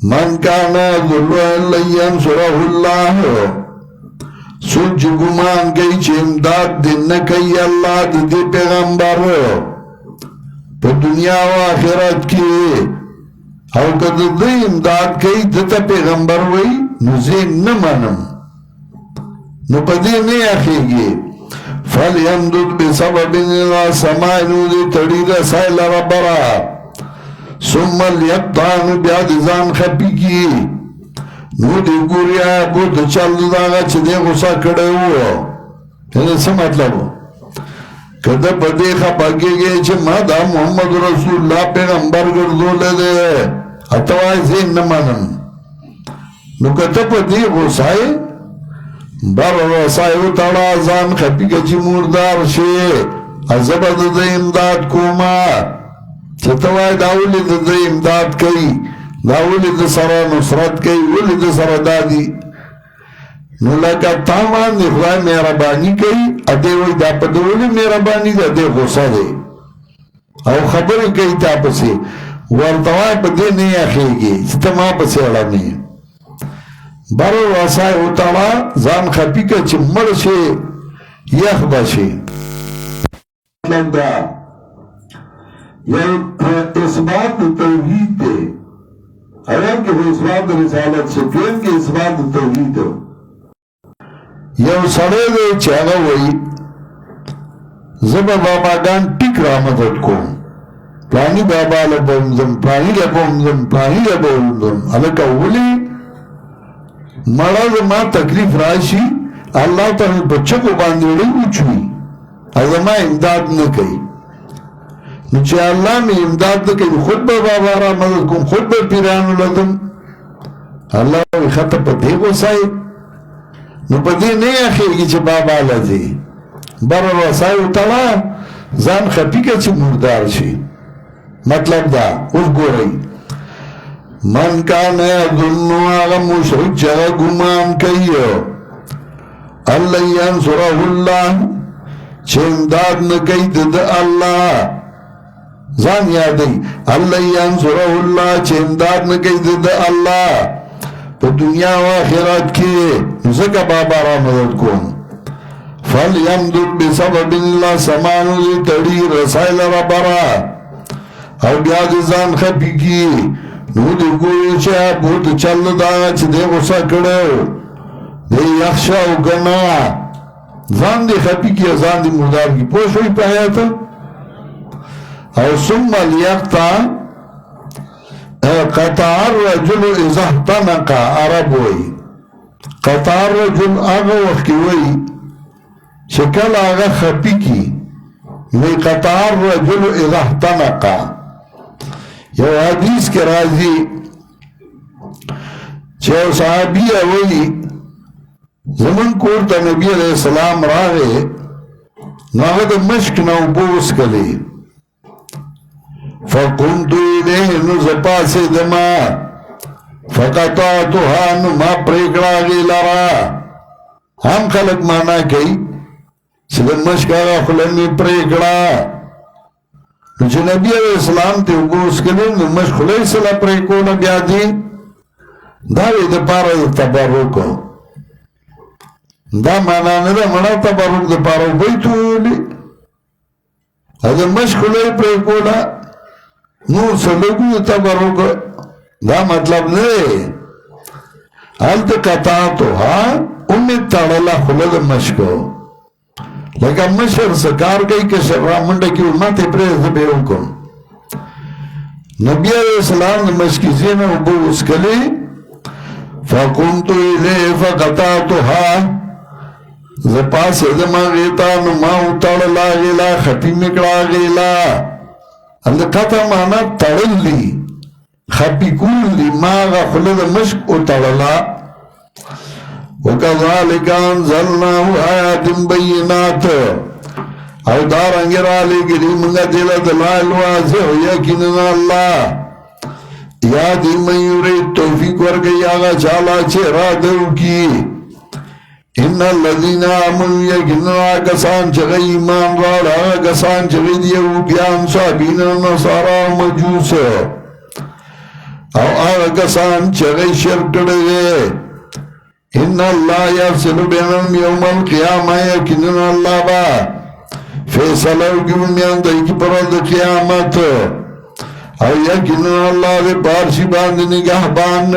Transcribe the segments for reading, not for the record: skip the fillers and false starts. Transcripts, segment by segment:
من کان یظن ان لن ینصره اللہ سوچ گمان کئی چھ امداد دن کئی اللہ دی پیغمبر پا دنیا و آخرت کی او کد دی امداد کئی دتا پیغمبر وی نزین نمانم نو پا دی نی اخیگی فَلْيَمْدُدْ بِسَبَبٍ إِلَىٰ سَمَاءِ نو دی تڑی رسائل ربرا ثم لیقطعن بیاد ازان خپی کی نو دی گوریا بود چل داغا چه دی غصہ کڑے ہوا یعنی سا مطلب کده پدی خپاکی گئی چه ما دا محمد رسول اللہ پیغمبر گردو لے دے اتوائی زین نمانن نو کده پدی غصائی بر رسائیو تڑا ازان خپی کچی موردار شے ازباد دا امداد کوما چتوائی داولی دا امداد کئی داولی دا سرا نصرت کئی ولی دا سرا دادی نو لکا تامان دی خدای مہربانی کئی ادے وی دا پدولی مہربانی دا دے غصہ دے او خبر کئی تا پسی ورطوائی پا دے نہیں اخیگی ستما پسی اڑانی برو واسای اتاڑا زان خپی کا چی مرشے یخ باشے مطلب دا یہ اثبات توحید دے اگر کہ وہ اثبات رسالت شکین کے اثبات توحید دے یو سڑے دے چاگا وئی زبا بابا گان ٹک رامدت کو پلانی بابا لبومزم پلانی لبومزم پلانی لبومزم علاقہ اولی مرض ما تکلیف راشی اللہ تعالی بچے کو باندھوڑی اچھوئی ازما امداد نہ کئی نچے اللہ میں امداد نہ کئی خود با بابا را مدد کن خود با پیرانو لدن اللہ وی خطا پا دے گو سائی نو پا دے نہیں آخیگی چے بابا لدے برا رسائی اتلا زان خپی کا چے مردار شی مطلب دا اس گو رئی من کان یظن آغا مشرک جگہ گمان کئیو اللہ ینصرہ اللہ چھے امداد نکئی دد اللہ زان یادی اللہ ینصرہ اللہ چھے امداد نکئی دد اللہ پا دنیا و آخرت کی نسکا بابا را مدد کن فَلْيَمْدُدْ بِسَبَبٍ اللہ سمانو دی تڑی رسائل ربرا او بیاد زان خپی کی نو دی گوئی چا بہت چل دا چی دے غصہ کڑو دے یخشاو گنا زان دی خپی کی زان دی مردار کی پوشوئی پایا تا او ثم لیقتا قطع الرجل اذا احتنقا عرب وئی قطع الرجل آغا وقتی وئی شکل آغا خپی کی وی قطع الرجل اذا احتنقا یو حدیث کے راضی چھو صحابی اولی زمن کورتا نبی علیہ السلام راغے ناغد مشک نو بوس کلی فقمتو الیہ نزپا سے دما فقطعتوها نما پریکڑا گی لرا ہم خلق مانا کئی سلم مشک آگا خلمی پریکڑا جو نبی علیہ السلام تے اگوس کلیں مشخلی صلاح پریکونا بیا دی داوی دا پارا دا تبارکو دا مانا ندا منا تبارک دا پارا بیتو لی دا مشخلی پریکونا نو سلگو دا تبارکو دا مطلب نئے حال دا قطعاتو امید تاڑلا خلد مشکو لیکن مشر سکار گئی کہ رامنڈا کی امت پریز بیرون کن نبی علیہ السلام نے مشکیزین ابو اس کلی فَقُمْتُ إِلَيْهِ فَقَطَعْتُهَا زپاس ادما غیتا نما اتاڑ لا غیلا خپی مکڑا غیلا اللہ قطع مانا تڑل لی خپی کول لی ماغا خلد مشک اتاڑ لا وَكَذَلِكَ أَنزَلْنَاهُ آيَاتٍ بَيِّنَاتٍ او دارنگی را لے گری منگا دل دلائل واضح یقیننا اللہ یادی من یورید توفیق ورگئی آگا چالا چہرہ دو کی ان الذین آمنوا یقیننا کسان چگئی ایمان راڑا کسان چگئی دیو بیان صحابین نصارا مجوس او کسان چغی شرک کرده ان اللہ یفصل بینهم یوم القیامہ یقیناً اللہ با فیصلہ کی بنیان دائی کی پرد قیامت او یقیناً اللہ دے پارشی باندھ نگاہ بان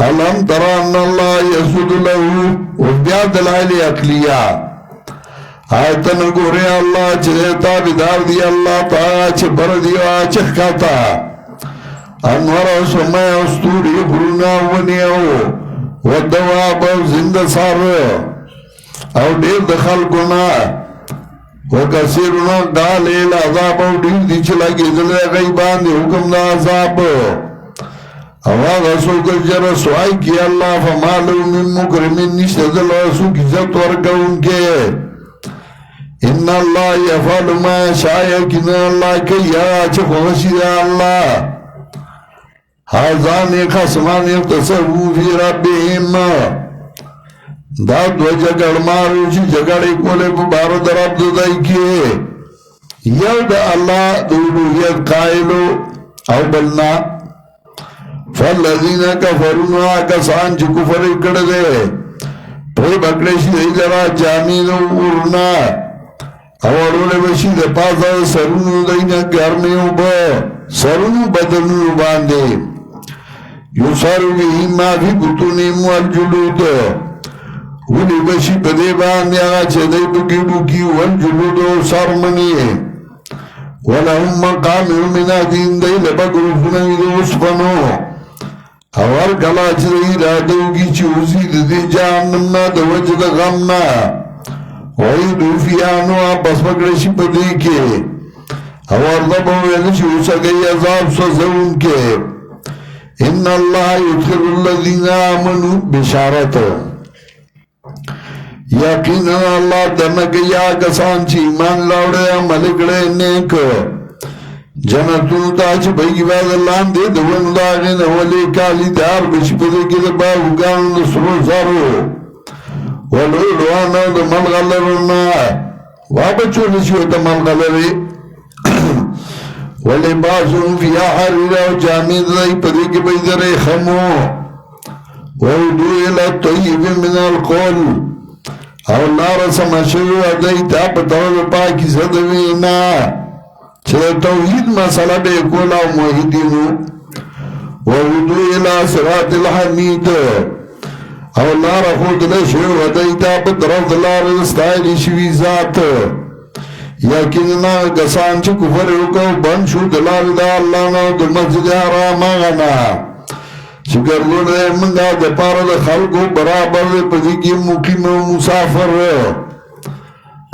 علم تران اللہ یسود لہو و بیا دلائل اقلیہ آیتن گورے اللہ چلے تابدار دی اللہ تا چھ بر دیو آچھ کھاتا انور و سمع استوری خرونا ونیو ودواب او زند سار او دیر دخل گنا وکسیرنا دالیل عذاب او دیر دی چلا گیزل غیبان دی حکم دا عذاب آواز اسو کجر سوائی کی اللہ فمالو من مکرمین نشتدل اسو کی زبط ورکا ان کے ان اللہ یفعل ما شایقین اللہ کی یا چکوشی اللہ حاضان خصمان اقتصبو فی ربهم دا دو جگڑ مارو چی جگڑی کولے کو بارد رب دائی کیے یو دا اللہ دولویت قائلو او بلنا فالذین کفرون آکسان چی کفر کردے پوئی بکڑشی دی جرا جامین ورنا اوڑوڑے بشی دی پاسا سرونو دینا گرمیو با سرونو بدنو باندے یسارو بہی ما فی بطونیم والجلود ولی بشی پدے باندے آگا چیدے بکی بکی والجلود سارمنی ولہم مقام من دین دی لبک رفنوی دو اسفنو اور کلا چیدے رادو کی چوزی دی جہنمنا دو وجد غمنا وعیدو فیانو آپس پکڑشی پدے کے اور دبو ویدشی اسا گئی عذاب سزون کے ان اللہ یدخل الذین آمنوا بشارت یقینا اللہ دنگی آگسان چی ایمان لوڑے ملکڑے نیک جنتون تاچ بھئی بعد اللہ دے دون داغین ولی کالی دار بشپدے کی دبا ہوگان دسرو زارو ولولوانا دا ملغلرنا وابچو نشو دا ملغلری ولباسون فیا حریرہ و جامید دائی پدے کے بیدر خمو وودو الہ طیب من القول او اللہ رسم شروع دائی تا پتاو پاکی صدوینا چھے توحید مسئلہ بے کولا و موحدینو وودو الہ صراط الحمید او اللہ رخود لشروع دائی تا پترف دلار استائلی شوی ذات یقیننا کسان چه کفر وکو بند شو دلال دا اللہ نا دل مسجد حرام آغانا چکر دل دے منگا دے پارا دے خلقو برابر دے پدی کی مقیم و مسافر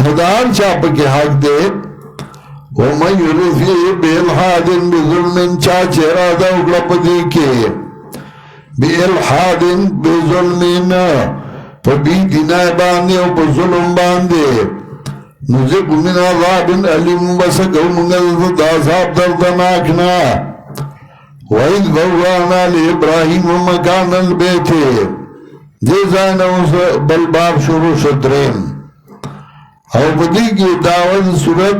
خدار چاپ کے حق دے ومن یرفی بالحادن بظلمن چا چہرہ دا اگلا پدی کے بالحادن بظلمن پبی دینائی باندے و بظلم باندے نزق من عذاب علیم بسکو منگل عذاب دردناکنا وَإِذْ بَوَّأْنَا لِإِبْرَاهِيمَ مَكَانَ الْبَيْتِ دے زائنہ بلباب شروع شدرین او بدی کی دعوت صورت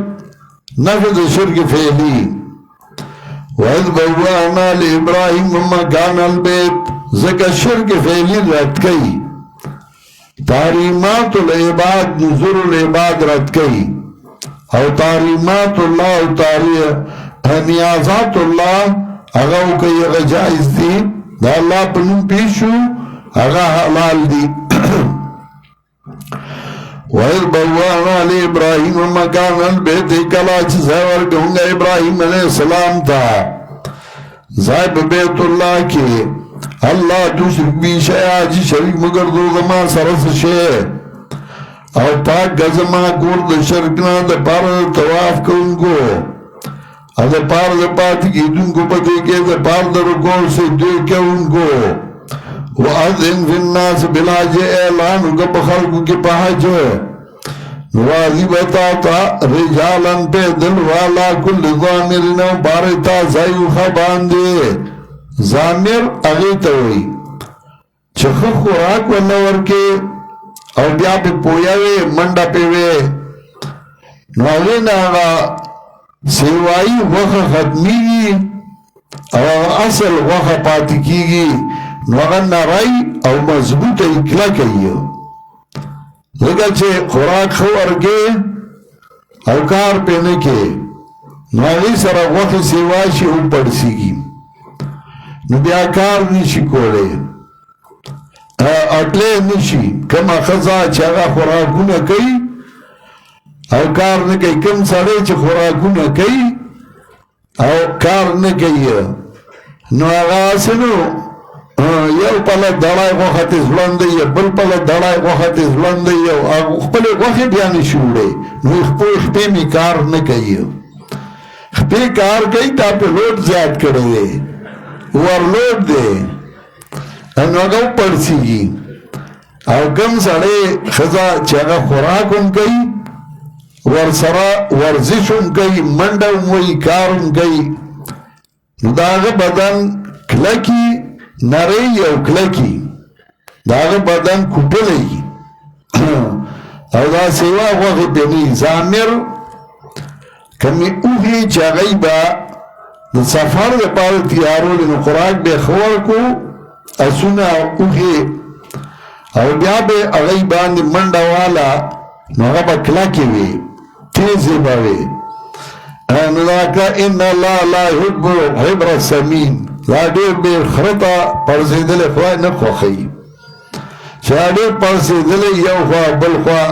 نفذ شرک فعلی وَإِذْ بَوَّأْنَا لِإِبْرَاهِيمَ مَكَانَ الْبَيْتِ ذکر شرک فعلی رد کئی تحریمات العباد نظر العباد رد کئی او تحریمات اللہ و نیازات اللہ اگاو کئی اگا جائز دی دا اللہ پنم پیشو اگا حلال دی وَإِذْ بَوَّأْنَا لِإِبْرَاهِيمَ مَكَانَ الْبَيْتِ کلاچ زیور گونگا ابراہیم علیہ السلام تا زائب بیت اللہ کی اللہ تشرک بی شیعہ جی شریک مگر دو زما سرس شے او پاک گزما کورد شرکنا دے پار تواف کن کو او دے پار دے پاتی کی دن کو پتے کے دے پار دے رکول سے دے کے ان کو وَأَذِن فِي النَّاسِ بِلَاجِ اعلان کا بخلقوں کے پہاج نوازی بتاتا رجالن پہ دل والا کل ضامرنا بارتا زائیو خبان دے زامر اغیتا ہوئی چخ خوراک ونور کے او بیا پہ پویاوے منڈا پہ وے نو اغین آغا سیوائی وخ ختمی او اصل غوخه پاتې کیږي نو هغه نری او مضبوطه کلکه وي ځکه چې خوراک ښه ورکې او کار پې نه کې نو هغې سره غوښې سیوا شي او پړسېږي نو بیا کار نشي کولی اټلی نشي کومه ښځه چې هغه خوراکونه کوي او کار نه کوي کوم سړی چې خوراکونه کوي او کار نه کوي نو هغه هسې نو یو پله دړی غوښه ترې ځوړندی بل پله دړی غوښه ترې ځوړندی او خپلې غوښې بیا نشي وړی نو خپې مې کار نه کوي خپې کار کوي تا پې لوډ زیات کړی دی ورلوډ دی نو هغه وپړسېږي او کوم سړی ښځه چې هغه خوراک هم کوي ورسره ورزش هم کوي منډه هم وهي کار هم کوي نو د هغه بدن کلکي نری او کلکی دا هغه بدن کوټلی او دا سیوا غوښې پې نه ضامر کمې اوښې چې هغوی به د سفر دپاره تیارولې نو خوراک به یې ښه ورکړو اسونه اوښې او بیا به هغوی باندې منډه واله نو هغه به کلکې وي تیزې به وي نو دا که ان الله لا يحب الحبر السمين دا ډېر ډېر خره ته پړسېدلی خدای نه خوښوي چې ډېر پړسېدلی یو خوا بل خوا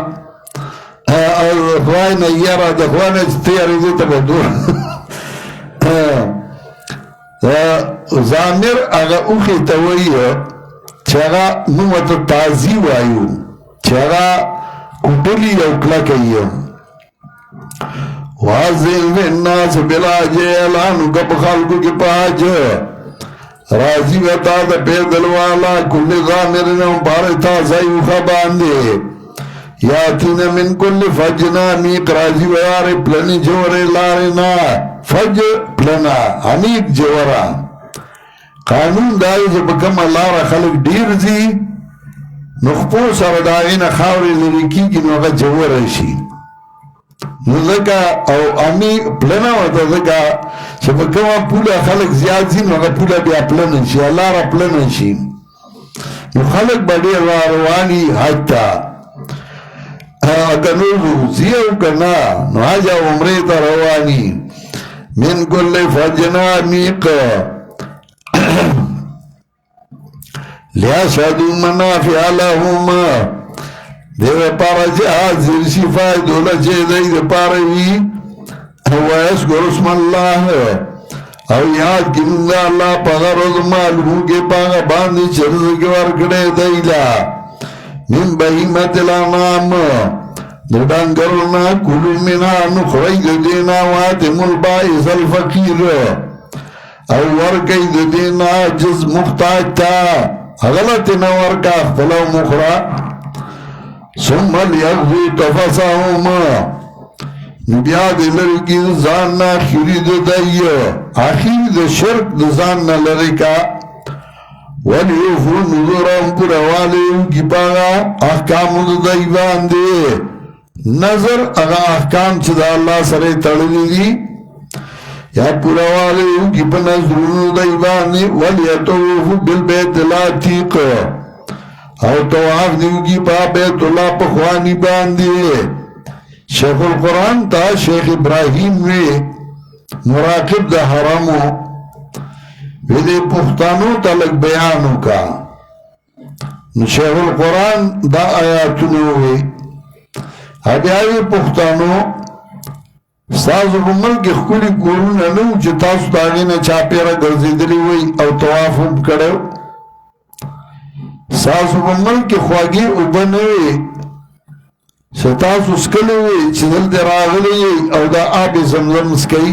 خدای نه یره د خدای نه چې تېرېدې ته به دور ضامر هغه اوښې ته وایي چې هغه موږ ورته تازي وایو چې هغه کوټلي او کلکه یي واضح الناس بالحج اعلان که په خلکو کې په حج راځي به تا د پیدل والا کل ضامر نه باره تازه اوښه باندې یاتینا من کل فجن عمیق راځي به یارې پلنې جوړې لارې نه فج پلنه عمیق جوړه قانون دا دی چې په کومه لاره خلک ډېر ځي نو خپو سره د هغې نه خاورې لرې کېږي نو هغه جوړی شي نو ځکه او امي پلنه ورته ځکه چې په کومه پوله خلک زیات ځي نو هغه پوله بیا پلنه شي لاره پلنه شي نو خلک به ډېر رارواني حج ته که نور ځي او که نه نو حج او عمرې ته رواني من کل فجن عمیق لیشهدوا منافع لهم دیو پارا چه حاضر شی فائدو لچه دی دی پارا وی ویسکر اسم اللہ او یاد کنن دا اللہ پا غرض معلوم کے پاگا باندی چرز کے ورکڑے دیلا من بہیمت الانام دردانگرنا کلو منا نخوی دینا واتم البائس الفقیر او ورکی دینا جز مختاج تا غلط نورکا اختلاو مخرا ثم لیغوی تفسهم بیا دی لرکی زان نا خیری دی دی آخیر دی شرک دی زان نا لرکا ولیوفو نظرم پروالیو کی پاگا احکام دی دی باندی نظر اگا احکام چی دا اللہ سرے تڑلی دی یا پروالیو کی پا نظرونو دی باندی ولیتوفو بالبیت العتیق او تواف دیو کی پا بیت اللہ پخوانی باندی شیخ القرآن تا شیخ ابراہیم وی مراقب دا حرامو ویدے پختانو تلک بیانو کا شیخ القرآن دا آیاتونو وی ابیاوی پختانو سازو کو ملک خکولی کورون انو چه تاسو داغین چاپیرا گرزیدلی وی او توافم کرو ساسو په ملک خواږی اوبه نه وي چې تاسو څکلی وي چې دلته راغلی او دا آب زمزم څکئ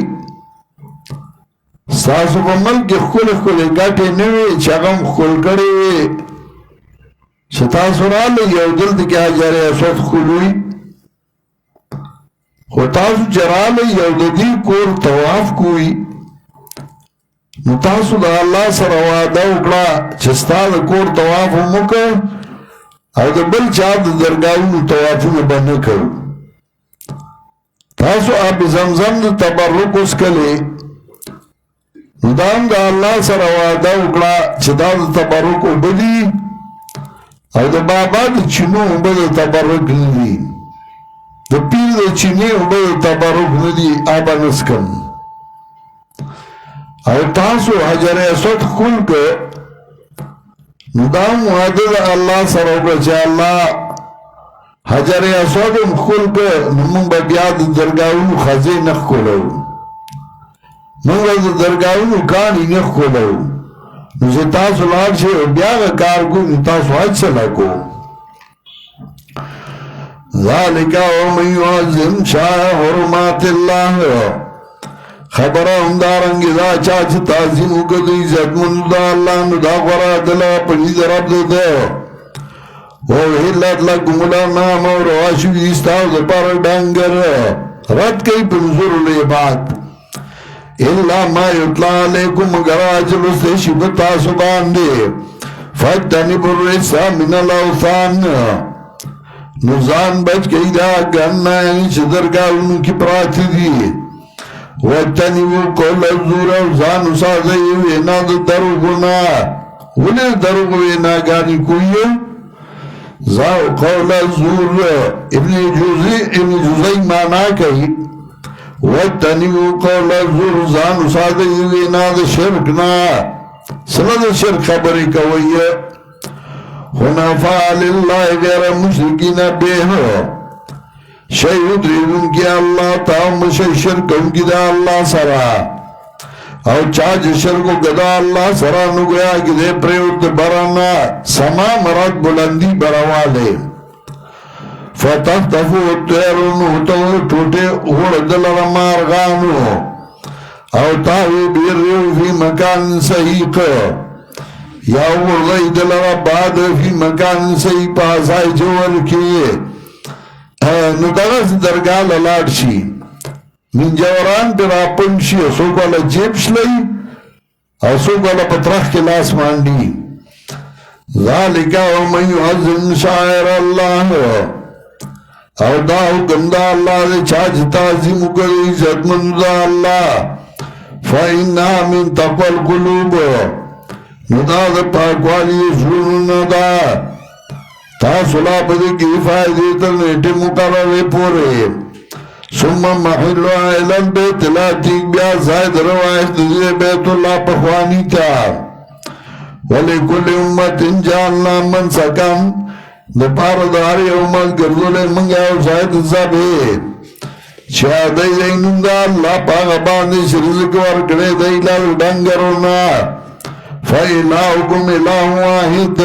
ساسو په ملک ښکلې ښکلې ګټې نه وي چې هغه هم ښکل کړې وي چې تاسو راغلی او دلته کې حجر اسود ښکل وي خو تاسو چې راغلی او د دې کور طواف کوئ نو تاسو دا اللہ سره وعده وکړه چې ستا د کور طواف هم وکړو او د بل چا د درګاهونو طوافونه به نه کوو تاسو آب زمزم د تبرک وڅښلې نو دا هم دا اللہ سره وعده وکړه چې دا د تبرک اوبه دي او د بابا د چینو اوبه د تبرک نه دي د پیر د چینې اوبه د تبرک نه دي آبه نسکم او تاسو حجر اسود ښکل که نو دا هم وعده د الله سره وکړه چې الله حجر اسود هم ښکل که نو موږ به بیا د درګاهونو خزې نه ښکلو موږ د درګاهونو کاڼي نه ښکلو نو چې تاسو لاړ شئ بیا هغه کار کوو نو تاسو حج څنګه کوو ذالک ومن یعظم شعائر حرمات الله خبره همدارنګه دا چا چې تعظیم وکړي د عزتمندو د الله نو دا غوره دله په دې رب ده وحلت لکم الانعام او روا شوي دي ستاسو دپاره ډنګر رد کوي په نظر العباد الا ما یتلا علیکم مگر چې لوستل شي په تاسو باندې فاجتنبوا الرجس من الاوثان نو ځان بچ کړئ دا ګناه چې درګاهونو کې پراته دي واجتنبوا قول الزور او ځان وساتئ وینا د دروغونه ولې دروغ ویناګانې کوي قول الزور ابن جوزی معنا کوي واجتنبوا قول الزور ځان وساتئ وینا د شرک نه سره د شرک خبرې کوي حنفاء لله غیر مشرکین به شیء درون کی اللہ تام شیء شرکم کی دا اللہ سرا او چاچ شرکو گدا اللہ سرا نو گیا کہ دے پریوت برانا سما مراد بلندی براوالے فتفتفو تیرون ہوتو ٹوٹے اوڑ دل رمارغانو او تاوی بیریو فی مکان سحیق یا اوڑی دل رباد فی مکان سحیق پاسائی جور کیے نو دغه درګاه لاړ شي من جوران پر اپن شي څوک ولا جیب شلي او څوک ولا پترخ کې لاس مانډي ذالک ومن يعظم شعائر الله او دا حکم دا الله دې چا چې تعظیم کوي عزتمند الله فإنها من تقوى القلوب نو دا د پاکوالي زړونو دا تاسو لا پدې کې فائدې تر نیټه مقرره پورې ثم محلها الى البيت لا بیا زائد روایت دې بیت الله په خواني تا ولکل امه جعلنا منسکا د پاره د هر یو امت ګرځولې موږ یو زائد ځبه چې دای زینون دا الله پاک باندې رزق ورکړي دی لا ډنګرونه فإلهكم إله واحد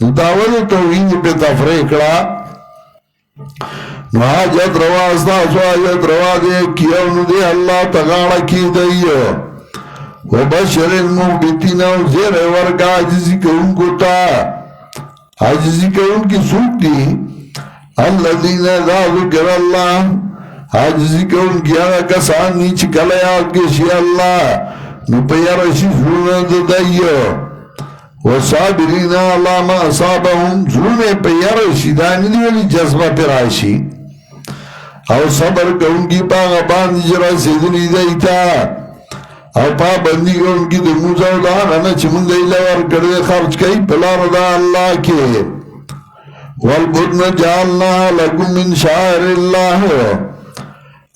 داولو توحید پہ تفریق را نو حاجت روا استاسو حاجت روا دے کیونو دے اللہ تغاڑا کی دئیو وبشر المحبتین و زیر ورگا عجزی کے ان کو تا عجزی کے ان کی سوک دی الذین اذا ذکر اللہ عجزی کے ان کی آگا کسان نیچ کلیات کشی اللہ نو پیارشی زرون دئیو وصابرین علی ما اصابهم زلونے پہ یرشی دانی دیولی جذبہ پر آشی او صبر کونگی پاگا باندی جرا سیدنی دیتا او پا بندی کونگی دی موزا دا غنا چمون دیلا ور کردے خرچ کئی پلا رضا اللہ کے والبدن جعلنا لکم من شاعر اللہ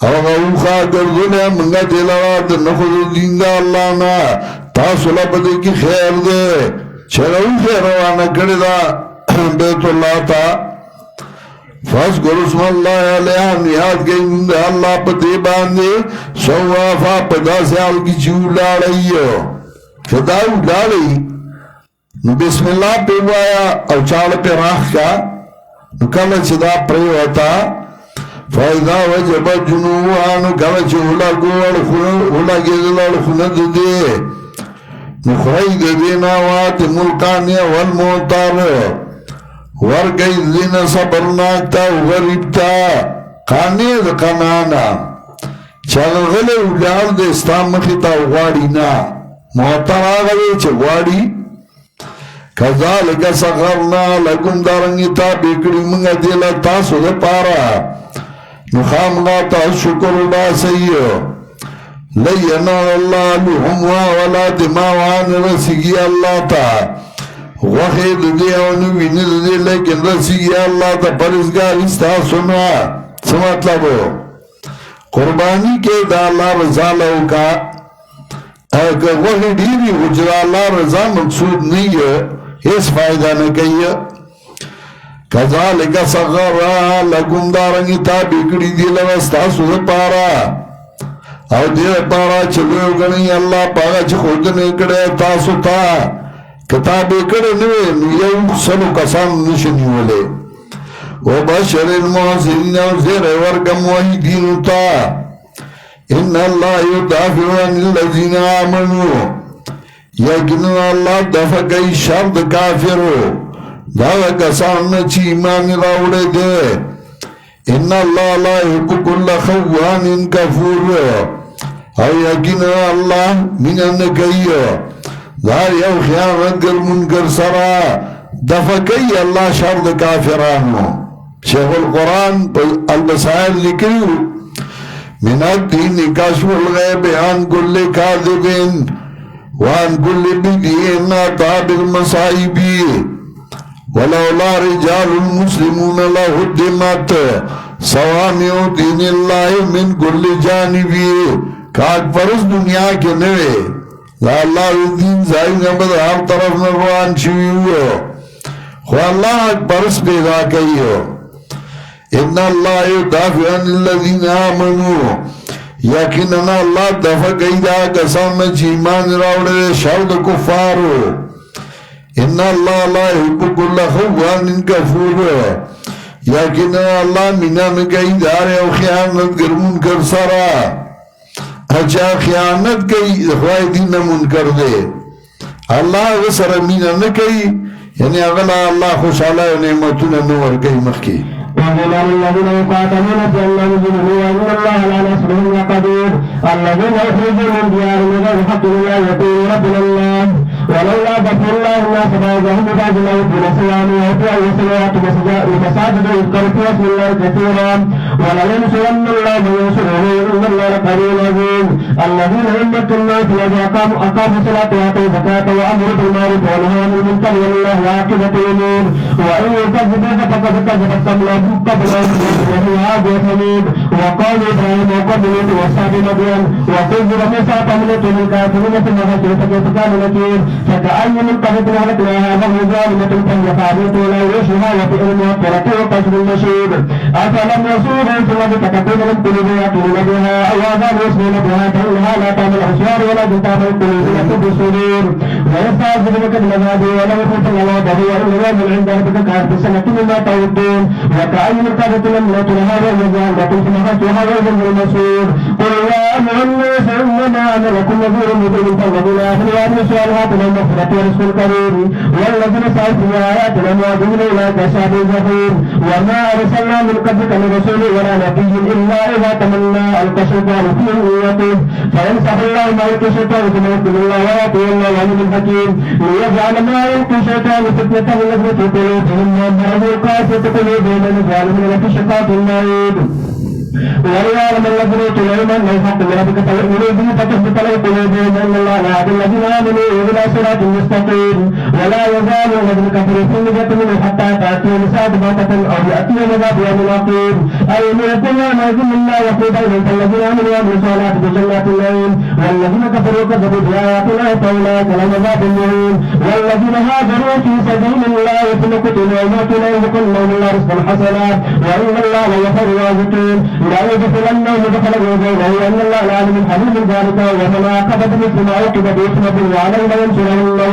او غوخا کردونے منگا دیلا ور نخوض دین دا اللہ نا تاسولا پدے کی خیر دے چرون روانه کړی دا بیت الله تا فذكر اسم الله علیه یاد کړئ د الله په دې باندې سوافا په داسې حال کې چې ولاړی خدا ولاړی نو بسم الله په وایا او چاړه په راخا نو کله چې دا پریوتا فایدا وجب جنوان کله چې ولاګول خو نه دې نخوئی دینا وات ملکانی والموتار ورگئی دینا صبرناکتا وغریبتا قانی دا قنانا چاگل اولیار دا اسلام مخیطا وغاڑی نا موتر آگوی چه وغاڑی کذالک سخرنا لکم دارنگی تا بیکڑی منگا دیلا تاسو دا پارا نخامغا تا شکر باسیو لن ينال الله لحومها ولا دماؤها رسیږي الله ته غوښې د دې او نه وینې د دې لیکن رسیږي الله ته پرهیزګاري ستاسو نه څه مطلب قرباني کې د الله رضا له وکړه که غوښې ډېرې خو چې د الله رضا مقصود نه وي هیڅ فایده نه کوي کذالک سخرها لکم دارنګې تابع کړي دي لره ستاسو دپاره او دې دپاره چې لوی وګڼئ الله په هغه چې ښودنه یې کړې تاسو ته که تابع کړی نه وي نو یو سلو کسان نشي نیولی وبشر المحسنین او زیری ورکړه موحدینو ته ان الله یدافع عن الذین آمنوا یقینا الله دفع کوي شر د کافرو دا کسان چې ایمان راوړی دی ان الله لا يحب كل خوان کفور او یقینا الله مینه نه کوي دا یو خیانتګر منکر سره دفع کوي الله شر د کافرانو شیخ القرآن په البصائر لیکلي من الدین کشف الغیب عن كل کاذب وعن كل بدعة اتى بالمصائب ولولا رجال المسلمون لهدمت صوامع دین الله من كل جانب کاک پرس دنیا کې نه وي دا الله دین ځایونه به هر طرف نه روان شوي وو خو الله پرس پیدا کوي ان الله يدافع عن الذين آمنوا یقینا الله دفع کوي دا کسان چې ایمان راوړي شر د کفارو ان الله لا يحب كل خوان کفور یقینا الله مینا نه کوي دا یو خیانتګر منکر سره اچھا خیانت کوي خدای دین نه منکر دی الله سره مینا نه کوي یعنی هغه الله خوشاله نعمتونه نور کوي مخکي ومن الذين يقاتلون في الله بجنود وان الله لا نصرهم لقدير الذين يخرجون من ديارهم بغير حق الا يقولون ربنا الله ولولا دفع الله الناس بعضهم ببعض ليكون صياما ويطيع وصلوات المساجد يذكر في اسم الله كثيرا ولينصرن الله من ينصره ان الله لقوي عزيز الذين يملكون الله في الارض اقاموا الصلاه واتوا الزكاه وامروا بالمعروف ونهوا عن المنكر ولله عاقبه الامور وان يكذبوك فقد كذبت قبلهم وهو عاد وثمود وقال ابراهيم وقوم لوط واصحاب مدين وكذب موسى قومه الكافرين ثم هجر فكيف كان نكير فكأي من قرية أهلكناها وهي ظالمة فهي خاوية على عروشها وفي المؤخرة وقصر المشيد أفلم يسيروا في الأرض فتكون من قلوبهم يأكلون بها أو آذان يسمعون بها فإنها لا تعمل الأبصار ولكن تعمل القلوب التي في الصدور ويستعذبك بالعذاب ولو كنت العذاب وإن يوم عند ربك كألف سنة مما تعدون وكأي من قرية لم يأتلها وهي ظالمة ثم هجرها وهي المسير قل يا أيها الناس إنما أنا لكم نذير مبين فالذين آمنوا وعملوا الصالحات لهم مغفرة ورزق كريم والذين سعوا في آياتنا معذبين أولئك أصحاب الجحيم وما أرسلنا من قبلك من رسول ولا نبي إلا إذا تمنى ألقى الشيطان في أمنيته فينسخ الله ما يلقي الشيطان ثم يحكم الله ويأتي الله العليم الحكيم ليجعل ما يلقي الشيطان فتنة الذين في قلوبهم ويمنعه القاسية قلوبهم ونجعلهم لك شقاق المعيد وليعلم الذين اوتوا العلم ان الحق من ربك فيؤمنوا به فتثبت له قلوبهم ان الله لا يهدي الذين امنوا الى صراط مستقيم ولا يزال الذين كفروا في مرية منه حتى تاتيهم ساعة بغتة او ياتيهم عذاب يوم عقيم اي ملك يوم يذل الله يقول بينهم فالذين امنوا وعملوا الصالحات بجنات النعيم والذين كفروا كذبوا باياتنا فاولئك لهم عذاب مهين والذين هاجروا في سبيل الله ثم قتلوا وماتوا لا يذقنهم الله رزقا حسنا وان الله لغفور الرازقين لا يدخلنه دخل وجهه ان الله العالم الحليم ذلك ومن عاقب بمثل ما عوقب بإثمة وعليه لينصرن الله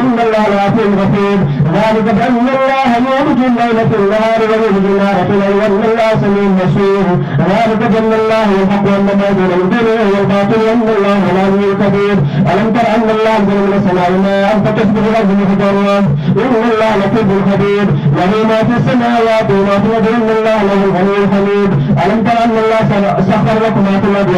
ان الله لعفو غفور ذلك بان الله يولج الليل في النهار ويولج النهار في الليل وان الله سميع بصير ذلك بان الله الحق وان ما دون الدنيا هو الباطل وان الله العلي الكبير الم تر ان الله انزل من السماء ماء فتصبح الارض مخضرا ان الله لطيف خبير له ما في السماوات وما في الارض ان الله له الغني الحميد الم تر ان الله سخر لكم ما في الارض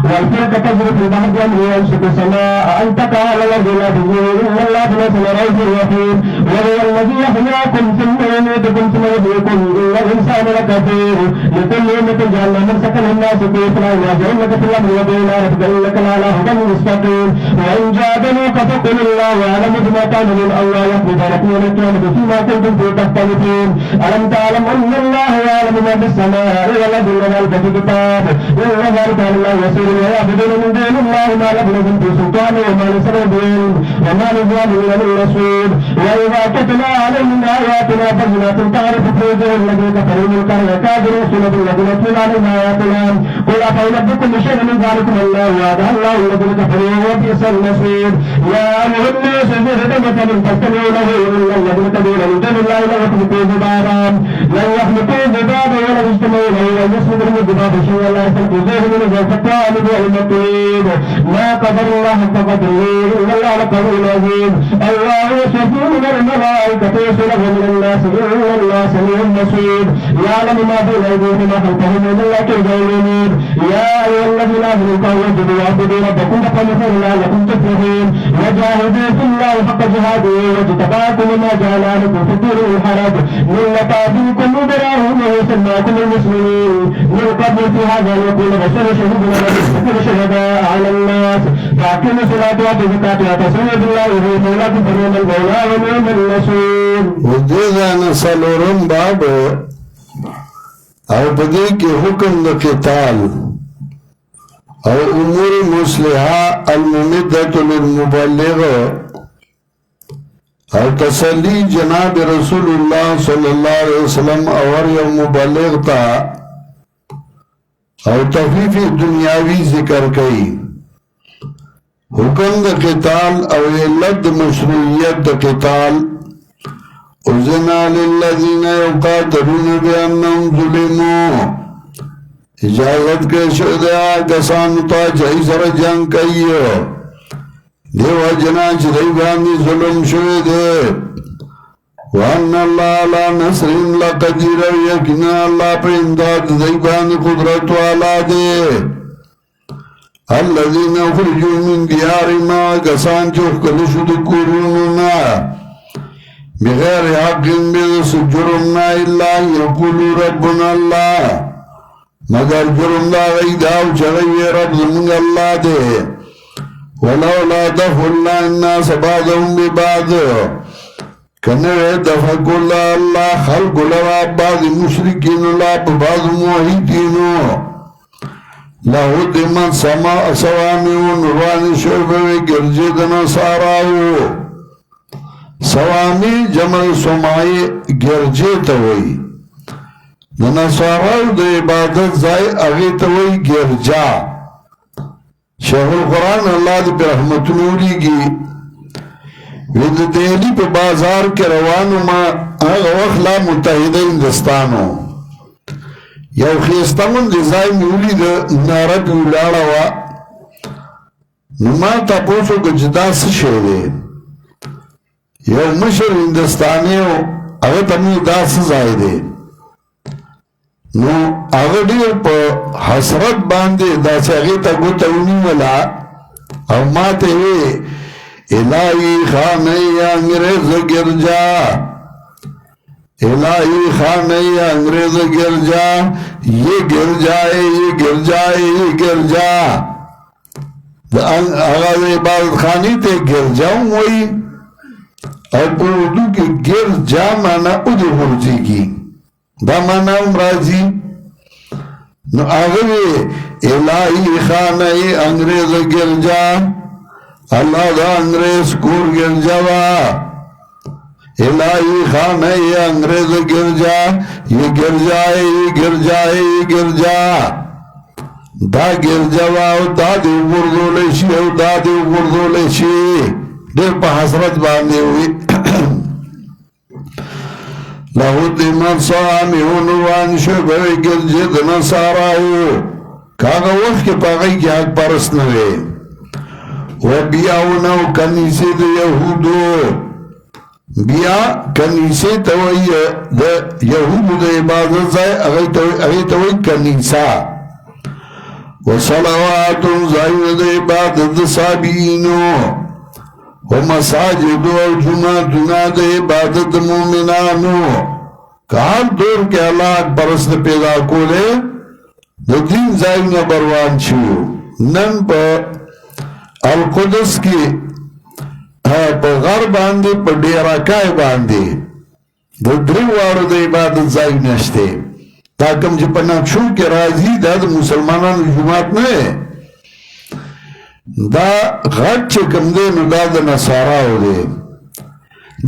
والفلك تجري في البحر بامره يمسك السماء ان تقع على الارض لا تزول ان الله بما رؤوف رحيم وهو الذي يحياكم ثم يميتكم ثم يحييكم إن الإنسان لكفور لكل أمة جعلنا منسكا للناس كيفنا وجعلنا في الأمر وبينا إنك لعلى هدى مستقيم وإن جادلوك فقل الله أعلم بما تعملون الله يحفظ لكم ولكم فيما كنتم فيه تختلفون ألم تعلم أن الله يعلم ما في السماء والأرض وما في كتاب إن ذلك على الله يسير ويعبدون من دون الله ما لم يكن في سلطان وما لسببهم وما لظالمين من رسول وإذا تتلى عليهم آياتنا بينات تعرف في وجوه الذين كفروا منكر يكاد رسل بالذين تتلى عليهم آياتنا قل أفأنبئكم بشيء من ذلكم الله وعد الله الذين كفروا وبئس المصير يا أيها الناس ضرب مثل فاستمعوا له إن الذين تدعون من دون الله لا يخلقون ذبابا لن يخلقوا ذبابا ولا يجتمعوا له ولا يسلكوا الذباب شيئا لا يستنقذوه منه ذلك الطالب والمطلوب ما قدر الله حق قدره إن الله لقوي عزيز الله يصفون من الملائكة يصلح من الناس إن الله سميع بصير يعلم ما بين أيديهم وما خلفهم ومن لا ترجعون يا أيها الذين آمنوا فاعبدوا واعبدوا ربكم فخلفوا لعلكم تفلحون وجاهدوا في الله حق جهاده واجتباكم وما جعل عليكم في الدين من حرج ملة أبيكم إبراهيم وسماكم المسلمين من قبل في هذا يقول رسول شهيدنا ويستقر شهداء على الناس فأقيموا الصلاة وآتوا الزكاة واعتصموا بالله وهو مولاكم فنعم المولى ونعم النصير. ودې نسلورم باب او بدې کې حکم د قتال او امور مصلحه الممدة للمبلغ او تسلی جناب رسول الله صلی الله علیه وسلم اور یو مبلغ تا او تخفیف دنیاوی ذکر کئی حکم د قتال او علت مشروعیت د قتال اذن للذین یقاتلون بانهم ظلموا اجازت کے شدہ کسانو تا جائی سر جنگ کئی دیو جنا چدائی باندی ظلم شوئے دے وان اللہ علا نصر لقدیر یقین اللہ پر امداد دی باندی قدرت والا دے الذین اخرجوا من دیار ما کسان چوخ کلشو دی کوروننا بغیر حق بیدس جرمنا اللہ یقولو ربنا اللہ مگر جرم دا غیداو چغیوی رب زمانگ اللہ دے ولولا دفع اللہ الناس بعضهم ببعض کنوے دفع اللہ خلق لوا بعض مشرکین اللہ بعض موحیدینو لہدمت سوامیون روانی شعبوی گرجد نصاراو سوامی جمع سمائی گرجد ہوئی نصاراو دا عبادت زائی اغیتوی گرجا شیخ القرآن اللہ دی پر رحمت نوری گی وید دہلی پہ بازار کے روانو ما آغا وقلا متحدہ ہندوستانو یو خیستمون دی زائی مولی دا نارد اولاڑا وا نما تا پوسو گجدا سشے دے یو مشر ہندوستانیو اگر تمی دا سزائی دے نو اگر دیر پا حسرت باندے دا ساگی تا گو تاونی ملا او ماتے ہوئے الہی خانئی انگریز گرجا الہی خانئی انگریز گرجا یہ گر جائے یہ گر جائے یہ گر جا اگر عبادت خانی تے گر جاؤں وئی اور پر اردو کی گر جا مانا ادھر مرجی کی دا مانا امراضی نو آگوی الہی خانئی انگریز گرجا اللہ دا انگریز کور گرجا وا الہی خانئی انگریز گرجا یہ گرجائے یہ گرجائے یہ گرجا دا گرجا وا دا دے بردو لیشی او دا دے بردو لیشی دیر پا حسرت باندے ہوئی لہدمت صامعون روان شبوی گرجد نصاراو کاغا وقت کے پاگئی کی حق پرست نوے و بیاونو کنیسی دا یہودو بیا کنیسی توئی دا یہودو دا عبادت زائی اگئی توئی کنیسا و صلواتون زائی دا عبادت دا سابینو ومساجد و جمعتنا دا عبادت مومنانو کار دور کے اللہ پرست پیدا کولے دا دین زائن بروان چھو نن پا القدس کی پا غر باندے پا ڈیراکای باندے دا دریوارو دا عبادت زائن نشتے تاکم جی پا نقشو کے رازی دا مسلمانان جماعت نئے دا غٹ چکم دے نو دا دا نصاراو دے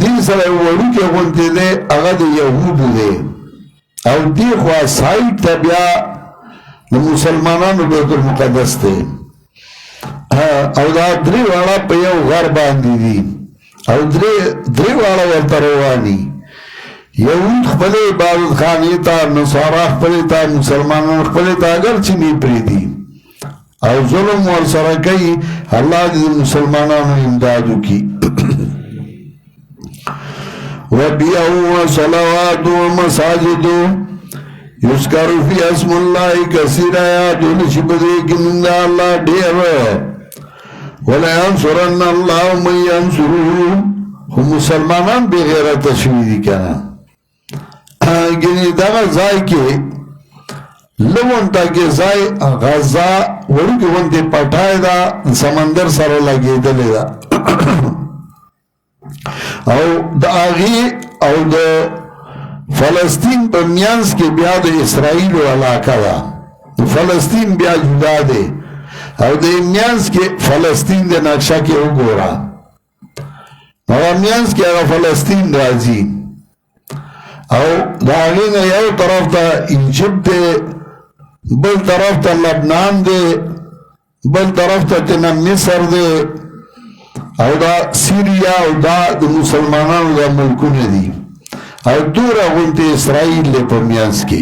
دین سر وڑو کے غنتے دے اگا دا یہود دے او دی خواہ سائٹ تا بیا دا مسلمانانو بیت المقدس دے او دا دری والا پا یو غر باندی دی او دری والا ورطروانی یہود خپلے عبادت خانی تا نصارا خپلے تا مسلمانان خپلے تا اگر چنی پری دی او ظلم ورسرکی اللہ دی مسلمانان امدادو کی وبیعو و صلواتو و مساجدو یسکرو فی اسم اللہ کثیر آیاتو نشبدے کنندہ اللہ دیر وَلَيَنْصُرَنَّ اللَّهُ مَنْ يَنْصُرُهُ ہم مسلمانان بغیر تشویدی کنا گنی داغا زائی کے لون تاکہ زائی غزہ وڑو کے ونتے پٹھائے دا سمندر سر لگے دلے دا او دا آغی او دا فلسطین پر میانس کے بیا دا اسرائیل و علاقہ دا فلسطین بیا جدا دے او دا میانس کے فلسطین دا نقشہ کے ہو گورا او میانس کے اگا فلسطین رازی او دا آغی نا یو طرف تا ایجپت دے بل طرف تا لبنان دے بل طرف تا تینا مصر دے او دا سیریا او دا مسلمانان دا ملکون دی او دورا غنت اسرائیل لے پمیانس کے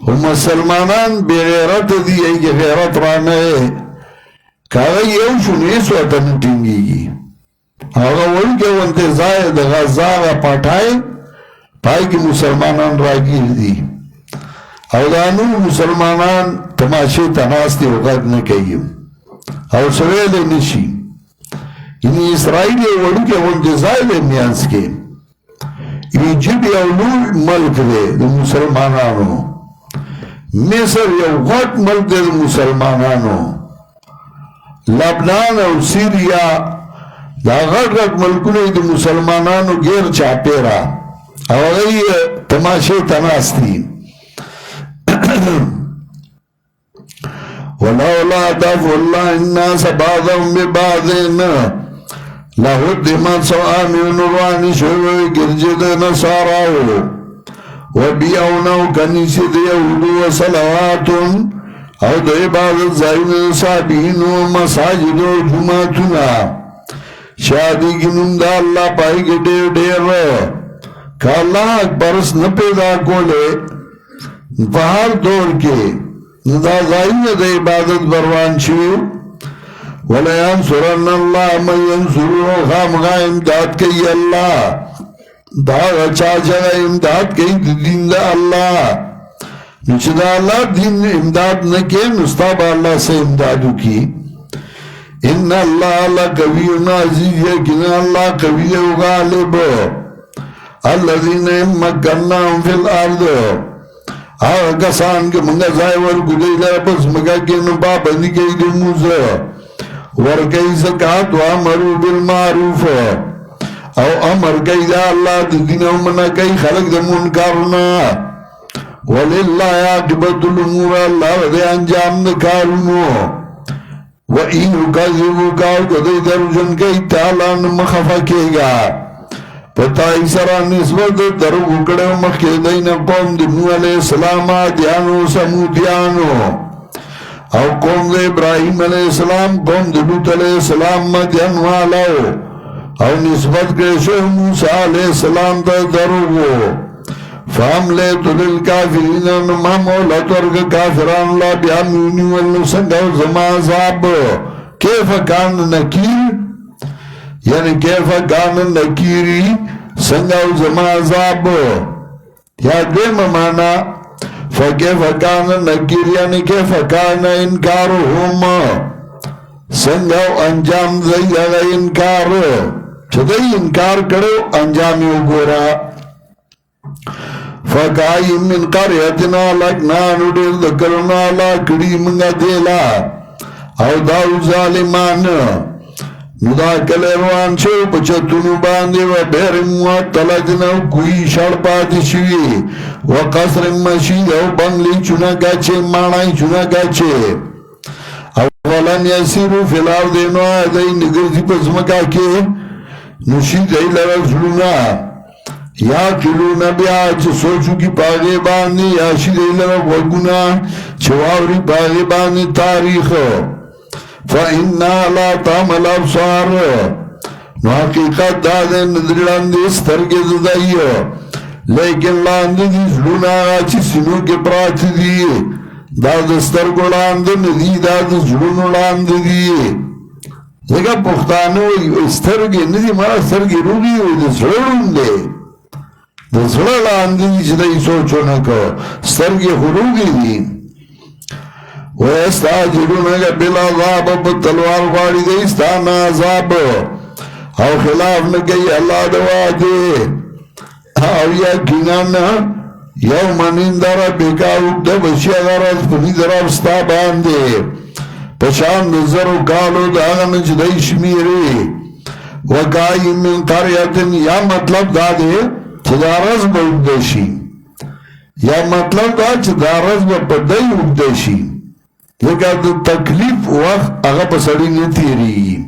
و مسلمانان بے غیرت دی ای غیرت رانے کاغی یو شنیس و تنٹینگی گی آگا وڑی کے غنت زائد غزاغ پاٹھائے پائی کی مسلمانان راگیر دی او دانو مسلمانان تماشے تناستے وقت نکیم او سویل نشی یعنی اسرائیل وڑو کے انتظائل میانس کے ایجب اولو ملک دے دو مسلمانانو مصر یو غٹ ملک دے دو مسلمانانو لبنان او سیریا دا غٹ غٹ ملکنے دو مسلمانانو گیر چاپیرا او غی تماشے تناستی ولولا دفع اللہ الناس بعضهم ببعض لهدمت صوامع نورانی شوی گرجد نصاراو وبیعونو کنیسید یهود و صلواتون او دا عبادت زائن صابین و مساجد و جمعتنا شادی گنم دا اللہ پائی کے دیر دیر کہ اللہ اکبرس نپیدا کولے پہر دور کے دا زائن دا عبادت بروان شوی وَلَيَنْصُرَنَّ اللَّهَ مَنْ يَنْصُرُهُ خامغا امداد کئی اللہ دا غچا جگہ امداد کئی دین دا اللہ نچہ دا اللہ دین امداد نکے نستاب اللہ سے امدادو کی ان اللہ لقوی عزیز یقین اللہ قوی و غالب الذین مکناہم فی الارض آغا کسان کے منگا زائیور گدئی لے بس مگا کے نبا بندی کئی دی موزا ورکی زکاة و امرو بالمعروف او امر کئی دا اللہ دین امنا کئی خلق دا منکرنا وللہ عاقبت الامور اللہ دے انجام دا کارونو و اینو کذبو کاو کدی درجن کئی تعالیٰ مخفا کے گا پتا ایسرا نسبت درو گکڑے مخی دین قوم دنو علیہ السلام دیانو سمودیانو او قوم دے ابراہیم علیہ السلام قوم دے لوط علیہ السلام مدین والاو او نسبت کشو موسیٰ علیہ السلام دا دروگو فعملیتو للکافرین نما مولا ترک کافران اللہ بیامونی والنسنگو زمازاب کیف کان نکیر یعنی کیف کان نکیری سنگو زمازاب یا دیم مانا فکیف کان نکیر یعنی کیف کان انکارهم څنګه انجام دی هغه انکار چې دی انکار کړو انجام یې وګوره فکای من قريتنا لکنا نو ډېر د کلونو لا کړي منګه دیلا او دا ظالمان نو دا کله روان شو په چتونو باندې و ډېر معطلتنا کوئی شړ پاتې شي و قصر مشید او بنگلی چونه گاچه مانای چونه گاچه اولم یسیرو فی الارض نو دی نگرزی پس مکا که نشید ای لرزلونا یا کلونا بیا چه سوچو کی پاگے باندی یا شید ای لرزلونا چواوری پاگے باندی تاریخ فإنا لا تعمل ابصار نو حقیقت دادے ندرلاندی سترگی ددائیو لیکن لاندی دی زلونا آچی سنو کے پرات دی دا دسترگو لاند ندی دا دزلونو لاند دی دیگا پختانو سترگی ندی مارا سترگی رو دی دزلون دی دزل لاند دی چدائی سوچو نکو سترگی خروگی دی ویستاجرونگا بالعذاب بطلوار غاری دیستان عذاب او خلاف نگئی اللہ دواجے او یقینانا یوم نندر بکاوک دا بشی غرز پنی دراب ستا بانده پشان نظر و کالو دا اغنج دیش میری وکائی من قریتن یا مطلب داده چه دارز با اگدشی یا مطلب دا چه دارز با پدی اگدشی لیکن دا تکلیف وقت اغا پسڑی نتیری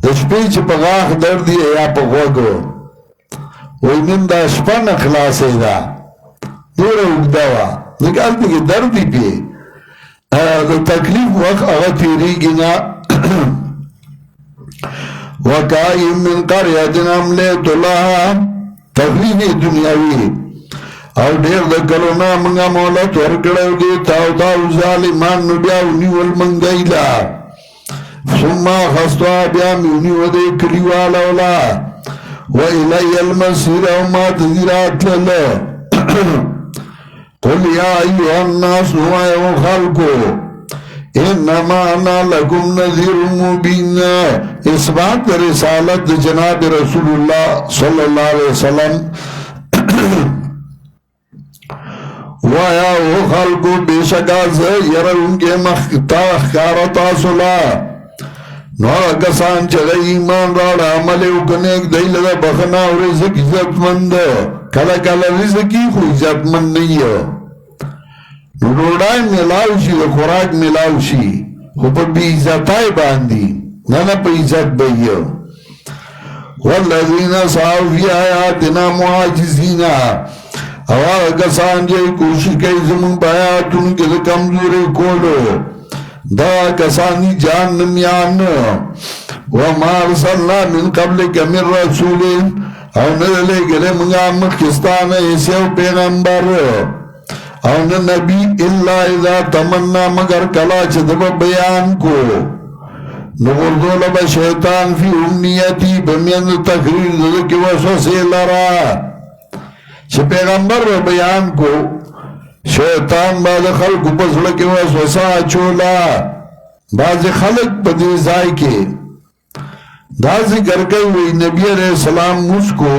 دا شپی چه پا غاق دردی یا پا غوگو وی من دا شپن اخلاصی دا دور اگدوا نکال دیگه دردی پی دا تکلیف وقت اغا تیری گنا وکائی من قریتن عملیت اللہ تکلیف دنیاوی او دیر دا کلونا منگا مولت ورکڑو دی تاو ظالمان نبیاو نیول منگیلا ثم خستوا بیامی ودی کلیوالولا وإلي المسير وما تذيرات لله قل يا أيها الناس نوعي خلقو إنما أنا لكم نذير مبين إثبات رسالة جناب رسول الله صلى الله عليه وسلم ويا خلقو بشكاز يرونك مختاخ كارتا صلاة نوارا کسان چگه ایمان راڑا عملی اکنیک دیل دا بخنا و رزق عزت مند کلا کلا رزقی خو عزت مند نہیں نو روڑای ملاوشی دا خوراک ملاوشی خو پا بی عزتائی باندی نانا پا عزت بھئیو والذین صاحب فی آیاتنا معاجزین اوارا کسان جے کوشش کئی زمان بایاتون کے دا کمزوری کولو دا کسانی جہنمیان وما ارسلنا من قبلک من رسول او ندلے گلے منگا مخستان ایسیو پیغمبر او نبی اللہ اذا تمنا مگر کلا چدب بیان کو نغردو لبا شیطان فی امنیتی بمیند تقریر دلکی وسوسی لرا چھ پیغمبر بیان کو شیطان بعد خلق پسلکی وسوسا چولا بعض خلق پدیزائی کے دا ذکر کئی وی نبی علیہ السلام مسکو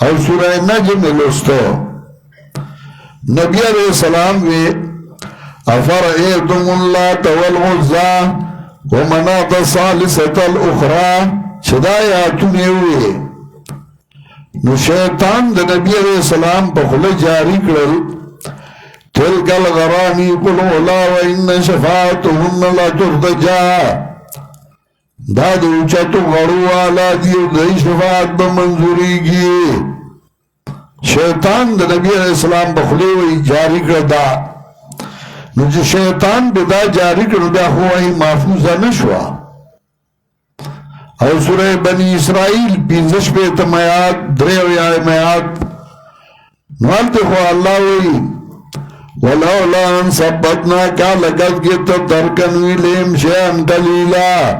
اور سورہ نجم لستو نبی علیہ السلام وی افرئیتم اللات والعزا ومنات الثالثة الاخرى شدایاتونی وی نو شیطان دا نبی علیہ السلام پا خل جاری کرل تلک الغرانی قل اولا و ان شفاعتهم لا ترتجا دا دوچتو غرو آلا دیو دی شفاعت بمنظوری کی شیطان دا نبی علیہ السلام بخلیوی جاری کردا نو جو شیطان بدا جاری کردا ہوائی محفوظہ نشوا اور سورہ بنی اسرائیل پینزش پیتم آیات دریو یا آیات نوالتے خواہ اللہ وی ولولا ان ثبتناك لقد جئت تركن إليهم شيئا قليلا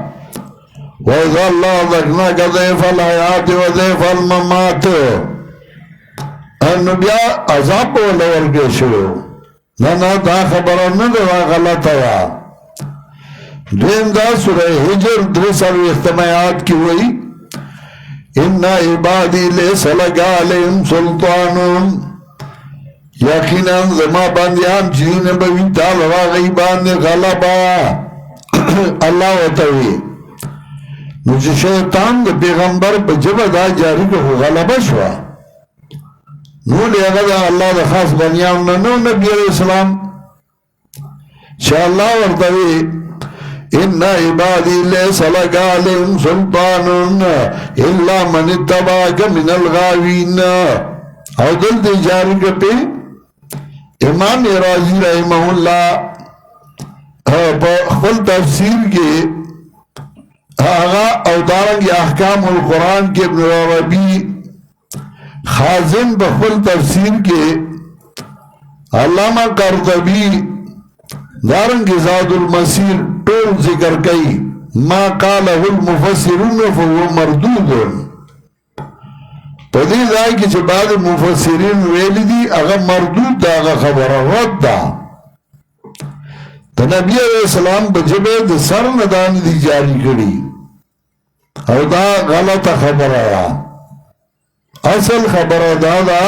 وإذا الله ذكرناك ضيف الحياة وضيف الممات النبي عذاب ولا ورگشو نانا دا خبران ندوا غلطا دویم دا سورہ حجر 3 اختمایات کی ہوئی اِنَّا عِبَادِي لَيْسَ لَكَ عَلَيْهِمْ سُلْطَانٌ یقینا زما بندیان چیزیں بوی تعالی غیبان غلبا اللہ وطوی نوچه شیطان دا پیغمبر پا جبه دا جاری که غلبه شوا نو لیاغا دا اللہ دا خاص بنیان نو نبی علیہ السلام شاء اللہ ورطوی اِنَّا عِبَادِي لَيْسَ لَكَ عَلَيْهِمْ سُلْطَانٌ إِلَّا مَنِ اتَّبَعَكَ مِنَ الْغَاوِينَ او دل دی جاری که پی امام راضی رحمہ اللہ خپل تفسیر کے آغا او دارنگ احکام القرآن کے ابن عربی خازن بخپل تفسیر کے علامہ قرطبی دارنگ زاد المسیر طول ذکر کئی ما قالہ المفسرون فهو مردود پدی دائی کی چه بعد مفسرین ویلی دی اغا مردود دا اغا خبر رد دا تا نبی علیہ السلام بجبه دا سر ندانی دی جاری کری او دا غلط خبر آیا اصل خبر دا دا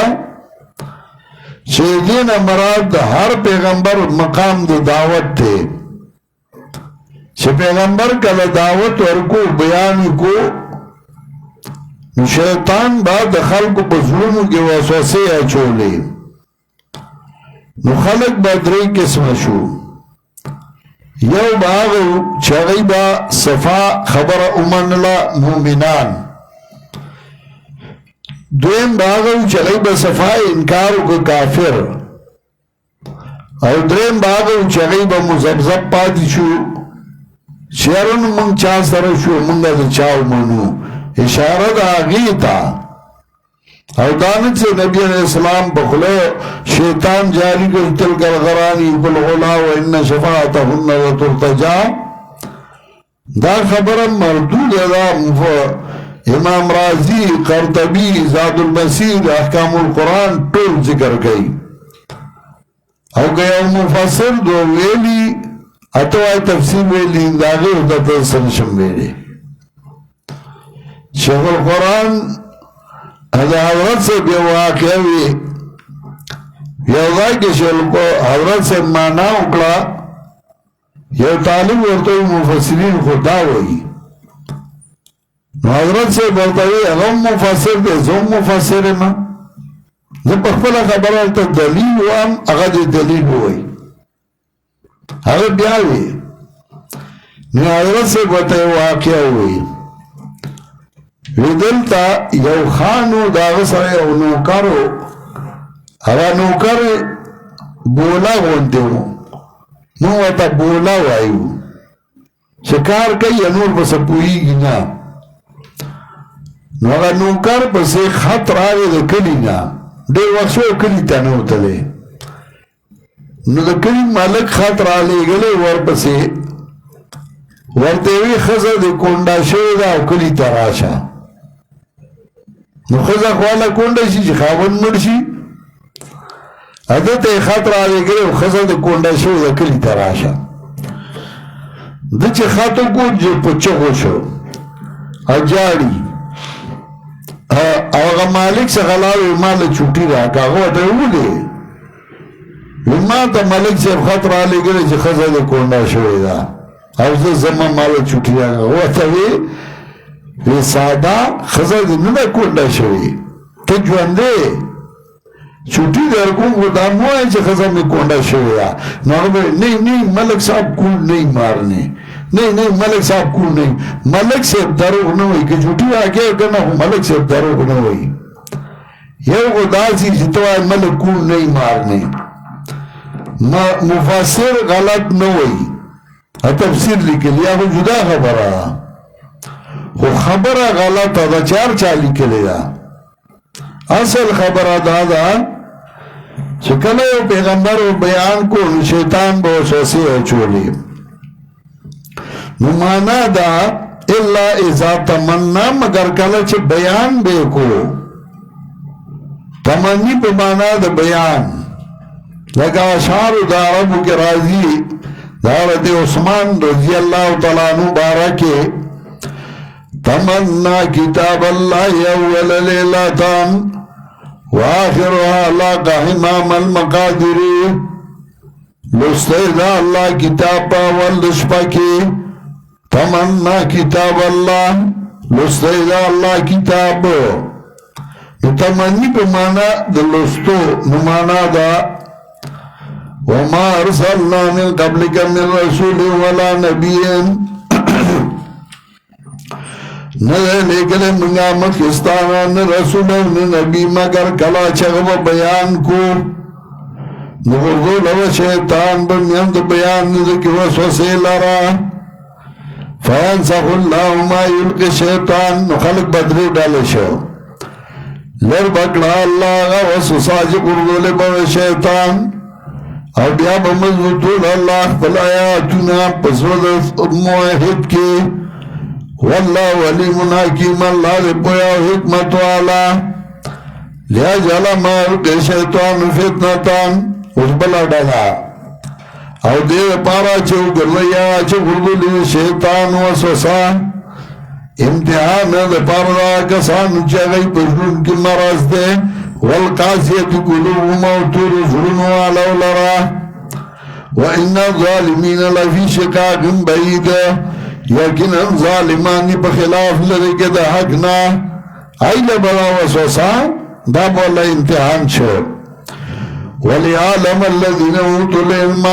چه دین مراد دا ہر پیغمبر مقام دا دعوت تے چه پیغمبر کل دعوت ورکو بیانی کو شیطان با د خلقو په زړونو کې وسوسې اچولې نو خلق به درې قسمه شو یو به هغه چې هغوی به صفا خبره ومنله مؤمنان دویم به هغه چې هغوی به صفا انکار وکړه کافر او دریم به هغه چې هغوی به مذبذب پاتې شو چې یاره نو موږ چا سره شو موږ د چا ومنو اشاره دا آغیتا او دانت سے نبی علیہ السلام بخلو شیطان جاری کو تلک الغرانی بالغلا و ان شفاعتهن و ترتجا دا خبر مردود دا امام رازی قرطبی زاد المسیر احکام القرآن طول ذکر گئی او گیا مفسر دو ویلی اتوائی تفسیر ویلی داغی ہوتا تنسنشم ویلی شیخ القرآن حضرت سے بھی واقع ہوئی یو دائی کہ شیخ حضرت سے مانا اکلا یو طالب ورطوی مفسرین خدا ہوئی حضرت سے بولتاوی اغم مفسر دے زم مفسر ما زم پخپلا خبرالتا دلیل وام اغد دلیل ہوئی اغد بیاوی نو حضرت سے بولتاوی واقع ہوئی ویدلتا یو خانو داغسر یو نوکرو اگا نوکر بولا گونتیو نو واتا بولا وائیو شکار کئی انور بس پوئی گی نا نو اگا نوکر بس ایک خط راگے دا کلی نا دے وقشو کلی تانو تلے نو دا کلی مالک خط را لے گلے ور بسے ورطیوی خزر دے کونڈا شوی دا کلی تراشا نو خزا خوالا کونڈا شی چی خوابن مرشی عدت خط را لے گلے خزر دے کونڈا شوی دا کلی تراشا دا چی خطو کون جو پچھو شو اجاڑی اوغا مالک سے غلاوی مال چھوٹی رہا کاغو تاو لے ما تا ملک سے خط را لے گلے چی خزر دے کونڈا شوی دا او زمان مال چھوٹی رہا کاغو تاوی وی سادا خزر دی ننا کونڈا شوی تو جواندے چھوٹی در کون خدا موئے چی خزر میں کونڈا شوی دا نہیں ملک صاحب کون نہیں مارنے نہیں ملک صاحب کون نہیں ملک صاحب دروغ نوئی کہ چھوٹی آگے کرنا ہو ملک صاحب دروغ نوئی یو خدا سی جتوائی ملک کون نہیں مارنے مفسر غلط نوئی تفسیر لکھ لیا وہ جدا خبر آیا وہ خبر غلط دا چار چالی کے لیا اصل خبر دادا چکلے پیغمبر و بیان کو شیطان بہت سوسی ہے چولی نمانا دا اللہ اذا تمنا مگر کلچ بیان بے کو تمنی پہ مانا دا بیان لگا اشعار دا رب کے راضی دارت عثمان رضی اللہ تعالیٰ عنہ بارکے تمنا کتاب اللہ اول لیلتان وآخرها لاقا امام المقادری لستیدہ اللہ کتاب اول دشپکی تمنا کتاب اللہ لستیدہ اللہ کتاب تمنی پہ مانا دلستو نمانا دا وما ارسلنا من قبلك من رسول ولا نبی نہ لیکن منگا مخستانا نہ رسول نہ نبی مگر کلا چغب بیان کو نغرضو لو شیطان بمیند بیان ندکی وسوسے لرا فینسخ اللہ ما یلقی شیطان نخلق بدری ڈالشو لر بکڑا اللہ وسوسا جی قرضو لبا شیطان اور بیا بمضبطول اللہ فلایاتنا پسود موحد کی واللہ علیم حکیم اللہ دے پویا حکمت والا لیاجالا مارک شیطان فتنتان اس بلا ڈالا او دیر پارا چھو گرلیا چھو گردولی شیطان وسوسا امتحان دے پارا کسان چاگئی پشنون کی مرض دے والقاسیت قلوب موتور ظلم والاو لرا وإن الظالمین لفی شقاق بعید یقینا ظالمانی پا خلاف لرکے دا حقنا ایل بلا وسوسا دا بولا امتحان چھو وَلِعَالَمَ الَّذِينَ أُوتُوا الْعِلْمَ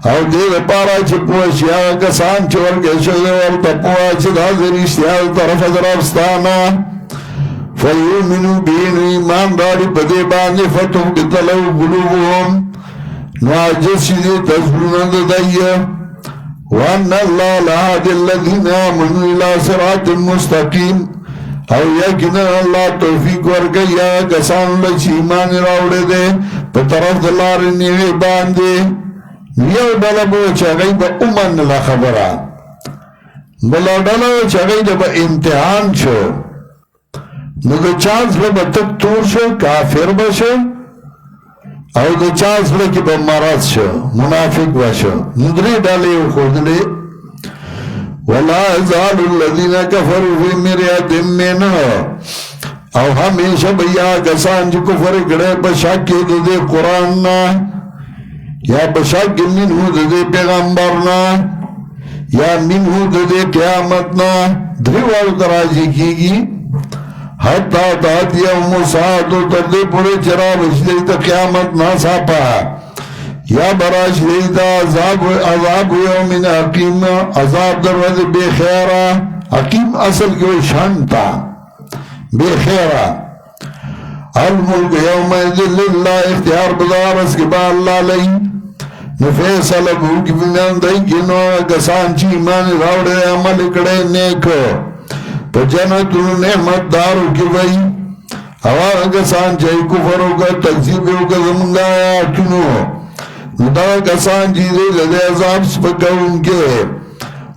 او دیر پارا چی پوشیا کسان چی ورگشد ورطا پوشی دا زرشتیال طرف درابستانا فَيُؤْمِنُوا بِهِ ایمان داری بدے باندے فَتُحْبِتَ لَهُ قُلُوبُهُمْ نواجس شدی تزبرون ددائی وَأَنَّ اللَّهَ لَهَادِ الَّذِينَ آمَنُوا إِلَىٰ صِرَاطٍ مُسْتَقِيمٍ او یقینا اللہ توفیق ورکیا کسان لچ ایمان راوڑے دے پہ طرف دلار نیوے باندے نیو ڈالا بو چاگئی با امن لا خبرا بلا ڈالا چاگئی دا با امتحان شو نو دا چانس با تک تور شو کافر بشو او دا چانس با با مرض شو منافق بشو ندری ڈالے و خودلے وَلَا يَزَالُ الَّذِينَ كَفَرُوا فِي مِرْيَةٍ مِّنْهُ او ہمیشہ بیا کسان جو کفر کڑے بشاکی دے قرآننا یا بشاکی منہو دے پیغمبرنا یا منہو دے قیامتنا دریوار تراجی کی گی حتی تاتی امساعتو تردے پورے چراب اشلی تا قیامت نا ساپا یا براش دیتا عذاب یومن حکیم عذاب در وقت بے خیرہ حکیم اصل کیوں شانتا بے خیرہ الملک یوم ذل اللہ اختیار بدارس کے با اللہ لئی نفیصل ابو کی بنیان دائی کنو کسان چی ایمان راوڑے عمل کڑے نیکو پا جنتو نعمت دارو کی بھئی ہوا کسان چاہی کفرو کا تکذیبو کا زمانگا آیاتنو دا کسان جیدے لدے عذاب سپکا ان کے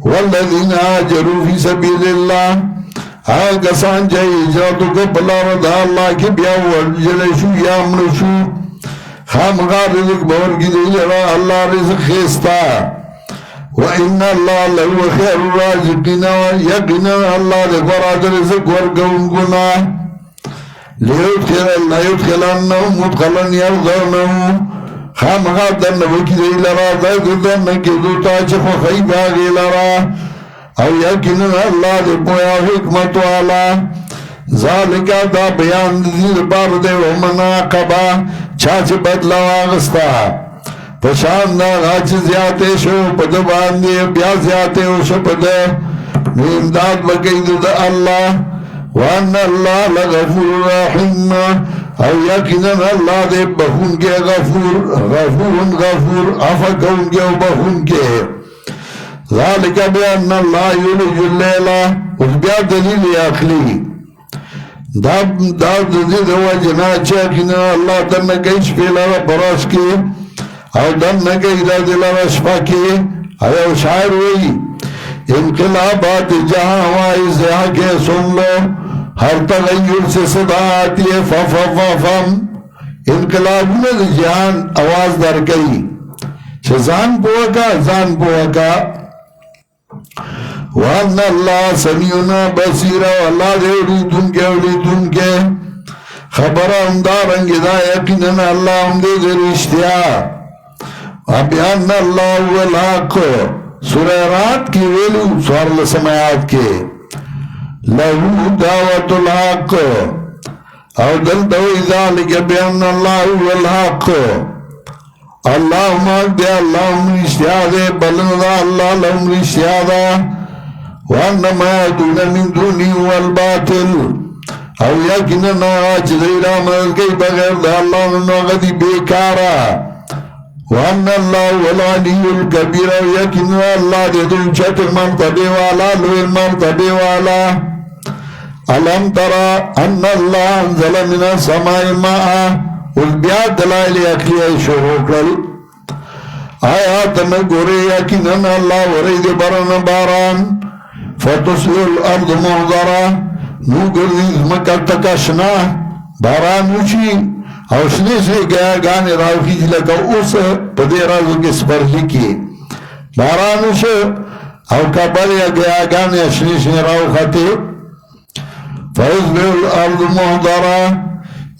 والذین آجروا فی سبیل اللہ آن کسان جائی اجراتو کو بلا رضا اللہ کے بیاو ورجلشو یا امرشو خامغار رزق بور کی دے لرا اللہ رزق خیستا وَإِنَّ اللَّهَ لَهُوَ خَيْرُ الرَّازِقِينَ یقینا اللہ دے قرآن رزق ورگون گنا لِيُدْخِلَنَّهُمْ مُدْخَلًا يَرْضَوْنَهُ خامغا دن وکی دی لرا دن دن کی دوتا چخو خیب آگی لرا او یقین اللہ دی پویا حکمت والا ذالکا دا بیان دید بار دے ومناقبا چاچ بدلا آغستا پشان دا غاچ زیادے شو پد باندے بیا زیادے شو پد امداد بقید دا اللہ وان اللہ لغفور رحیم او یقینا اللہ دے بخون کے غفور عفا کون کے بخون کے ذالک بیان اللہ یولج اللیلہ اس بیا دلیل اخلی دا دید ہوا جنا چاکینا اللہ دن نگیش پیلا براش کے او دن نگیش دا دلانا شفا کے او شاعر ہوئی انقلابات جہاں ہوائی زیہاں کے سن لو ہر تغیر سے صدا آتی ہے فم انقلابوں نے جہان آواز در گئی ځان پوه کا وان الله سمیعنا بصیر والله دې اوریدونکې خبره هم دا رنګ دا یقینا الله هم دې رښتیا بیان الله هو الحق سورہ رات کی ویلو سوار سماعات کے لہو دعوت الحق او دل دوئی ذالک بیان اللہ هو الحق اللہم اگدے اللہم رشتیا دے بلن دا اللہ لہم رشتیا دا وانما دون من دونی والباطل او یکننا آج دیرہ مدد گئی بغیر دا اللہ منو غدی بیکارا وان اللہ والعلی الکبیر یکننا اللہ دے دل چت مرتبے والا لوی مرتبے والا علم ترى ان اللہ انزل من السماء ماء والبیاد دلائل اقلیہ شروع کر آیات نگوری یکننا اللہ ورید برن باران فتصل الارض محضرہ نو گردیز مکر تکشنا باران وچی او شنے سے گیا گانے راو خیجی لگا اس پدے رازو کے سپرلی کی بارانو سے او کبر یا گیا گانے شنے سے راو خطے فَيُصْبِحُ الْأَرْضُ مُحْضَرًا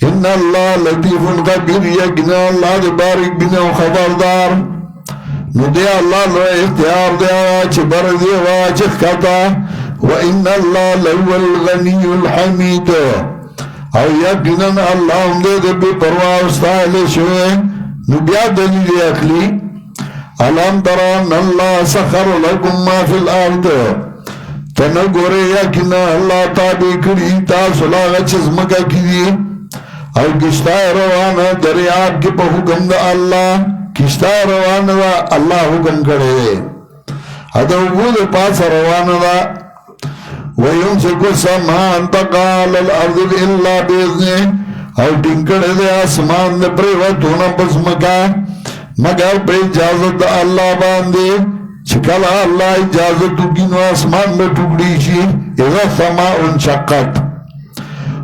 إِنَّ اللَّهَ لَطِيفٌ خَبِيرٌ یقینا اللہ دے بارک بنا خبردار نو دے اللہ لو اختیار دے آچ بر دے واچ خطا وَإِنَّ اللَّهَ لَهُوَ الْغَنِيُّ الْحَمِيدُ او یقینا اللہ ہم دے بے پرواہ استائلے شوئے نبیہ دلیل اخلی علم تران اللہ سخر لکم ما فی الارض تنگورے یقینا اللہ تابع کری تاسولا غچز مکہ کی او کشتای روانا دریاب کی پا حکم دا اللہ کشتای روانا دا اللہ حکم کرے دے ادھا وود پاس روانا دا وَيُمْسِكُ السَّمَاءَ أَن تَقَعَ عَلَى الْأَرْضِ إِلَّا بِإِذْنِهِ او ٹنکڑ دے آسمان دے پریوتونا پس مگر پہ اجازت اللہ باندے چکلا اللہ اجازت کنو آسمان میں ٹکڑی شی اذا سماء انشقت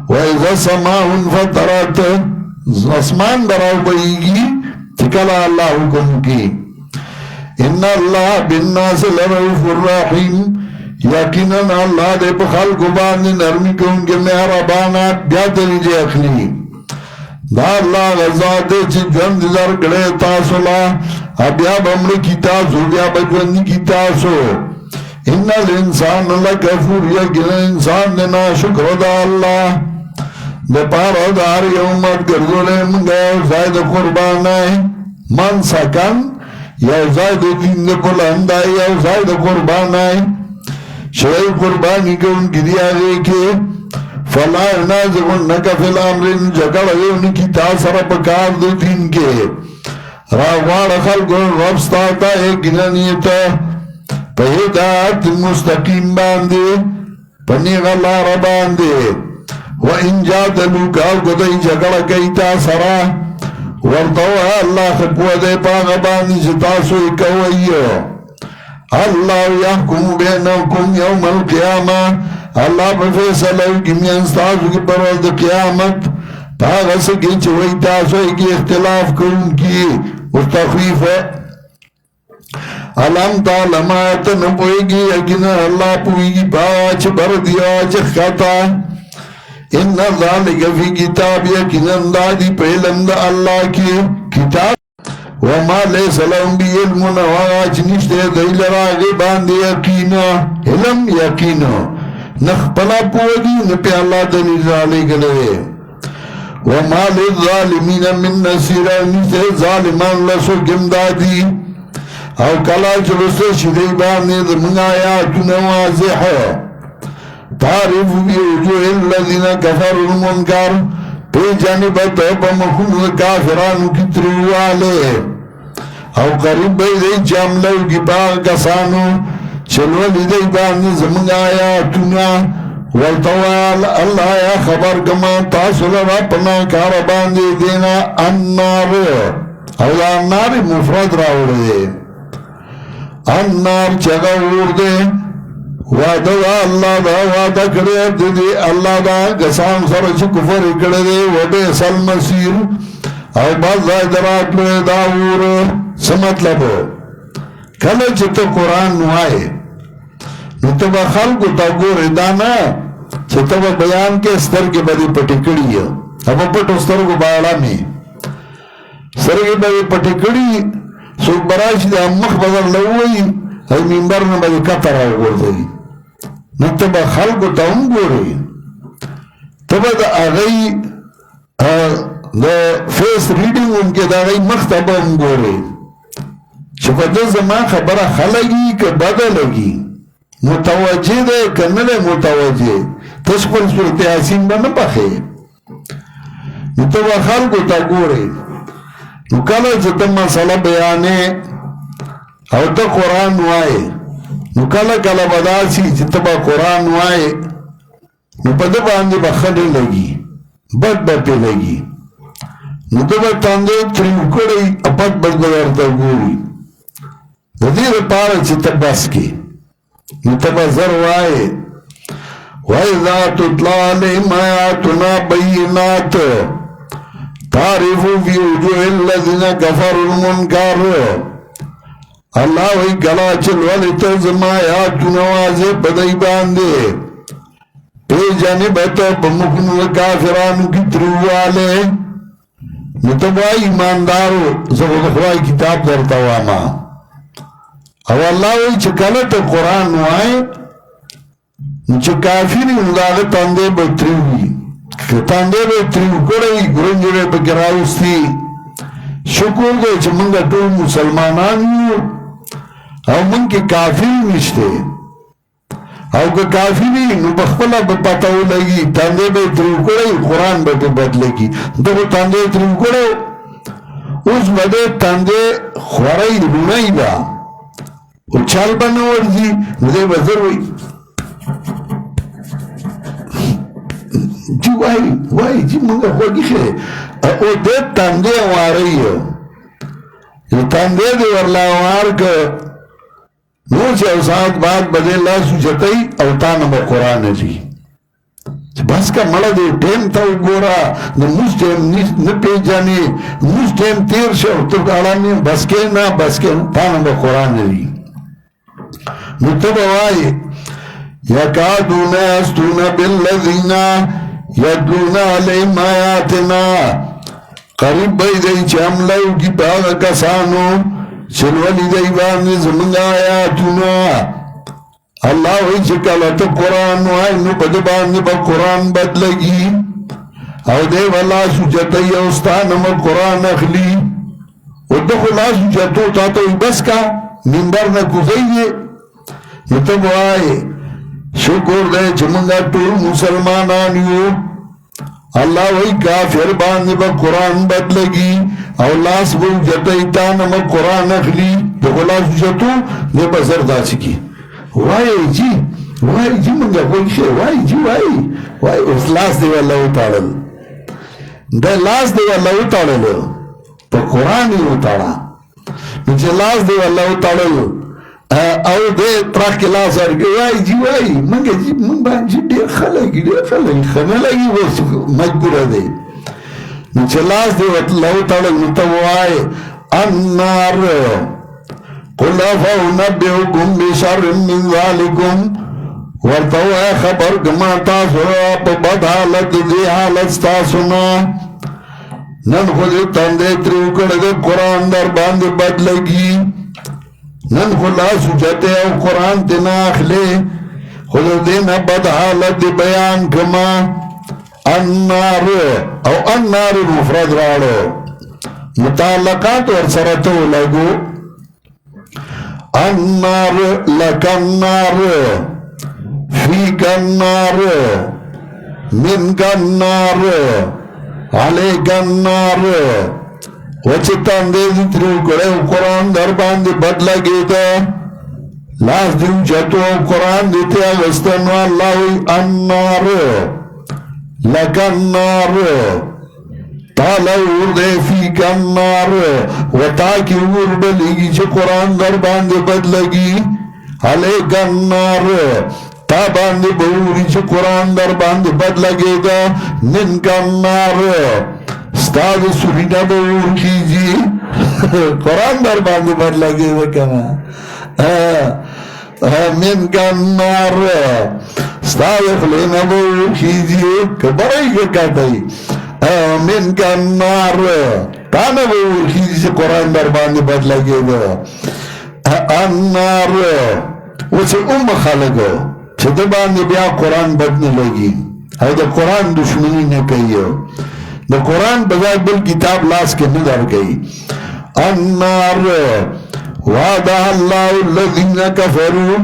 وَإِذَا سَمَاء فَتَرَتْ آسمان براو بئیگی چکلا اللہ حکم کی ان اللہ بالناس لرؤوف الرحیم یقینا اللہ دے بخال کو باندے نرمی کو ان کے مہربانا بیادری جے اخلی دا اللہ غزا دے چی جوند در گڑے تاسولا ابیاب امر کی تاسو بیاب جوندی کی تاسو ان الانسان لکفور یقینا انسان دینا شکر دا اللہ دے پارا دار یومت گردولے منگا زائد قربان آئے من سکن یا زائد دین دے بلند آئے یا زائد قربان آئے شرعی قربانی کے ان کی دیا گئے کہ فَلَا يُنَازِعُنَّكَ فِي الْأَمْرِ جگڑ گئے ان کی تاثر پکار دو دین کے راوار خلق رب ستاتا ایک گنانیتا پہدات مستقیم باندے پنی غلار باندے وَإِنْ جَادَلُوكَ اَوْگَدَئِ جگڑ گئی تاثرہ ورطوہ اللہ خبوہ دے پاغ باندی ستاسو اکوئیو اللہ یحکم بینکم یوم القیامہ اللہ بفیصلہ کی میانستازو کی پرورد قیامت پاغس کی چوئی تاسوئی کی اختلاف کرن کی اس تخفیف ہے علم تعلمات نپوئی گی یقینا اللہ پوئی گی باچ بردی آچ خطا ان ذالک فی کتاب یقینا دادی پہلم دا اللہ کی کتاب وما لیس لهم بی علمون واغاچ نشتے دیل راغی باندی یقینا علم یقینا نخپلا پوگی نپی اللہ دلیل رالی گلے وما للظالمین من نصیر نشتے ظالمان لسو گمدادی او کلا چلسے شدی باندی درمن آیاتون واضح تعریف بی وجوہ الذین کفر المنکر پی جانبت پا مخون کافرانو کی تروالے او قریب بای دی جاملو کی باغ کسانو چلولی دی باندی زمانگ آیاتونا والتوال اللہ یا خبر کما تاصل رپنا کار باندی دینا النار او دا النار مفرد راوڑے النار چگا دے وعدہ دا اللہ دا وعدہ کرے دی اللہ دا کسان سرچ کفر کرے دے وبیس المسیر او بس ځای دراکړی دا اور. څه مطلب کله چې ته قرآن وایې نو ته به خلکو ته ګورې، دا نه چې ته به بیان کې سترګې به دې پټې کړي یو، په پټو سترګو به اړمې سترګې به دې پټې کړي، څوک به راشي د مخ به درله ووایي او منبر نه به دې کته راوغورځوي. نو ته به خلکو ته هم ګورې، ته به د هغوی د فیس ریډینګ هم کې د هغوی مخ ته به هم ګورې چې په ده زما خبره ښه لګي که بده لګي، متوجه ده که نه ده متوجه. ته خپل صورت یاسین به نه پخې، نو ته به خلکو ته ګورې. نو کله چې ته مسله بیانې او ته قرآن وایې، نو کله کله به داسې چې ته به قرآن وایې نو په ده باندې به ښه نه لګي، بد به پې لګي، نو ته به تندی تریو کړی پټ بد به ورته ګوري. د دې دپاره چې ته بس کې نو ته به زر وایې وَإِذَا تُتْلَىٰ عَلَيْهِمْ آيَاتُنَا بَيِّنَاتٍ تَعْرِفُ فِي وُجُوهِ الَّذِينَ كَفَرُوا الْمُنكَرَ. الله وی کلا چې لولې ته زما آیاتونه واضح په دوی باندې پیژنې به ته په مخونو د کافرانو کې تریوالی. نو ته وایي ایماندارو زه خو د خدای کتاب درته واما. او الله وی چې کله ته قرآن وایې نو چې کافر وي نو د هغه تندی به تریو وي، که تندی به تریو کړی ګرنجې به پکې راوستي. شکر دی چې موږ ټول مسلمانان یو او موږ کې کافر نشته، او که کافر وي نو په خپله به پته ولګي تندی به یې تریو کړی قرآن به پې بدلېږي. ده خو تندی یې تریو کړی، اوس به دی تندی خورۍ رونۍ ده او چل به نه ورځي، نو دی به زر وایي جی وای جی مونږه خوږی شه او دې تندې واری یو تندې دې ورلا وارګ نو چې اوسات بعد بدل الله سوچتای او تانه په قران دی بس کا مړه دې ټیم ته وګورا نو مسلم نه پیژنې مسلم تیر شو ته غاړه بس کې نه بس کې تانه په قران دی. نو ته وای یکادون یستون بالذین یدلون علیہم آیاتنا، قریب بھئی دی چه عملو کی باغ کسانو چلولی دی بانی زمانگ آیاتنا. اللہ وی چکلت قرآن وائی نو بد بانی با قرآن بدلگی او دی والا سجتی اوستانم قرآن اخلی او دخلا سجتو تاتوی بس کا منبر نکوزی نتب وائی شکر دے چمنگا ټول مسلمانان یو. الله وی کافر باندې به قرآن بدلگی او لاس بو جتای تانم قرآن اخلی دخو لاس جتو دے بزر داسی کی وائی جی منگا کوئی شے وائی جی وائی اس لاس دے واللہ اتارل دے لاس دے واللہ اتارل پا قرآن ہی اتارا نچے لاس دے واللہ اتارل او دې ترخ کې لاس ورکړي وایي جی وایي موږ جی موږ باندې ډېر ښه لګي ښه نه لګي اوس مجبوره دی. نو چې لاس دې ورته وتړل نو ته ووایې النار قل افأنبئکم بشر من ذلکم، ورته ووایه خبر کما تاسو په بد حالت دې حالت ستاسو نه نن خو دې تندی تریو کړی دی قرآن در باندې بد لګي، نن خلا سجتے او قرآن تینا اخلے خلو دینا بد حالت بیان کما. النار او النار مفرد راڑو متعلقات ورسرتو لگو النار لکن نار فیک النار منک النار علیک النار. وچه تانده دی تریو کرے قرآن در باندی بد لگی دا لاس دیو چتو قرآن دیتے اغسطنو اللہوی النار لکن نار تالا ارده فیک النار و تاکی ارده لگی چه قرآن در باندی بد لگی علیک النار تا باندی بوری چه قرآن در باندی بد لگی دا منک النار استاد سورینا بور کیجی قرآن در باندې بر لگی وکنا من کنار استاد خلینا بور کیجی کبرائی که کٹائی من کنار تانا بور کیجی قرآن در باندې بر لگی النار وچه خلقو چه ده باندې بیا قرآن بد نه لگی او ده قرآن دشمنی نه کئی ده قرآن بغیر بل کتاب لاس کے ندر گئی النار وعدہ اللہ الذین کفروا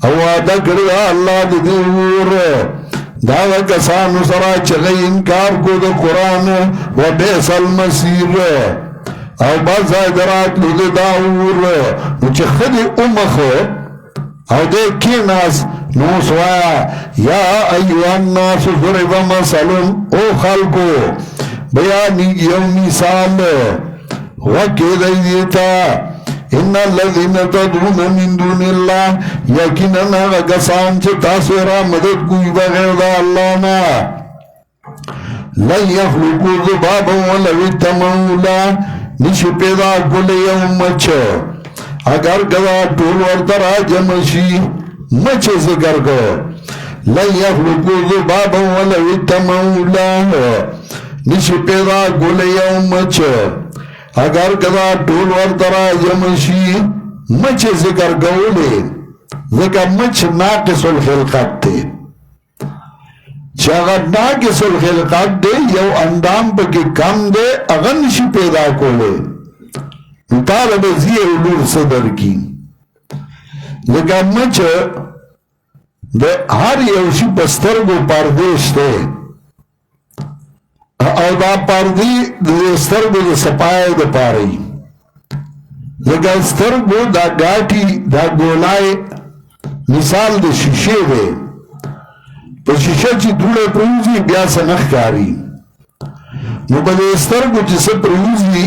او وعدہ کریا اللہ ده دیور داوہ کسانو سرا چگئی انکار کو ده قرآن و بیس المسیر او باز درات لده داور نوچه خد امخو او ده کی ناس نوس وایا یا ایوہ الناس ضرب مثلن او خلقو بیانی یو مثال وکی دیتا ان الذین تدعون من دون اللہ یقیناً غسان چه تاسورا مدد کوئی بغیر دا اللہ نا لن یخلقو ذبابا ولو اتمولا نشی پیدا کلی یو مچ اگر گدا طول ورطرا جمشی مچ ذکر کو لن یخلقو ذبابا ولو اتمولا نشی پیدا کلی یو مچ اگر گدا طول ورطرا جمشی مچ ذکر کولی ذکر مچ ناقص الخلقت تے چاگر ناقص الخلقات دے یو اندام پا کی کم دے اغنشی پیدا کولے طالب زی علور صدر کی لیکن مچ دے ہر یوشی پسترگو پردیش دے او دا پردی دے سترگو دے سپائے دے پاری لیکن سترگو دا گاٹی دا گولائے مثال دے شیشے دے پا شیشه چی دوله پروزی بیا سنخ کاری نو بده استرگو چی سه پروزی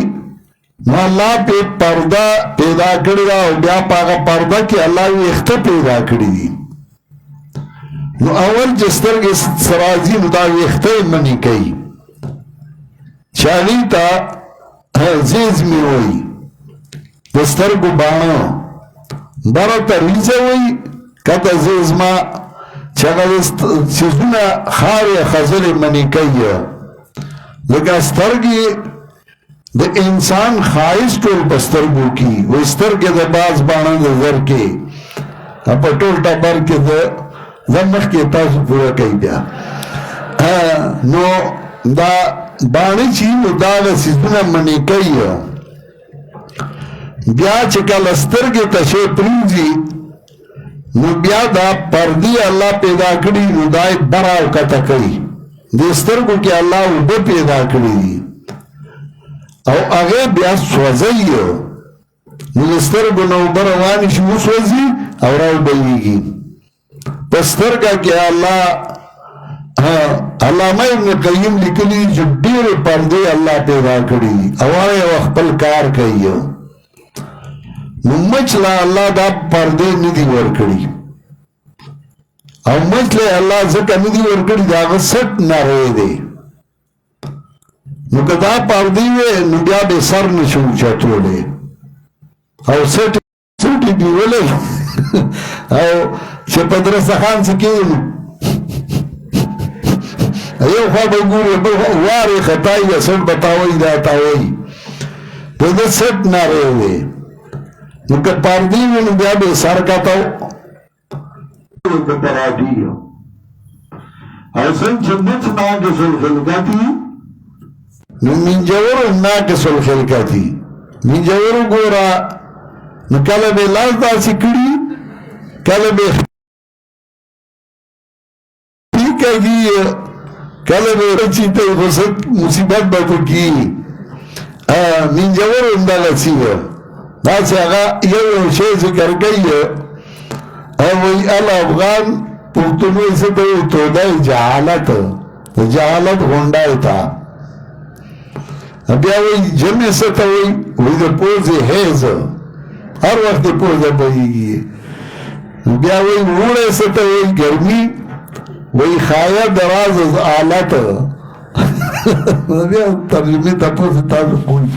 نو اللہ پی پرده پیدا کردی دا و بیا پاگا پرده که اللہ وی اخته پیدا کردی دی نو اول جسترگ سرازی نو دا وی اخته منی کئی چاگی تا زیز می ہوئی دسترگو بانا برا تا ریزه ہوئی کتا زیز ما چیزونه خاری خزل منی کئی لگا سترگی ده انسان خواهش ٹول پسترگو کی و سترگی ده باز بانا ده ذر کے اپا ٹول ٹابر کے ده زمخ کے تاسو پورا کئی بیا نو دا بانی چی نو دا ده چیزونه منی کئی بیا چکل سترگی تشه پریزی نو بیا دا پردی اللہ پیدا کری نو دای براو کتا کئی دسترگو کی اللہ او بے پیدا کری او اغی بیا سوزی نو دسترگو نو بروانی شو سوزی او راو بیگی پسترگا کی اللہ علامہ ابن قیم لکلی جو دیر پردی اللہ پیدا کری او آئے وقت پل کار کئی نو مچلا اللہ دا پردے ندی ورکڑی او مچلے اللہ زکا ندی ورکڑی دا غصت نارے دے نو کدا پردی وے نو بیا بے سر نشو چطولے او سٹی دیولے او چه پدرس خان سکین ایو خواب گوری واری خطائی یا سٹ بتاوئی داتاوئی تو دا سٹ نارے دے نو که پردی وی نو بیا بے سر کتاو کتراتی ایسن چندت ناکس الخلقاتی نو منجورو ناکس الخلقاتی منجورو گورا نو کل بے لازدہ سکڑی کل بے کہی کل بے رچیتے خسد مصیبت بکو کی منجورو اندہ لسیو باسی آغا یو شے ذکر گئی اوی الافغان پختونوی سے تو تودائی جہالت گھنڈائی تھا ابھی اوی جمع سے تو وی دا پوزی حیز ہر وقت پوزا بئی گئی ابھی اوی موڑے سے تو وی گرمی وی خایا دراز از آلت بیا ترجمه تاسو کوی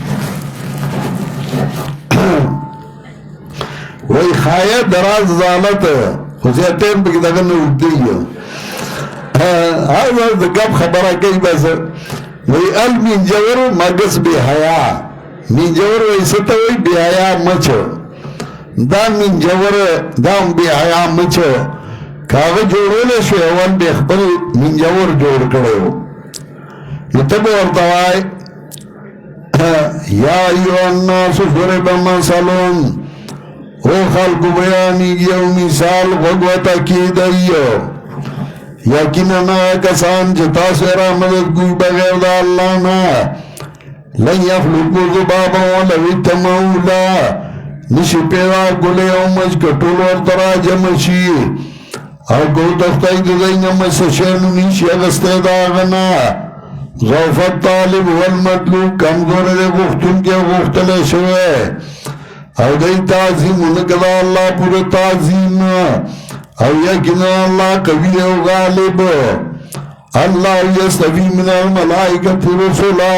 وای خایه دراز زالت خو زیاتین بکی دغه نه ودی هغه د ګپ خبره کوي بس وای المنجور مګس به حیا منجور وای ست وای به حیا مچ دا منجور دا به حیا مچ کاغه جوړول شو اول به خپل منجور جوړ کړو متبو ورته وای یا ایو الناس ضرب مثلون او خلق بیانی یو مثال غوطا کی دئیو یقینا کسان چتا سیرا مدد کوئی بغیر دا اللہ نا لن یخلقو ذبابا ولو اتمولا نشی پیدا گلے او مج کٹول ورطرا جمشی او گو تختائی دائینا مسشینو نیشی اغسطے داغنا ضعفت طالب والمطلوب کمزور دے گفتن کے گفتلے شوئے او دای تعظیم نکدا اللہ پورا تعظیم او یقینا اللہ قوی و غالب اللہ یستوی من الملائکت رسولا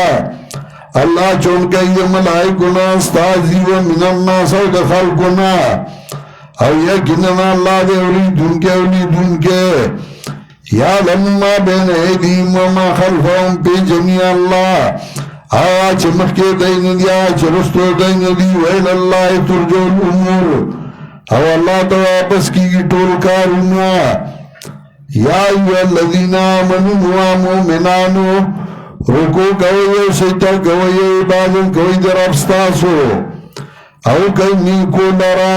اللہ چونکہ یہ ملائکنا استازی و من الناس و دخل کنا او یقینا اللہ دے اولی دن کے یا لما بین ایدیم و ما خلفهم پی جمیع اللہ آج مخی دین دی آج رستو دین دی ویل اللہ ترجو الامور او اللہ تو واپس کی ٹول کارنا یا ایو الذین آمنوا و مومنانو رکو گوئیو سجدہ گوئیو عبادت گوئی در افستاسو او کئی نیکو لرا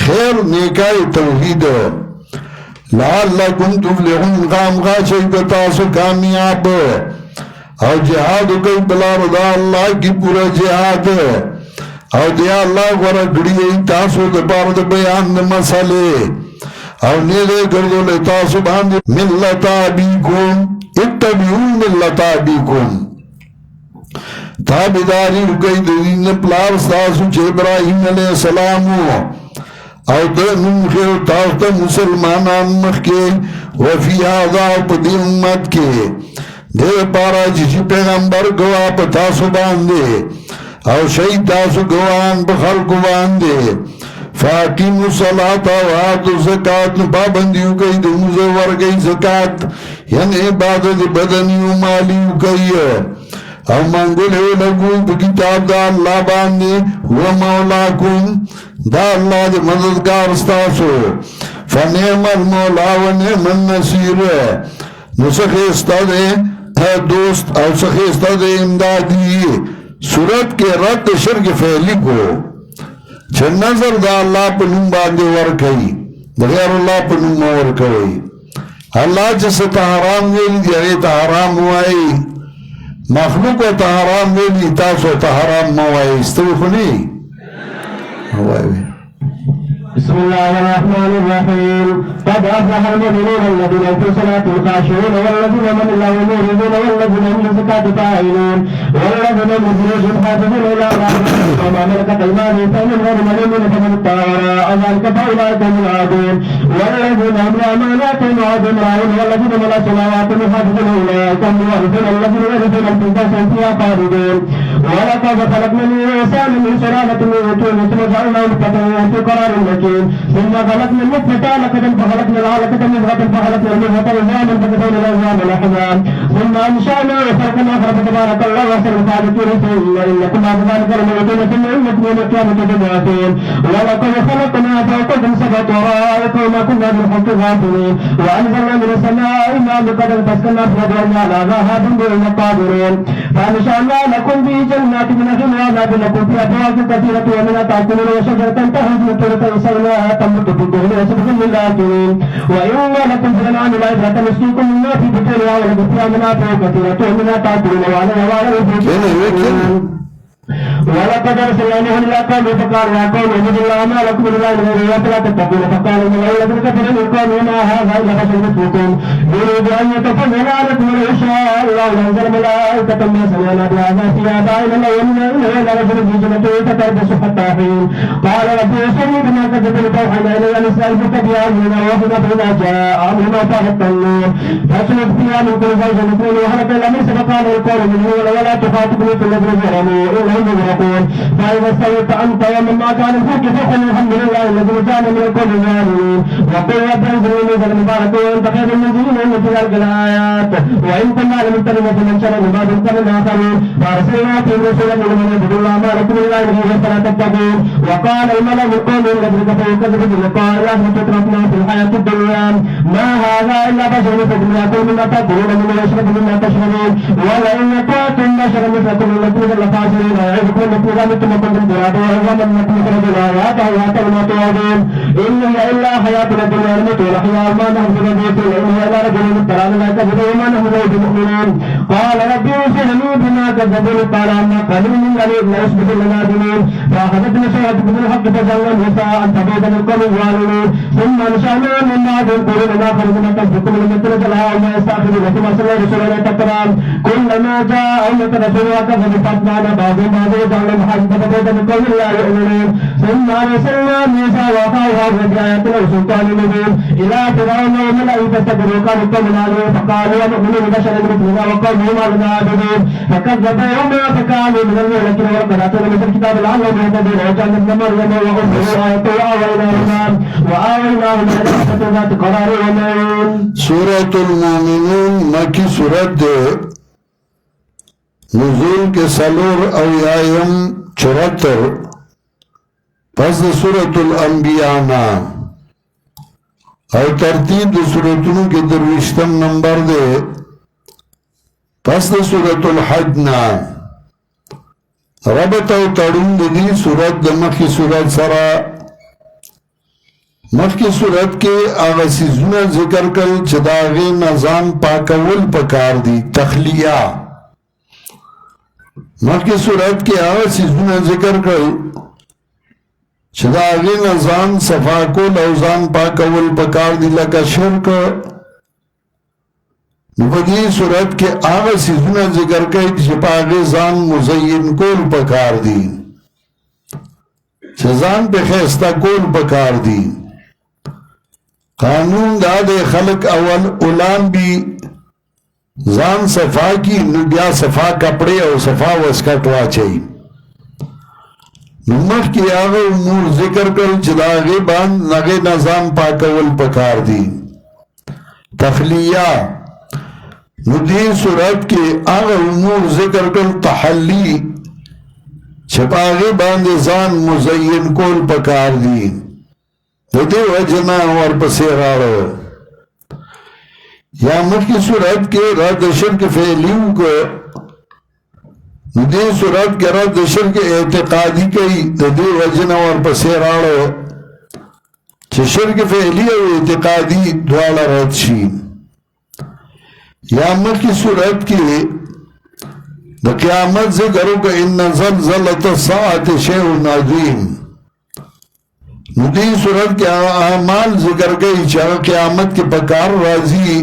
خیر نیکای توحید لعلکم تفلحون غام غاشی بتاسو کامیاب او جہاد کئی بلا رضا اللہ کی پورا جہاد او دیا اللہ غورا گڑی تاسو دبار دا بیان دا مسئلے او نیدے کردو لے تاسو باندے ملت آبیکم اتبعون ملت آبیکم تابداری رکئی دین پلار ستاسو چھ ابراہیم علیہ السلامو او دا نمخیو تاستا مسلمانان مخی وفی آدھا پدی امت کے دے پارا جسی پیغمبر گواہ پا تاسو باندے او شہید تاسو گواہان بخل کو باندے فاقیم صلاة و آتو زکاة پابندیو کئی دموزے ورگئی زکاة یعنی عبادت بدنیو مالیو کئی او منگولے لگوی بکتاب دا اللہ باندے ہوا مولاکم دا اللہ دے مددگار ستاسو فنعم المولا و نعم النصیر نسخیستا دے دوست او سخیستا دے امدادی صورت کے رد شرک فعلی کو چھ نظر دا اللہ پا نم باندے ورکئی بغیر اللہ پا نم ورکئی اللہ جسے تا حرام ویلی دیگے تا حرام ہوائی مخلوق و تا حرام ویلی تاسو تا حرام ہوائی استوفنی ہوائی بسم الله الرحمن الرحيم قد أفلح المؤمنون الذين في صلاتهم خاشعون والذين هم لله معرضون والذين هم للزكاة فاعلون والذين هم لفروجهم حافظون إلى صلاتهم وما ملكت أيمانهم فمن غير ملومين فمن اتقى وراء ذلك فأولئك هم العادون والذين هم لأماناتهم وعهدهم راعون والذين هم على صلواتهم يحافظون أولئك هم الوارثون الذين يرثون الفردوس هم فيها خالدون ولقد خلقنا الإنسان من سلالة من طين ثم جعلناه نطفة في قرار مكين ثم خلقنا النطفة علقة فخلقنا العلقة مضغة فخلقنا المضغة عظاما فكسونا العظام لحما ثم أنشأنا خلقا آخر فتبارك الله أحسن الخالقين ثم إنكم بعد ذلك لميتون ثم إنكم يوم القيامة تبعثون ولقد خلقنا فوقكم سبع طرائق وما كنا بالحق غافلين وأنزلنا من السماء ماء بقدر فاسقنا فجعلنا على ذهاب بهم قادرين فأنشأنا لكم في جنات من نخيل وأعناب لكم فيها فواكه كثيرة ومنها تأكلون وشجرة تخرج من طور تنسونها تنبت في الدهن وسبح للآكلين وإن لكم في الأنعام لعبرة نسقيكم مما في بطونها ولكم فيها منافع كثيرة ومنها تأكلون وعليها وعلى الفلك ولقد ارسلنا نوحا الى قومه فقال يا قوم اعبدوا الله ما لكم من اله غيره افلا تتقون فقال الملأ الذين كفروا من قومه ما هذا الا بشر مثلكم يريد ان يتفضل عليكم ولو شاء الله لانزل ملائكه ما سمعنا بهذا في ابائنا الاولين انه لرجل في جنته فتربص حتى حين قال ربي اشهدني بما كذبوا فاوحينا الي ان اسالك بامرنا وحنا فاذا جاء امرنا فاحق النور فاسلك فيها من كل زوج اثنين وهلك الا من سبقان القول منه ولا تخاطبني في الذين ظلموا انهم يغرقون فاذا استويت انت ومن معك عن الفلك فقل الحمد لله الذي نجانا من القوم الظالمين وقل رب انزلني نزلا مباركا وانت خير المنزلين ان في ذلك الايات وان كنا لمستلمة من شر بعد القرن الاخرين فارسلنا فيهم رسلا منهم اعبدوا الله ما لكم من اله غيره فلا تتقون وقال الملأ من قوم الذين كفروا كذبوا بلقاء الله تتركنا في الحياة الدنيا ما هذا الا بشر مثلكم ياكل مما تاكلون مما يشرب مما تشربون ولئن اتاكم بشرا مثلكم لكم لخاسرين يعظكم انكم ظلمتم وكنتم ترابا وعظاما انكم تخرجون ايات وياتوا ما توعدون ان هي الا حياتنا الدنيا نموت ونحيا وما نحن بميت ان هي الا رجل مثلنا لا كذب وما نحن له بمؤمنين قال ربي اوصني بما كذبون قال اما قليل من ليصبحن نادمين فاخذتنا سوءة بالحق فزلنا ساء تبيد من قوم الظالمين ثم انشانا من بعدهم قرون اخر من تسبقون من تنزلها وما يستعقلون ثم ارسلنا رسلنا تترام كلما جاء امة رسول وكذب فاتبعنا بعضهم بعضا وجعلنا محاسبة فبيد من قوم لا يؤمنون ثم ارسلنا موسى واخاه هارون بآياتنا وسلطان مبين الى فرعون وملئه فاستكبروا كانوا قوما عالين فقالوا ونؤمن ببشر مثلنا وقومهما لنا عابدون فكذبوهما فكانوا من المهلكين ولقد اتينا مثل الكتاب لعلهم يهتدون وجعلنا ابن مريم وامه آية واويناهما الى رحمة ذات قرار ومعين. سورة المؤمنون مکی سورت دے نزول کے سلور اویائم 74 پس سورة الانبیاء نا او ترتیب دے سورتونو کے دروشتم نمبر دے پس سورة الحج نا ربط او تڑون دی سورت دمخی سورت سرا مخی صورت کے آغا سیزونا ذکر کر چداغی نظام پاکول پکار دی تخلیہ مخی صورت کے آغا سیزونا ذکر کر چداغی نظام صفاکول اوزان پاکول پکار دی لکا شرک نفدی صورت کے آغا سیزونا ذکر کر چپاغی زان مزین کول پکار دی چزان پہ خیستہ کول پکار دی قانون دادے خلق اول اولان بھی زان صفا کی نبیا صفا کپڑے اور صفا وسکٹوا چاہی نمخ کی آغا امور ذکر کر چداغی باند نغی نظام پاکول پکار دی تخلیہ ندی صورت کے آغا امور ذکر کر تحلی چھپاغی باند زان مزین کول پکار دی دے وجنا اور پسیرارو یا مکی صورت کے رد شرک فعلیوں کو دے صورت کے رد شرک اعتقادی کئی دے وجنا اور پسیرارو چھ شرک فعلی و اعتقادی دوالا رد شی یا مکی صورت کے دا قیامت ذکرو کہ ان زلزلت الساعت شیء عظیم ندی صورت کے اعمال ذکر گئی چاہا قیامت کے پکار راضی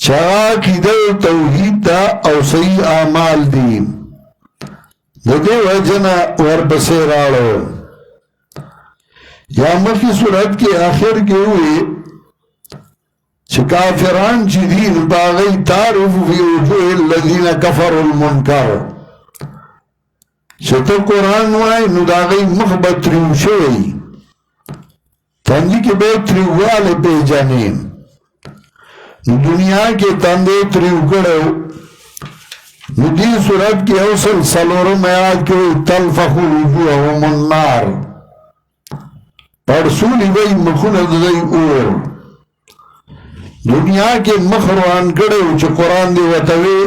چاہا قیدہ توحید دا او صحیح اعمال دی دے وجنا ورپسیرارو یا مکی صورت کے آخر کے ہوئے چھ کافران چی دین باغی تعرف فی وجوہ الذین کفر المنکر چھ تو قرآن وائی نداغی مخبت تریو شوئی تندی کے بے تریو والے پہ جانین دنیا کے تندے تریو کرو ندی صورت کی اوصل سلورو میاد کے تلفخ وجوہم النار پرسولی وی مخوند دی اور دنیا کے مخروان کرو چھ قرآن دی وطوی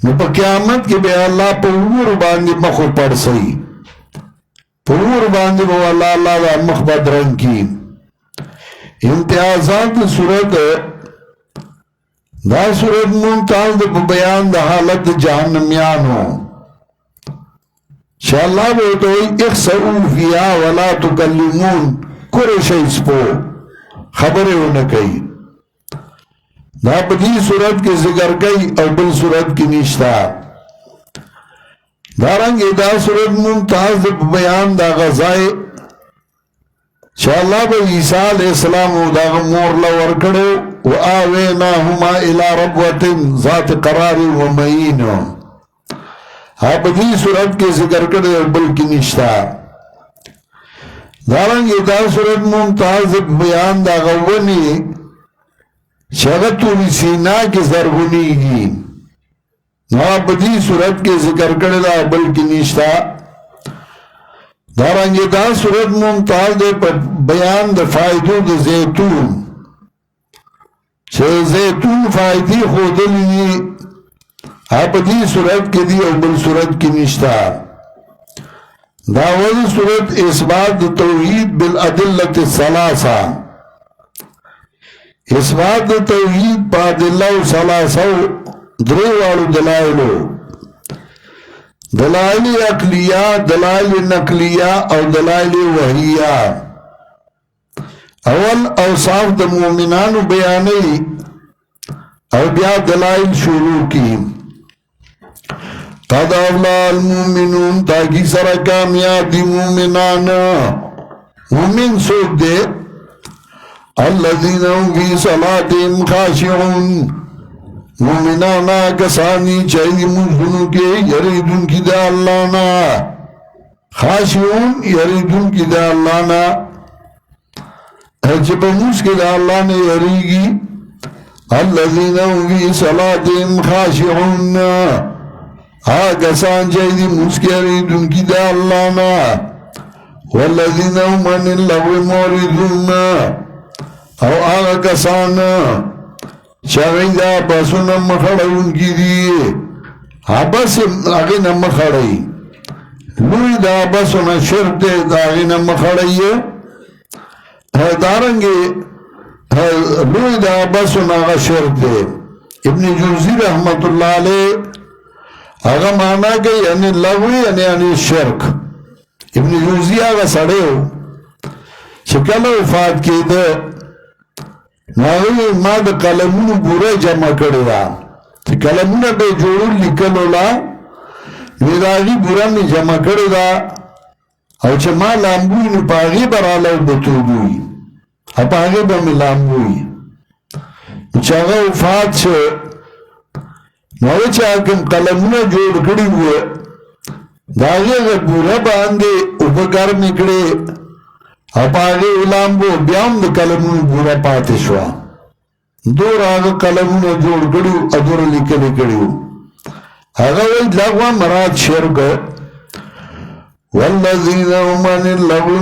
نو پا قیامت کے بے اللہ پا امور باندی مخو پڑ سئی پا امور باندی با اللہ دا مخ بدرن کی امتیازات صورت دا صورت ممتاز دا بیان دا حالت جہنمیانو شاء اللہ بہتوئی اخسعو فیا ولا تکلمون کرشی سپو خبریں انکئی دا بدی صورت کی ذکر کئی او بل صورت کی نشتا دارنگی دا صورت ممتاز دا بیان دا غزائی شاء اللہ با عیسیٰ علیہ السلام دا غمور لورکڑو وآویناہما الى ربوت ذات قرار و معین بدی صورت کی ذکر کرے بل کی نشتا دارنگی دا صورت ممتاز بیان دا غونی شغطوری سینا کی زرگونی گی بدی صورت کی ذکر کرے دا بل کی نشتا دارنگی دا صورت ممتاز بیان دا فائدو دا زیتون چھے زیتون فائدی خودلی آپ دی صورت کی دی او بل صورت کی نشتا داود صورت اثبات توحید بالعدلت الثلاثہ اثبات توحید پا دلہ ثلاثہ دریوارو دلائلو دلائل اقلیہ دلائل نقلیہ او دلائل وحیہ اول اوصاف دا مومنانو بیانی او بیا دلائل شروع کی قد اولا المومنون تاکی سر کامیاب دی مومنان مومن سوک دے الذین هم فی صلاتهم خاشعون مومنانا کسانی چاہی مجدنوں کے یریدن کی دا اللہ نا خاشعون یریدن کی دا اللہ نا جب موس کے دا اللہ نے یریگی الذین هم فی صلاتهم خاشعون آگا سان جائدی موس کے یریدن کی دا اللہ نا والذین هم عن اللغو موردون او آگا کسان چاگئی دا بسو نمخڑون کی دی بس آگئی نمخڑئی لوی دا بسو نشرک دے دا آگئی نمخڑئی دارنگی لوی دا بسو ناغا شرک دے ابن جوزی رحمت اللہ علیہ آگا مانا کہ یعنی لغوی یعنی شرک ابن جوزی آگا سڑے ہو شکل وفات کی دے ناغوی ما دا کلمون بورے جمع کردہ چی کلمون بے جوڑو لکلولا ویداغی بورا میں جمع کردہ او چی ما لامبوی نو پاگی برالاو بطوبوی پاگی با میں لامبوی چاگا وفات چے ناغوی چاکم کلمون جوڑ کردی ہوئے داغی اگر بورا باندے اوپکار نکڑے اپا آگے علامبو بیام دا کلمون بورا پاتے شوا دور آگا کلمون جوڑ کڑیو ادور لکلے کڑیو آگا وی لغوہ مراد شرک والذین هم عن اللغو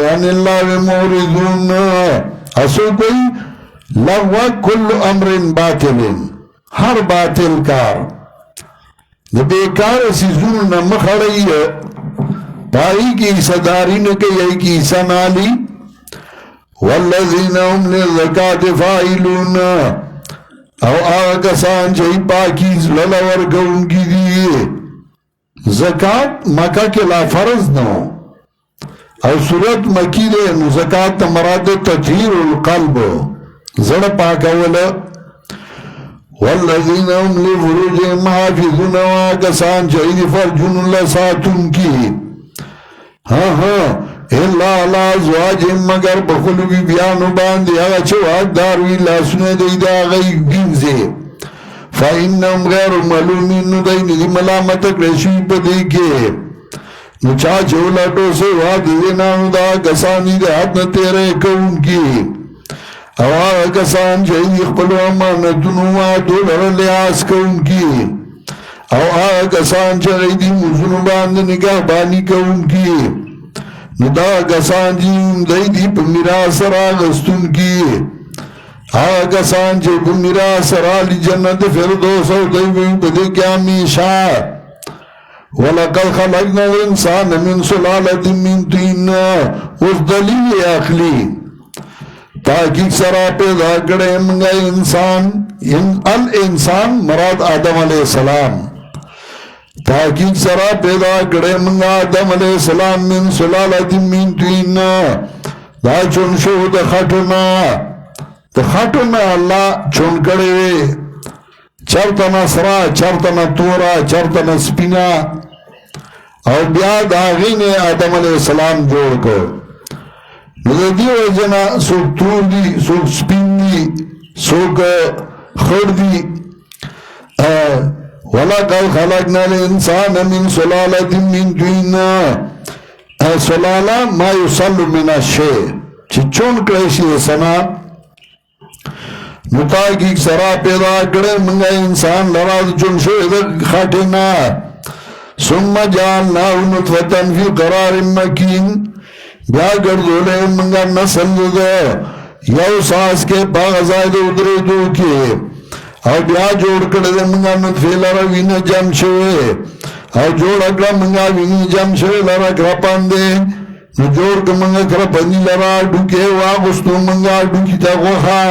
عن اللہ موردون اسو کوئی لغوہ کل امر باطل ہر باطل کار دا بیکار سیزون نمخڑی ہے پائی کی صداری نکے یہی کی سنالی والذین هم للزکاة فائلون او آگا سان چاہی پاکیز للور گون کی دیئے زکاة مکہ کے لا فرض نو او صورت مکی دے نو زکاة مراد تطہیر القلب زڑ پاکا ولا والذین هم لفروجهم حافظون او آگا سان چاہی فرجون اللہ ساتون کی اللہ لا زواج مگر بخلوی بیانو باندی آگا چواک داروی لاسنے دیدہ آگئی گنزے فَإِنَّمْ غَيْرُ مَلُومِنُ دَيْنِ دی ملامتک رشوی پا دیکھے نچا چولٹو سے وادی نانو دا گسانی دا حد نتیرے کون کی او آگا گسان چاہی اخبرو امانتنو وادو لر لیاس کون کی او آگا سان چاہی دی مزنو باند نگاہ بانی کون کی ندا گسان جیم دی دی پا میراث را غستون کی آگا سان چاہی پا میراث را لی جنت فردوس او دی وی بدے کیا میشا وَلَقَدْ خَلَقْنَا الْإِنسَانَ مِنْ سُلَالَةٍ مِنْ طِينٍ اس دلیل عقلی تحقیق سرا پیدا کرے منگا انسان الانسان مراد آدم علیہ السلام تحقیق سرا پیدا کرے منگا آدم علیہ السلام من سلالت من طین دا چون شو دا خطنا اللہ چون کرے چرتنا سرا چرتنا تورا چرتنا سپینا اور بیا داغین آدم علیہ السلام جوڑ کر دیو جنا سوک تور دی سوک سپین دی سوک خور دی وَلَقَدْ خَلَقْنَا الْإِنسَانَ مِنْ سُلَالَةٍ مِنْ طِينٍ سلالا ما یصل من الشیء چی چون کرشی سنا متاقیق سرا پیدا کرے منگا انسان لراز چون شوید خاٹنا ثم جعلناه نطفة فی قرار مکین بیا گردولے منگا نسل دے یو ساس کے باغزائد ادرے دو کے اور بیا جوڑ کردے منگا نطفے لرا وین جم شوئے اور جوڑ اکڑا منگا وین جم شوئے لرا کرپان دے جوڑ کا منگا کرپانی لرا ڈوکے واغستو منگا ڈوکی تا غوخا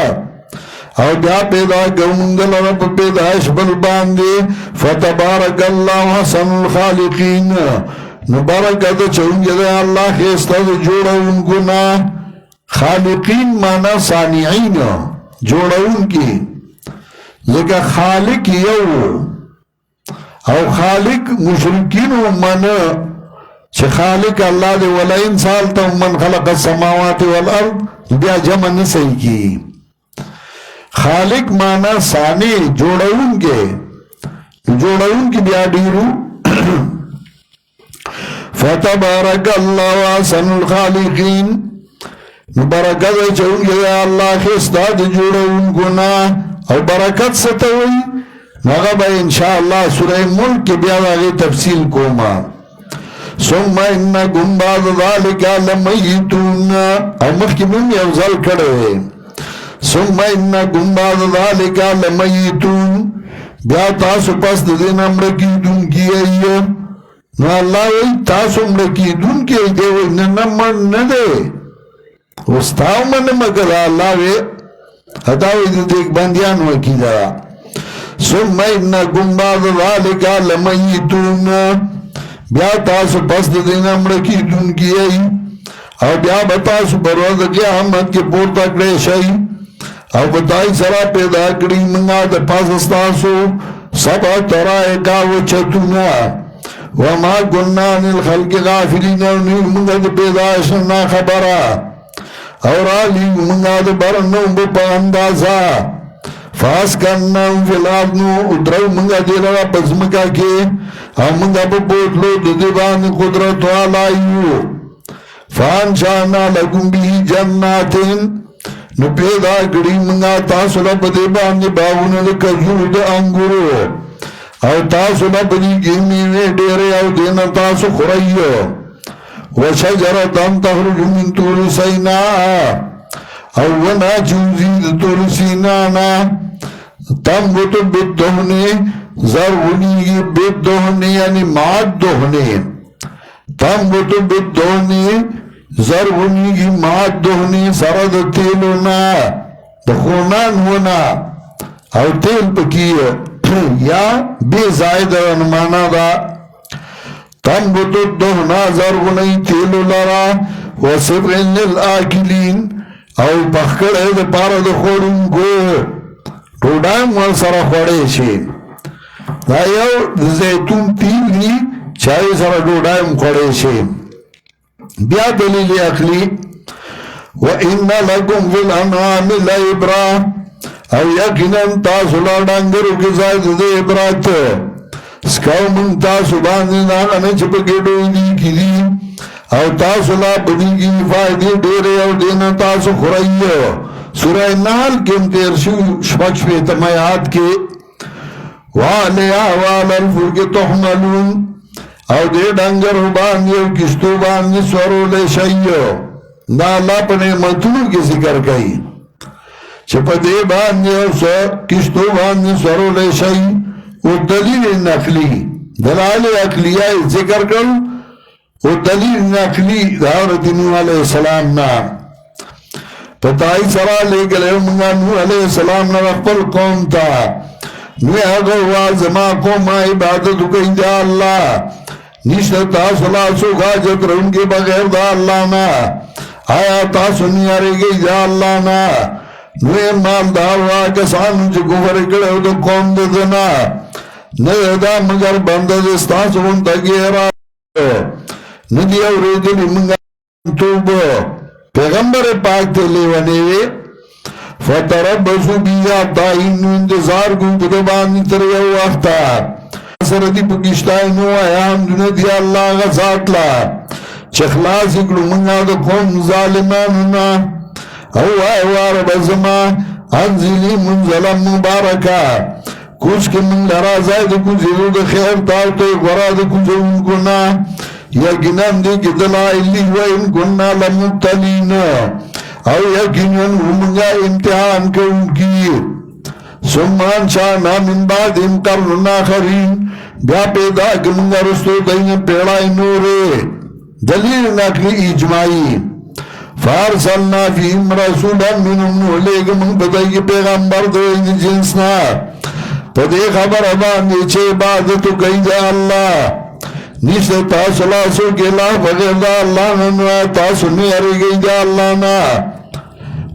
اور بیا پیدا کرو منگا لرا پا پیدایش بل باندے فتبارک اللہ حسن الخالقین مبارکت چونگے دے اللہ خیستہ دے جوڑا ان کو نا خالقین مانا صانعین جوڑا ان کی لیکن خالق یو او خالق مشرکین مانا چھ خالق اللہ دے ولئن سالتا من خلق السماوات والارض بیا جمع نسی کی خالق مانا صانع جوڑا ان کی بیا دیرو فتبارک اللہ واسن الخالقین برکت چونگے اللہ خستاد جوڑا ان گنا اور برکت ستوئی مغبا انشاءاللہ سورہ ملک کے بیاد آگے تفصیل کوما ثم انکم بعد ذالک لمیتون اور مخیمون یوزل کڑے ثم انکم بعد ذالک لمیتون بیاد تاسو پس دین امرکی دن کی ایئے نو اللہ وی تاسو امرکی دن کی ایئے وی ننمن ندے استاو من مگر اللہ وی حتاوی دو دیکھ بندیان وکی دا ثم انکم بعد ذالک لمیتون بیا تاسو پس دین امرکی دن کی ای اور بیا بتاسو بروز قیامت کے پورتا کرے شئی اور بتائی سرا پیدا کری منگا دا پاس استاسو سبا ترائکا وچتونا وما کننا نلخلق غافلین منگا دا پیدایشنا خبرا اور آلی منگا دا برنو بپا اندازا فاس کرنا فی الارنو ادرو منگا دیلوا پزمکا کے اور منگا بپوتلو ددبان قدرت والائیو فانشانا لکم بھی جناتین نو پیدا کری منگا تاسولا پدے بانی باغونا لکزور دا انگورو او تاسولا پدی گیمیوے ڈیرے او دینا تاسو خورائیو وشجرتان تخرج من طور سیناء او ونا چوزید طور سینانا تنبتو بددہنے زرغنی بددہنے یعنی ماد دہنے تنبتو بددہنے زرغنی کی ماد دہنی سرد تیلونا دخونان ہونا او تیل پکی یا بے زائد انمانا دا تنبتو دہنا زرغنی تیلو لرا وصبرن للآکلین او پخکر ہے دا پارا دخورن کو روڈائم والسر خوڑے شے دا یو زیتون تیل ہی چاہی سر روڈائم خوڑے شے بیا دلیل اخلی وَإِنَّ لَكُمْ فِي الْأَنْعَامِ لَعِبْرَةً او یقیناً تاسو لارڈانگرو کی زائد دے عبرات سکاو من تاسو باندی ناغانے چپکیٹو دی کی دی او تاسو لا بدی کی فائدی دیرے او دینا تاسو خورائیو سورہ نحل کم تیرشو شپکش پیتمایات کے وَعَلِيَا وَعَلَى الْفُلْكِ تُحْمَلُونَ او دے ڈنگر باندی او کشتو باندی سورو لے شایو نا اللہ پنے مطلوب کی ذکر کئی چپا دے باندی او کشتو باندی سورو لے شای او دلیل نقلی دلائل اقلیہ ذکر کر او دلیل نقلی حضرت نوح علیہ السلام نا پتائی سرا لے گلے منگا نوح علیہ السلام نرخپل قوم تا نوی اغوا زما قوم عبادتو کئی دا اللہ نشتا تاسو لاسو غاجت رون کے بغیر دا اللہ نا آیا تاسو نیارے گئی دا اللہ نا نوی مال داروا کسانو چه کفر کڑے دا قوم دنا ندا مگر بندہ دستاسو انتا گیرا ندی اوریدنی منگا توبو پیغمبر پاک تے لیوانے فتربسو بیا تاہینو انتظار کو بدبانی تریو وقتا سردی پکشتائنو آیام دندی اللہ غزاتلا چخلاس اکلو منگا دا قوم ظالمانونا او آئیوار بزما انزلی منزلم مبارکا کچھ کے من لرازائی دا کچھ زیدو دا خیر تاوتو غرا دا کچھ ان کنا یقیناً دی کہ دلائلی و ان کننا لمبتلین او یقیناً ہمگا امتحان کے ان کی سمان شانا من بعد امترن آخرین بیا پیدا کمنگا رستو دین پیڑائی نورے دلیل نقلی اجماعی فارسلنا فیم رسولا منم نولے من بدائی پیغمبر دوین جنسنا پدے خبر اباندے چھے عبادتو کئی جا اللہ نیشتے تاسو لاسو کے لا بغیر دا اللہ ننوہ تاسو نیاری گئی دا اللہ نا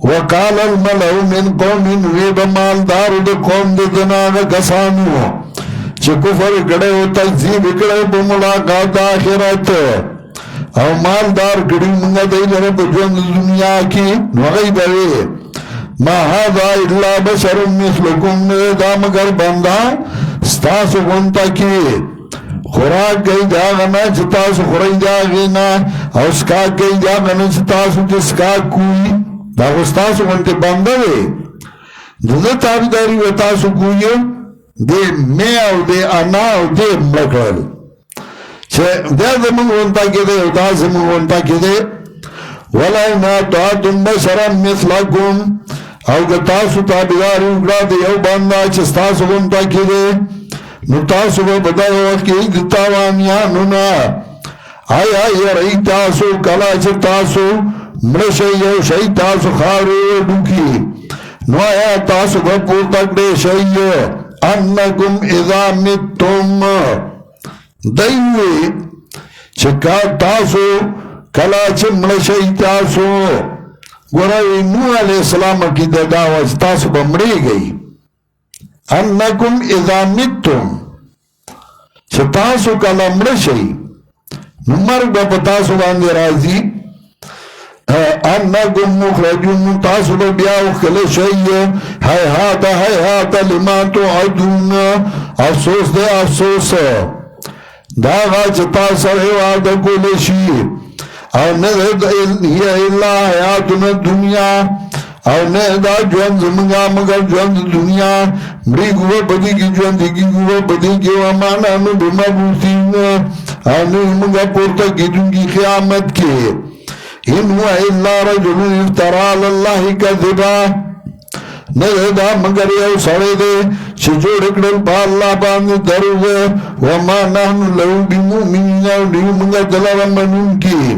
وقال الملو من قوم ویب مالدار دا قوم دا دناغ کسانو چه کفر کڑے و تکذیب کڑے پا ملاقات آخرت او مالدار کڑی منگا دی لرب جوند دنیا کی نوغی دوے ما هذا الا بشر مثلکم دا مگر بندہ ستاسو گنتا کی خوراک گئی جاگنا چتاسو خورائی جاگینا او سکاک گئی جاگنا چتاسو چسکاک کوئی دا غستاسو گنتے بندہ وے دو تابداری و تاسو کوئی دے میں او دے انا او دے مکرل چھے دے زمان گنتا کی دے او دا زمان گنتا کی دے وَلَيْنَا تُعَدُمْ بَشَرًا مِثْلَكُمْ او گتاسو تابداری اگرا دے او بندہ چستاسو گنتا کی دے نو تاسو با بدای وقت دتاوانیانو نا آیا رئی تاسو کلا چه تاسو مرشی یو شئی تاسو خارو ڈوکی نو آیا تاسو با پورتک دے شئی انکم اذا متتم دیوی چکا تاسو کلا چه مرشی تاسو گورائی نو علیہ السلام کی دعوت تاسو با مری گئی انکم اذا متتم چه تاسو کلا مرشی نمرگ با پتاسو باندے رازی انکم مخرجون تاسو با بیاو خلشی حیحاتا لما توعدون افسوس دے افسوس داغا چه تاسر حوادہ کو لشی او ند ہی اللہ حیاتنا دنیا او نه دا جوان زمنگا مگر جوان دنیا مری گوه بدی کی جوان دیگی گوه بدی کی ومانا نو بما بوسین او نو منگا پورتا کی دنگی قیامت کے انہو اللہ رجل افترال اللہ کذبا نه دا مگر یو سڑے دے چجوڑ اکڑل با اللہ باندے درو دے وما نحن لہو بمومنین او نیو منگا دلال منون کی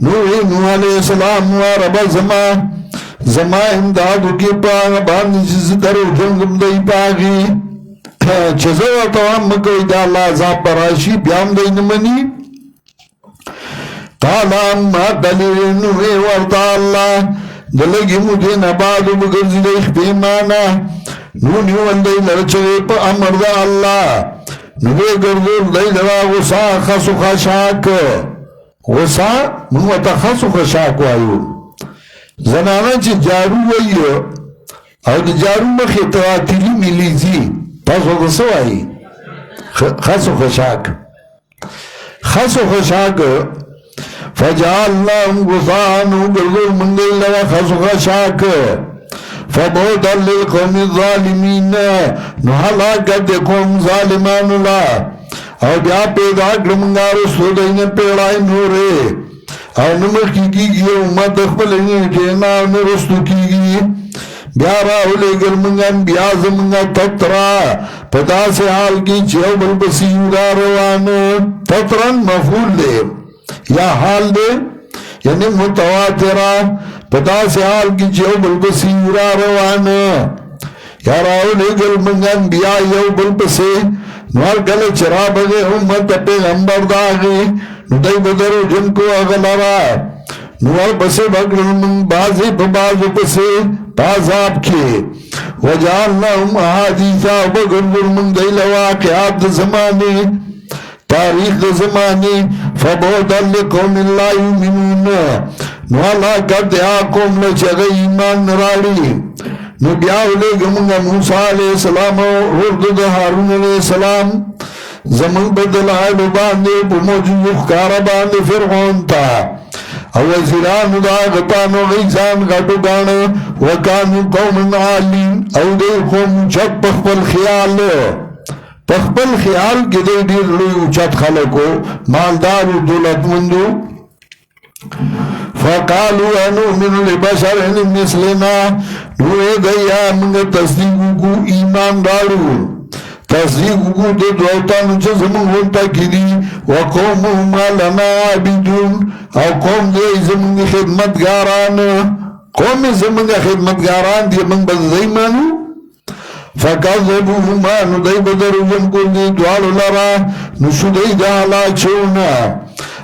نو علیہ السلام و رب زما امدادو کی پاگ باندی چیز درو جنگم دی پاگی چیزو اتوام مکوی دا اللہ عذاب براشی بیام دی نمانی قالا اما دلیلنوی ورطا اللہ دلگی مجھے نبادو بگرزی دیخ بیمانا نونیو اندی لرچوی پا امر دا اللہ نوی گردو دی لرا غصا خسو خشاک غصا منوتا خسو خشاک وایو زنانا چی جارو ویو او دی جارو مخی تواتیلی ملیزی تاسو دسو آئی خسو خشاک فجعلناهم غصاً وقرضوا من دل وخسو خشاک فبعدا للقوم الظالمین نحلاکت قوم ظالمان اللہ او بیا پیدا کرمنگا رسو دین پیڑائی نورے او نمخ کی گی امت اخبرنی جینا نرستو کی گی بیا راہو لے گرمنگان بیا زمنگا تطرا پدا سے حال کی چیو بلبسیورا روان تطران مفعول دے یا حال دے یعنی متواترہ پدا سے حال کی چیو بلبسی را روانا یا راو لے گل منگ انبیاء یو بلبسے نوار گل چرا بگے امت پیغمبر داغی ندائی بدرو جن کو اغلرا نوار بسے بگل من بازی پبازو بسے بازاب کے وجعلناهم احادیثا بگل من دیل واقعات زمانے تاریخ زمانے فبعدا لقوم لا یؤمنون نوالا کرد آقوم لچگئی ایمان نراڑی نبیاو لے گمونگا موسیٰ علیہ السلام ورد حارون علیہ السلام زمن بدل آئلو باندے بموجو یخکارا باندے فرعون تا او وزیران دا غطان و غیزان غٹو گانا وکانو قوم عالین او دے قوم چک پخپل خیال پخپل خیال کی دے دیر لوی اچت خلقو مالدار و دولت مندو فقالوا انؤمن لبشر مثلنا نوے گیا منگا تصدیقو کو ایمان دارو تصدیقو کو دو دوتانو چا زمان ہوتا کی دی وقومهما لنا عابدون او قوم دے زمان خدمتگاران قوم زمان خدمتگاران دی من بزدائی مانو فکذبوهما ندائی بدرو جن کو دی دوالو لرا نشدائی دا علاق چونا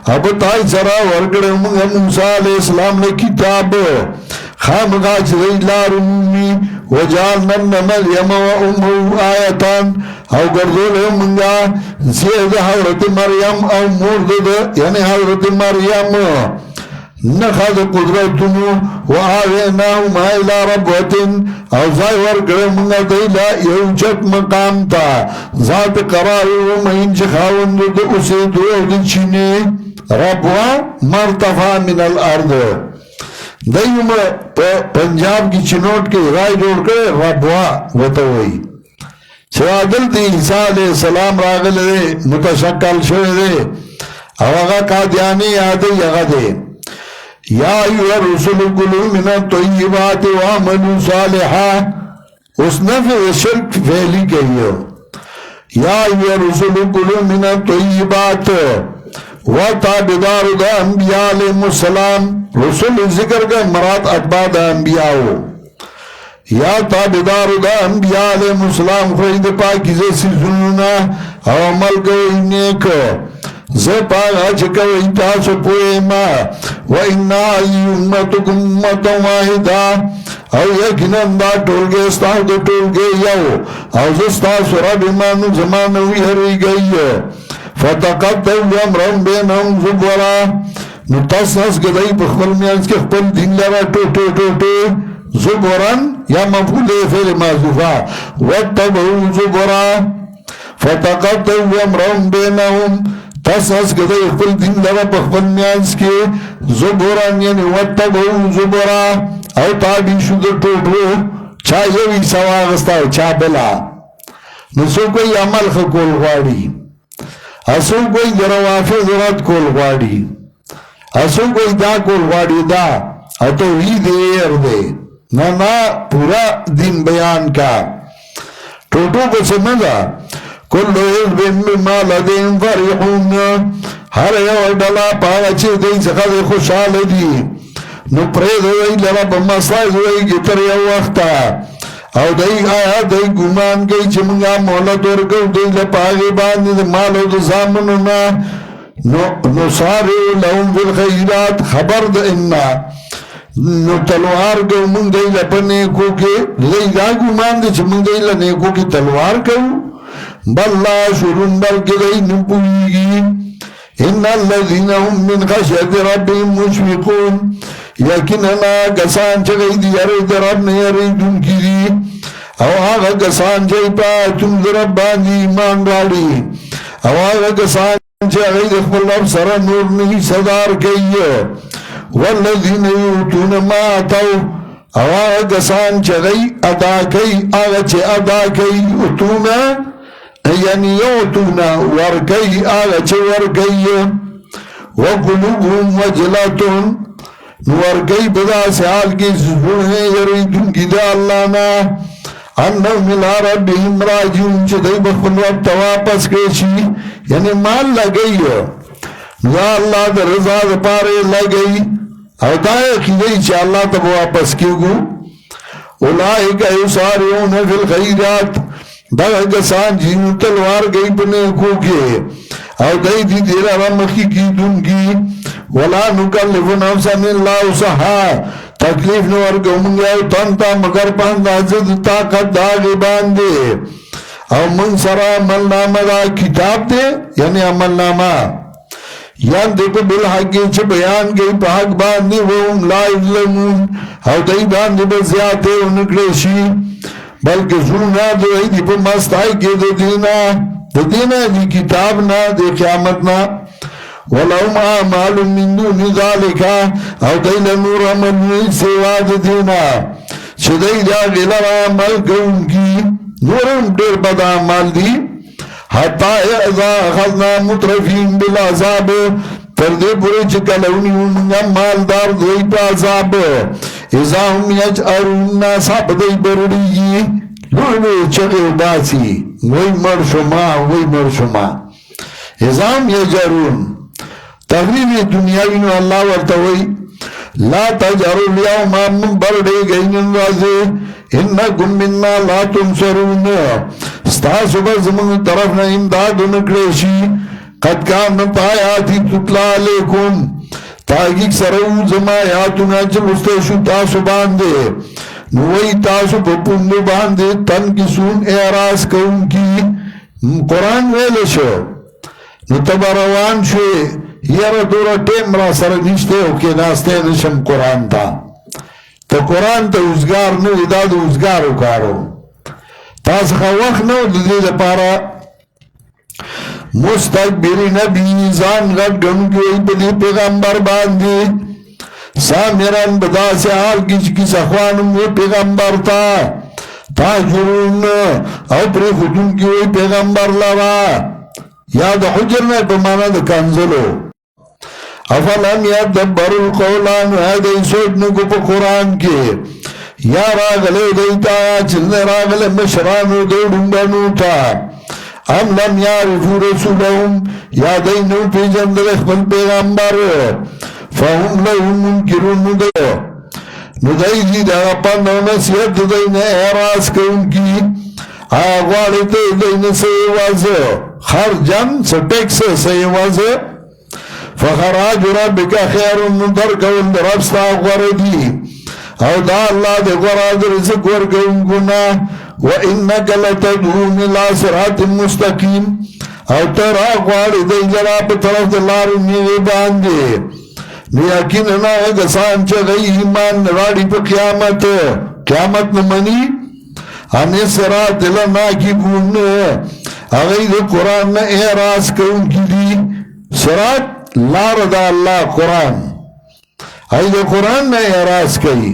اب تائی سرا ورگڑ منگا موسیٰ علیہ السلام نے کتاب خامقا چرئی لارمی وجعلنا مریم و امو آیتان او گردول منگا زید حضرت مریم او مورد یعنی حضرت مریم نخذ قدرتنو و آویناهم الى ربوتن او زائی ورگڑ منگا دیلا یوچت مقام تا ذات قرار و مہین چخاوند دو اسے دو دن چینے ربوا مرتفع من الارض دیو پنجاب کی چنوٹ کے رائے جوڑ کرے ربوا وطوئی سوادل دی عیسیٰ علیہ السلام راغل دے متشکل شوئے دے اوغا قادیانی آدھے یغا دے یا ایوہ رسول قلو من الطیبات وعملو صالحا اس نفع شرک فعلی کہیو یا ایوہ رسول قلو من الطیبات وَتَعْبِدَارُ دا انبیاء علیہ السلام رسول ذکر کا مراد اتباع دا انبیاء ہو یا تابدار دا انبیاء علیہ السلام خوید پاکیزے سی ظلنا او عمل کوئی نیک زپاق آج کوئی تاسو پوئے ما وَإِنَّا اِمَّتُكُمْ اُمَّتًا وَاحِدًا او یکنن دا ٹولگے استاو دا ٹولگے یو او زستاسو رب ایمانو زمانوی ہری گئی فتقطعوا امرهم بینهم زبورا نتصنص گدائی بخبر میانس کے خبر دین لرا ٹوٹے ٹوٹے زبوران یا مفعول فعل محذوفا واتبعوا زبورا فتقطعوا امرهم بینهم تصنص گدائی خبر دین لرا بخبر میانس کے زبوران یعنی واتبعوا زبورا او تابی شد ٹوٹو چاہیوی سواغستا چا بلا نسو کوئی عمل خکول غاڑی اسو کوئی دروافظ رد کول غاڑی اسو کوئی دا کول غاڑی دا اتو ہی دیر دے نا پورا دین بیان کا ٹوٹو کو سمجھا کلو حزب مما لدین فرحون ہر یو ڈلا پاگا چی دین سخد خوشحال دی نو پرید ہوئی لرا بمسائز ہوئی گتر یو وقتا او دای آیا دای گمان گئی چمنگا مولا دورگو دای لپاگی باندی مالو دا زامنو نا نو ساری لهم فی الخیرات خبر دا انا نو تلوار گو من دای لپنیکو کے دای دا گمان دی چمنگ دای لنیکو کی تلوار گو بلا شرون بلکی دای نپویگی ان الذین هم من خشیت ربهم مشفقون یقیننا گسان چگئی دی یاری در رب نے یاری دن کی دی او آغا گسان چگئی پا تم در رب باندی ایمان راڑی او آغا گسان چگئی دی خبر رب سر نور نہیں صدار کئی والذین یوتون ما آتاو او آغا گسان چگئی ادا کئی آغا چے ادا کئی اتونا یعنی یوتونا ورکی آغا چے ورکی وقلوبهم وجلاتون نورگئی بدا سے حال کی زبونیں یریدون کی دا اللہ نا انہو ملا ربهم راجعون چھ دائی بخبن رب تواپس کیشی یعنی مال لگئی یا اللہ دا رضا دا پارے لگئی او دا عقیده چې الله ته واپس کیږو اولئک یسارعون فی الخیرات دا کسان چې تلوار گئی بنے کو کے او دای دی دیرا رمخی کی دنگی ولا نکلف نفسا الا وسعها تکلیف نو ورکو منگا تنتا مگر پاندازد طاقت داغی باندے او من سرا عمل نامہ دا کتاب دے یعنی عمل نامہ یان دے پہ بالحقی چھ بیان گئی پہ حق باندے وهم لا اظلمون او دای باندے بزیادے انکڑیشی بلکہ ظلمہ دو ایدی پہ مستائی کے دو دینا دی کتاب نا دے قیامت نا ولهم اعمال من دون ذلك او دیل نور عمل سواد دینا چدئی دا غلر عمل گون کی نورم دیر بد عمل دی حتی اذا اخذنا مترفین بالعذاب تردے پورے چکلونی منگا مالدار دوئی پا عذاب اذا هم یجعرون ناسا بدئی بردی لولو چگے باسی وی مرشما اذا هم یجعرون تغریب دنیاوی نو اللہ ورطوئی لا تجارو لیاو مامن بردے گئینن رازے انکم مننا لا تنصرون ستاسو بزمون طرفنا امداد نکریشی قد کانت آیاتی تطلا علیکم تاکیک سرو زمایاتنا چلستشو تاسو باندے نوئی تاسو پپندو باندے تن کسون اعراض کون کی قرآن ویلشو نتبروان شوئے یارا دورا ٹیم را سر نشتے ہو کے ناستے نشم قرآن تا تو قرآن تا ازگار نو اداد ازگارو کارو تاسخا وقت نو دید پارا مستقبری نبی زان غد گنگوی بدی پیغمبر باندی سامران بدا سے حال کس اخوانم وی پیغمبر تا جرون او پری خودون کی وی پیغمبر لرا یاد حجر میں پمانا دا کنزلو افلم یدبر القولان هذا سوچنکو پا قرآن کے یا راغلے دیتا چلنے راغلے مشرانو دیڑن بنوتا ام لم یعرفو رسولهم یا دینو پی جندل اخبر پیغمبر فهم لهم منکرون ندائی دی دا پانو نصیت دین اعراض کون کی آغوالتے دین سیواز خرجن سٹیکس سیواز فخراج ربک خیر در کون ربستا غردی او دا اللہ دے غراد رزق ورکون گنا وَإِنَّكَ لَتَدْعُونَ إِلَى صِرَاطٍ مُسْتَقِيمٍ او تر آغوار دے جراب طرف دلار نیوے باندے لیکننا اگسان چا غی ایمان راڑی پا قیامت نمانی ہمیں صراط دلنا کی بون اغید قرآن نا اعراض کون کی دی صراط لار دا اللہ قرآن اید قرآن نا اعراض کئی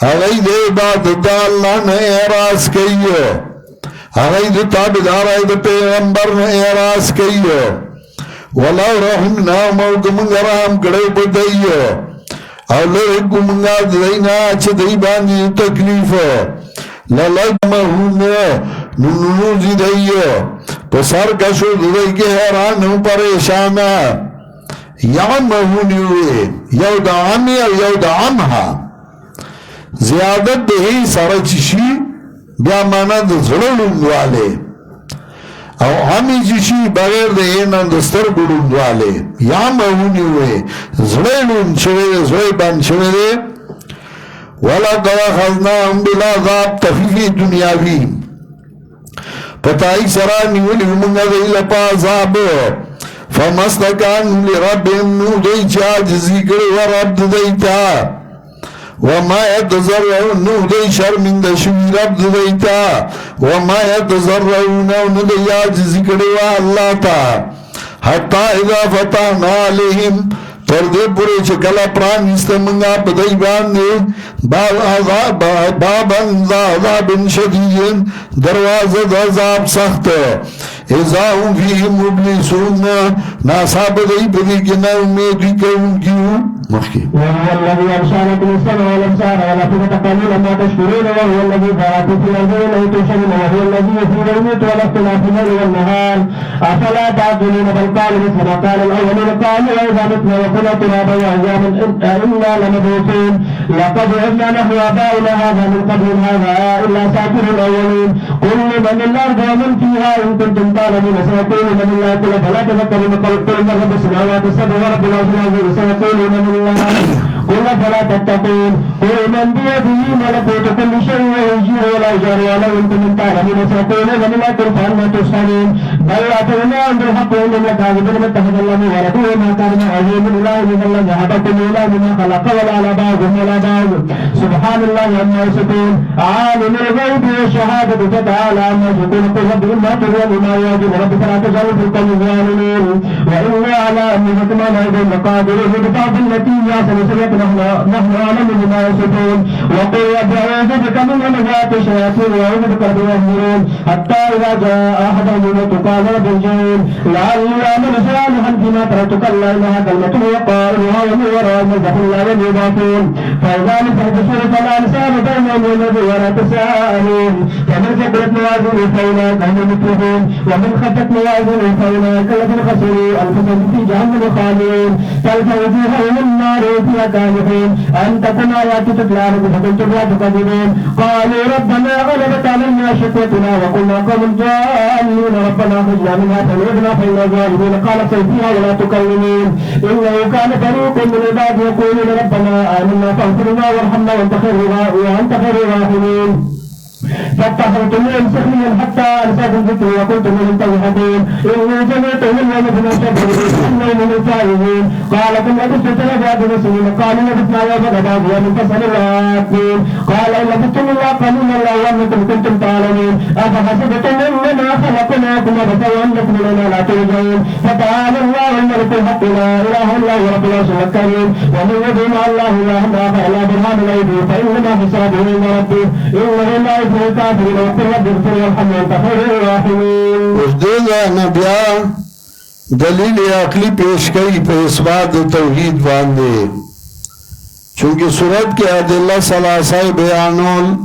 اید عبادت دا اللہ نا اعراض کئی اید تابدار اید پیغمبر نا اعراض کئی ولو رحمنا موکمنگا رحم کڑے بدئی اولرکمنگا دینا چھ دی بانی تکلیف للگمہون ننوزی دی پسر کشو دی کے حیران ہوں پریشانا یعمہونی ہوئے یو دا عمی او یو دا عمہا زیادت دہی سرچشی بیا مانا دا زرلون والے او عمی جشی بغیر دہینا دستر گلون والے یعمہونی ہوئے زرلون شوئے زویبان شوئے وَلَقَدْ أَخَذْنَاهُمْ بِالْعَذَابِ تخفیفی دنیاوی پتائی سرانی ولی منگا دی لپا عذاب فَمَسْتَكَانُ لِرَبِّهِمْ نُودَي چاجزی کر ورب دیتا وَمَا يَتَزَرَّعُونَ نُودَي شَرْمِندَ شوی رب دیتا وَمَا يَتَزَرَّعُونَ نُودَي عاجزی کر اللہ تا حَتَّى اِذَا فَتَحْنَا عَلَيْهِمْ تردے پورے چکلا پران استمنگا پدائی باندے بابن ذا عذاب شدید دروازد عذاب سخت ازاہم فیہم مبلسون ناسا پدائی پدی کنا امیدی کون کیوں مخي وهو الذي أنشأ لكم السمع والأبصار والأفئدة قليلا ما تشكرون وهو الذي ذرأكم في الأرض إليه تحشرون وهو الذي يحيي ويميت وله اختلاف الليل والنهار أفلا تعقلون بل قالوا مثل ما قال الأولون قالوا وإذا متنا وكنا ترابا وعظاما إنا لمبعوثون لقد عدنا نحن آباؤنا هذا من قبل هذا إلا ساكن الأولين قل لمن الأرض ومن فيها إن كنتم تعلمون سيقولون من الله قل فلا تذكرون قل من رب السماوات السبع ورب الأرض العظيم سيقولون من الله قل فلا تتقون قل من بيده ملكوت كل شيء ويجير ولا يجار ولو إن كنتم تعلمون سيقولون من الله قل فأنا تسحرون بل أتوناهم بالحق وإنهم لكاذبون ما اتخذ الله من ولد وما كان معه من إله إلا الله ذهب كل إله بما خلق ولا على بعضهم ولا بعض سبحان الله عما يصفون عالم الغيب والشهادة فتعالى عما يشركون قل رب إما ترون ما يواجه رب فلا تجعل في القوم الظالمين وإنا على أن نجتمع أيضا لقادرون ببعض التي يحسن سبق نحن أعلم بما يصفون وقل رب أعوذ بك من همزات الشياطين وأعوذ بك رب يحضرون حتى إذا جاء أحدهم الموت قال رب ارجعون لعلي أعمل صالحا فيما تركت كلا إنها كلمة وقائلها ومن وراء مزح لا يبعثون فإذا نفخت في الصور فلا أنساب بينهم يومئذ ولا تساءلون فمن ثقلت موازينه فأولئك هم المفلحون ومن خفت موازينه فأولئك الذين خسروا أنفسهم في جهنم خالدون تلفح وجوههم النار فيها كالحون أن تكون آياتي تتلى عليكم فكنتم لا تكذبون قالوا ربنا غلبت علينا شقوتنا وكنا قوما ضالين ربنا أخرجنا منها فنعدنا فإنا ظالمون قال سيفيها ولا تكلمون إنه كان فريق من عباد يقولون ربنا آمنا فاغفر لنا وارحمنا وأنت خير الراحمين فاتخذتموهم سخريا حتى أنساكم ذكري وكنتم منهم تضحكون إني جمعتهم اليوم بما شكروا إنهم من الفائزين قال كم لبثتم 3 سنين قالوا لبثنا يوما بعض يوم فاسألوا العاقلين قال إن لبثتم إلا قليلا لو أنكم كنتم تعلمون أفحسبتم أننا خلقناكم عبثا وأنكم إلينا لا ترجعون فتعالى الله الملك الحق لا إله إلا هو رب العرش الكريم ومن يدعو مع الله إلها آخر لا برهان له فإنما حسابه عند ربه إنه لا الكافرين وقل رب اغفر وارحم وانت خير الراحمين. اس دې نه بیا دلیل عقلی پیش کړي په اثبات توحید باندې چونکه صورت کې ادله ثلاثه بیانول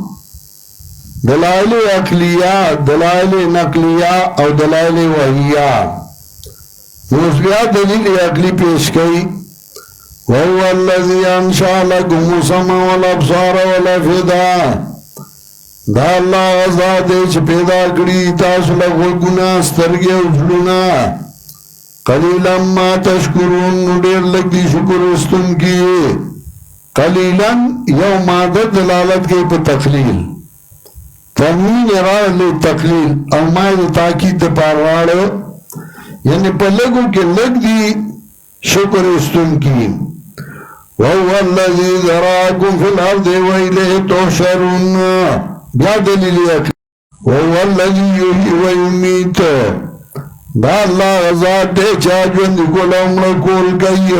دلائل عقلیه دلائل نقلیه او دلائل وحیه اوس بیا دلیل عقلی پیش کړي وهو الذي انشأ لكم السمع والابصار والافئدة دا اللہ غزا دے چھ پیدا کری تاسو لغوگونا سترگی او زلونا قلیلا ما تشکرون نڈیر لگ دی شکر استن کی قلیلا یو مادت دلالت کی پا تقلیل تنوین ارائل تقلیل او مائد تاکید پاروار یعنی پا لگو کے لگ دی شکر استن کی وَهُوَ الَّذِي ذَرَاكُمْ فِي الْأَرْضِ وَإِلَيْهِ تُحْشَرُونَ بیا دلیل اکلی وَهُوَ الَّذِي يُحْيِي وَيُمِيتُ دا اللہ غزات دے چاجوند کل عمر کول گئی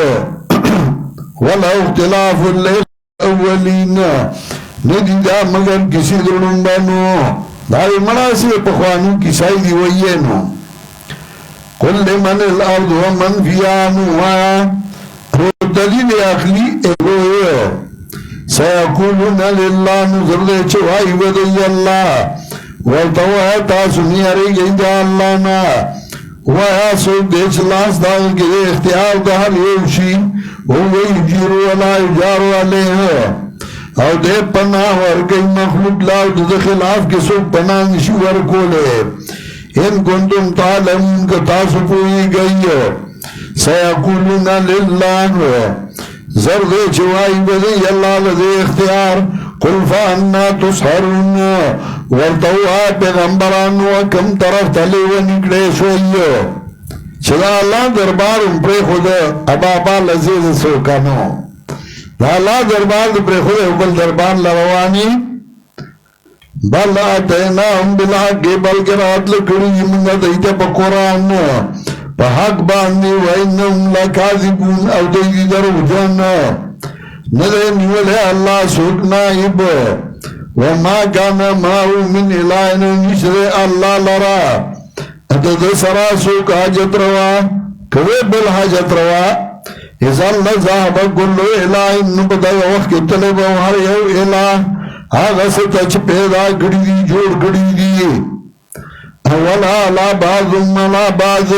وَلَا اختلاف اللَّيْلِ الْأَوَّلِينَ ندی دا مگر کسی درنن بانو داوی مناسی پخوانو کسائی دی وینو قُلْ لِمَنِ الْأَرْضُ وَمَنْ فِيَانُ دلیل اخلی اگوئے سیقولون للہ نظر دے چوائی ودی اللہ والتوہ تاسمی اری گئی اللہ نا ویا سوک دے چلاس داغ کے اختیار دار یوشی وہی جیرو علا اجارو علیہ او دے پناہ ورگئی مخلوق لاؤ دے خلاف کے سوک پناہ نشو ورکولے ان کنتم تعلمون کا تاسو پوئی گئی سیقولون للہ زرد چوائی بدی اللہ لدے اختیار قل فانا تسحرون ورطوها پیغمبران وکم طرف تلی و نکڑے شوئیو چلا اللہ دربار امپری خود ابابا لزیز سوکانو اللہ دربار امپری خود بل دربار لروانی بل آتینا ہم بالحق بلکہ رات لکڑی منگا دیتا پا قرآن پا حق باندی وَإِنَّهُمْ لَكَاذِبُونَ او دیدی درو جانا ندے نیولے اللہ سوک نائب وَمَا كَانَ مَاهُ مِنْ إِلَائِنَ نِشْرِ اللہ لرا اتدے سرا سوک حاجت روا کوئے بل حاجت روا اذا الله ذهب كل اله نبدا وقت طلب هر یو اله هغه څه چې پیدا کړی دي جوړ کړی دي ولا لا بعض ملا بعض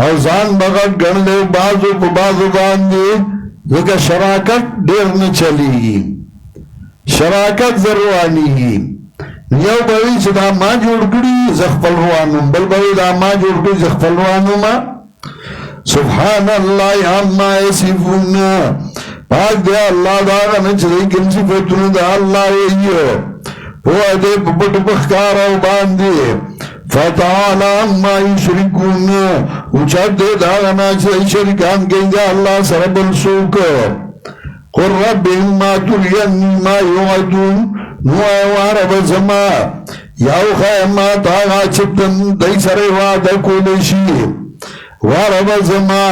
او ځان بغیر ګڼل بعضو په بعضو باندې ځکه شراکت ډیر نه چلیږي شراکت ضروري یو بوي چې دا ما جوړ کړی ز خپل روانم بل بوي دا ما جوړ کړی ز خپل روانم سبحان الله عما يصفون پاک دی الله دا نه چې کوم صفاتونه د الله یې هو دې په پټ بخکار او باندې فتعالى عما يشركون وجد دا نه چې شریکان کوي الله سره بل څوک قل رب اما تريني ما يوعدون نو وارب زما یو خیما تا چتن دای سره وعده کول شي وارب زما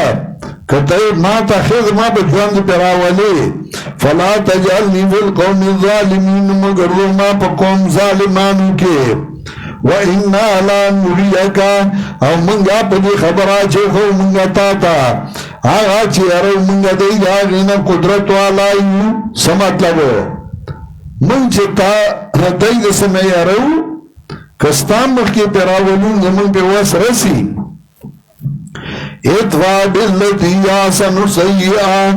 کته ما ته خدمت په ژوند پیراولي فلا تجعلني في القوم الظالمين مگر ما په قوم ظالمانو کې وإنا لا نريك او منگا پا دی خبرا چه خو منگا تاتا آغا چه ارو منگا دی دا غینا قدرت والایو سمطلبو من چه تا دی دا سمی ارو کستان مخی پیراولون زمان پی وس رسی اتوا باللتی آسن سیئا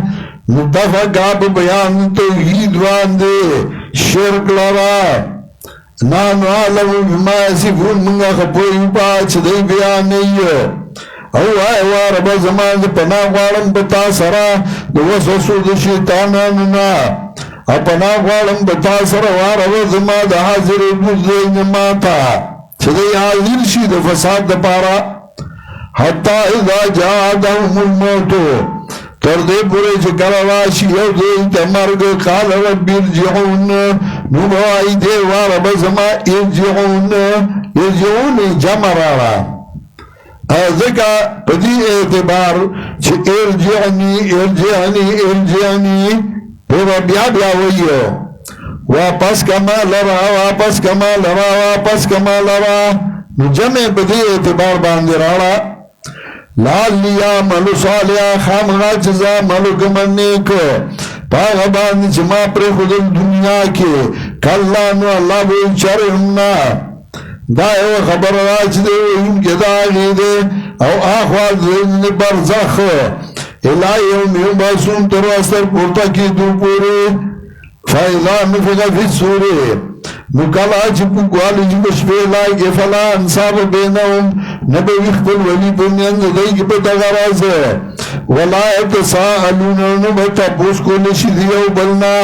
متفقا پا بیان توحید واندے شرک لرا نانو عالم بما یصفون منگا خپوئی پاچ دی بیانی او آئی وارب زمان دی پناہ غارم بتا سرا دو وسوسو دی شیطانانونا او پناہ غارم بتا سرا وارب زمان دی حاضر دوز دی نماتا چه دی حاضر شی دی فساد دی پارا حتی اذا جادهم الموتو تردے پورے چکر راشی یو دیتا مرگ قال رب ارجعون نبوائی دیوار بزما ارجعون جمع رارا ذکا پدی اعتبار چه ارجعنی پیرا بیا ویو واپس کما لرا جمع پدی اعتبار باندی رارا لالیا ملو صالحا خامغا چزا ملو کمنی کو پاگا باندی چما پر خود دنیا کے کلانو اللہ بو چرمنا دا او خبر راج دے ان کے داغی دے او آخوات زن برزخ الہی ام باسون تر اثر پورتا کی دو پورے فائضا نفقہ فی سورے نکالا چپو گوالی جبشوے لائے فلا انصاب بینہم نبی اخبر ولی بنیان دائی کی پتا غراز ولا اتساءلون نبتا پوس کو نشی دیو بلنا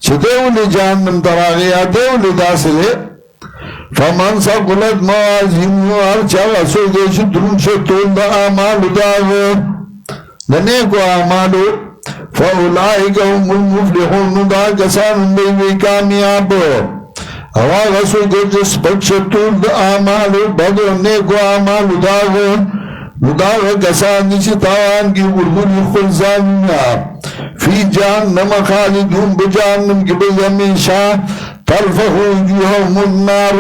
چدیو لی جہنم تراغی آتیو لی داسلے فمن ساقلت موازیم ارچا غسو دیش درون شتون دا آمالو داغ دنیکو آمالو فاولائک هم المفلحون دا کسان بیوی کامیاب ہوا غسو دیش پکشتون دا آمالو بدو نیکو آمالو داغ نداغ کسان نیچی تاوان کی ورغنی خلزانینا فی جہنم خالدون بجہنم کی بزمیشا تلفخو جوہم النار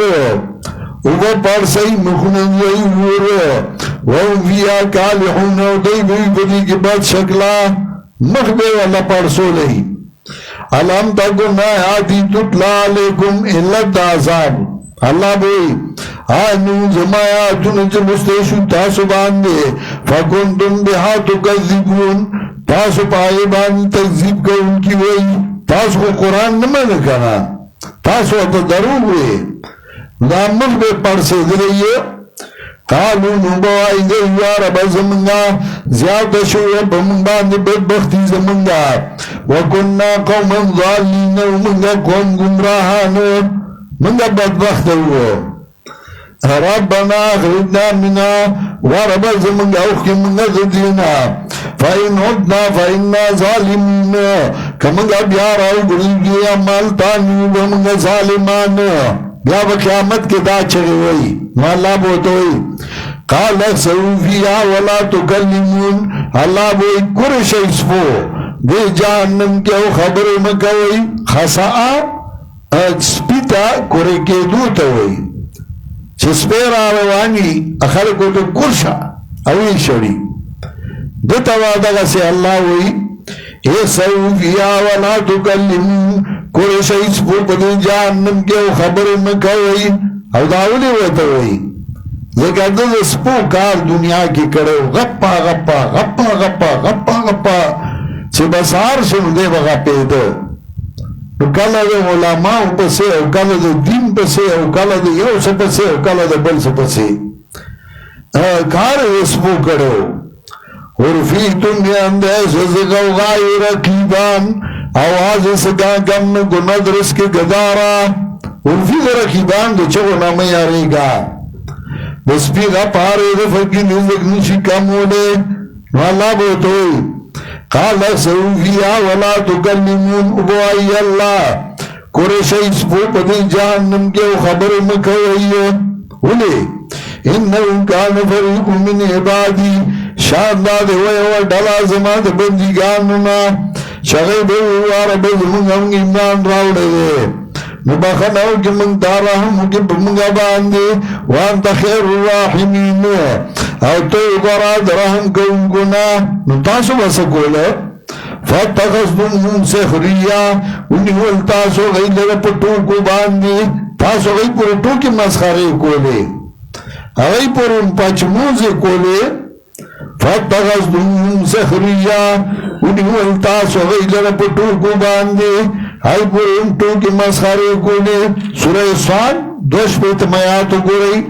اوگا پرسی مخنن یعیور وهم فیا کالحون او دی بی بدی کی بد شکلا مخبے والا پرسو لئی علم تکن آیاتی تطلا علیکم علت عذاب اللہ بوئی آنو زمایاتون چمستیشو تاسو باندے فکنتم بہا تکذبون تاسو پائے باندے تکذیب کر ان کی وئی تاسو کو قرآن نمین کنا تاسو اتا درو ہوئے دا مخبے پڑھ سے دلیے قالو نبوائی دے یارب زمنگا زیادہ شوئے بمن باندے بدبختی زمنگا وکننا قوما ظالین ومنگا قوم گمراہانو منگا بدبخت ہوئے ربنا اخرجنا منا ورب زمنگا اوخی منگا زدینا فإن عدنا فإنا ظالمین کمنگا بیاراو گریگی عمال تانیو بمنگا ظالمان بیا بقیامت کے دا چگے ہوئی اللہ بوتوئی قال اخسروا فيها ولا تكلمون اللہ بوئی کرش اسفو دے جہنم کے خبر مکوئی خساء سپیتا کرے کے دوتا ہوئی چسپیر آروانی اخلقو تو کرشا اوی شڑی دتوا دغه سي الله وی ایسو فیا ولا تکلم کوئی شئی سپو پدی جہنم کے خبر مکوئی او داولی ویتا وی لیکن دل سپو کار دنیا کی کرو غپا غپا غپا غپا غپا غپا چه بسار شنو دے بغا پیدو کلا دے علماء پسے او کلا دے دین پسے او کلا دے یو سپسے او کلا دے بل سپسے کار سپو کرو اور فی دنیا اندیس غوغائی رکیبان آواز سگا گم گند رسک گدارا اور فی رکیبان دو چو نامی آرے گا بس پی غا پارے رفقی نزک نشی کمولے نو اللہ بوتوئی قال سوفیا ولا تکلمون ابوائی اللہ قرشی سپو پدی جہنم کے خبر مکوئیو اولے انہو کان فریق من عبادی شانداد ہوئے ڈلا زمان بندگانونا شغی بیوار بزمونگ ہم ایمان راوڑے دے نبخناو کی منگ دارہم کی بمگا باندے وانتا خیر الراحمین او تو اقراد رحم کونگونا نتاسو بسکولا فتخصدن سخریا انہول تاسو غی لگا پٹو کو باندے تاسو غی پرٹو کی مسخرے کولے غی پر ان پچموزے کولے فتخصدن سخریا انہول تاسو غی لگا پٹو کو باندے غی پر ان ٹو کی مسخرے کولے سورہ صاد 2 میاتو گو رہی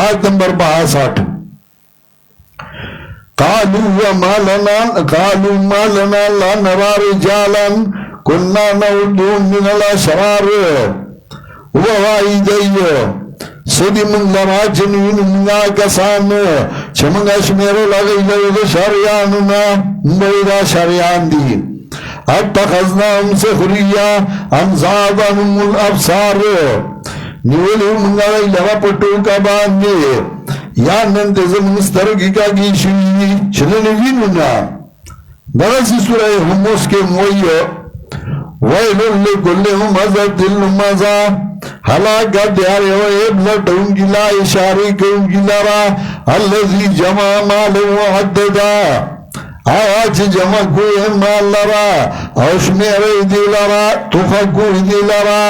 آیت نمبر 62 قالوا ما لنا لا نرى رجالا كنا نعدهم من الاشرار ووائدي سدی من لرا جنوین منگا کسان چمنگا شمیرو لگئی لگئی شریانونا مبیدا شریان دی اتخذناهم سخریا انزادهم الابصار نیولی منگا لگا پٹو کا باندے یا ننتظم مسترگی کا گیشوی چننوینونا درسی سورہ حموس کے موئیو ویلن لکل ہمزت النمزا حلاکہ دیارے و ابلت انگلا اشاری کے انگلارا اللذی جمع مال وعددا آواز جمع کوئی مال لرا اوشمیر دی لرا تخا کوئی دی لرا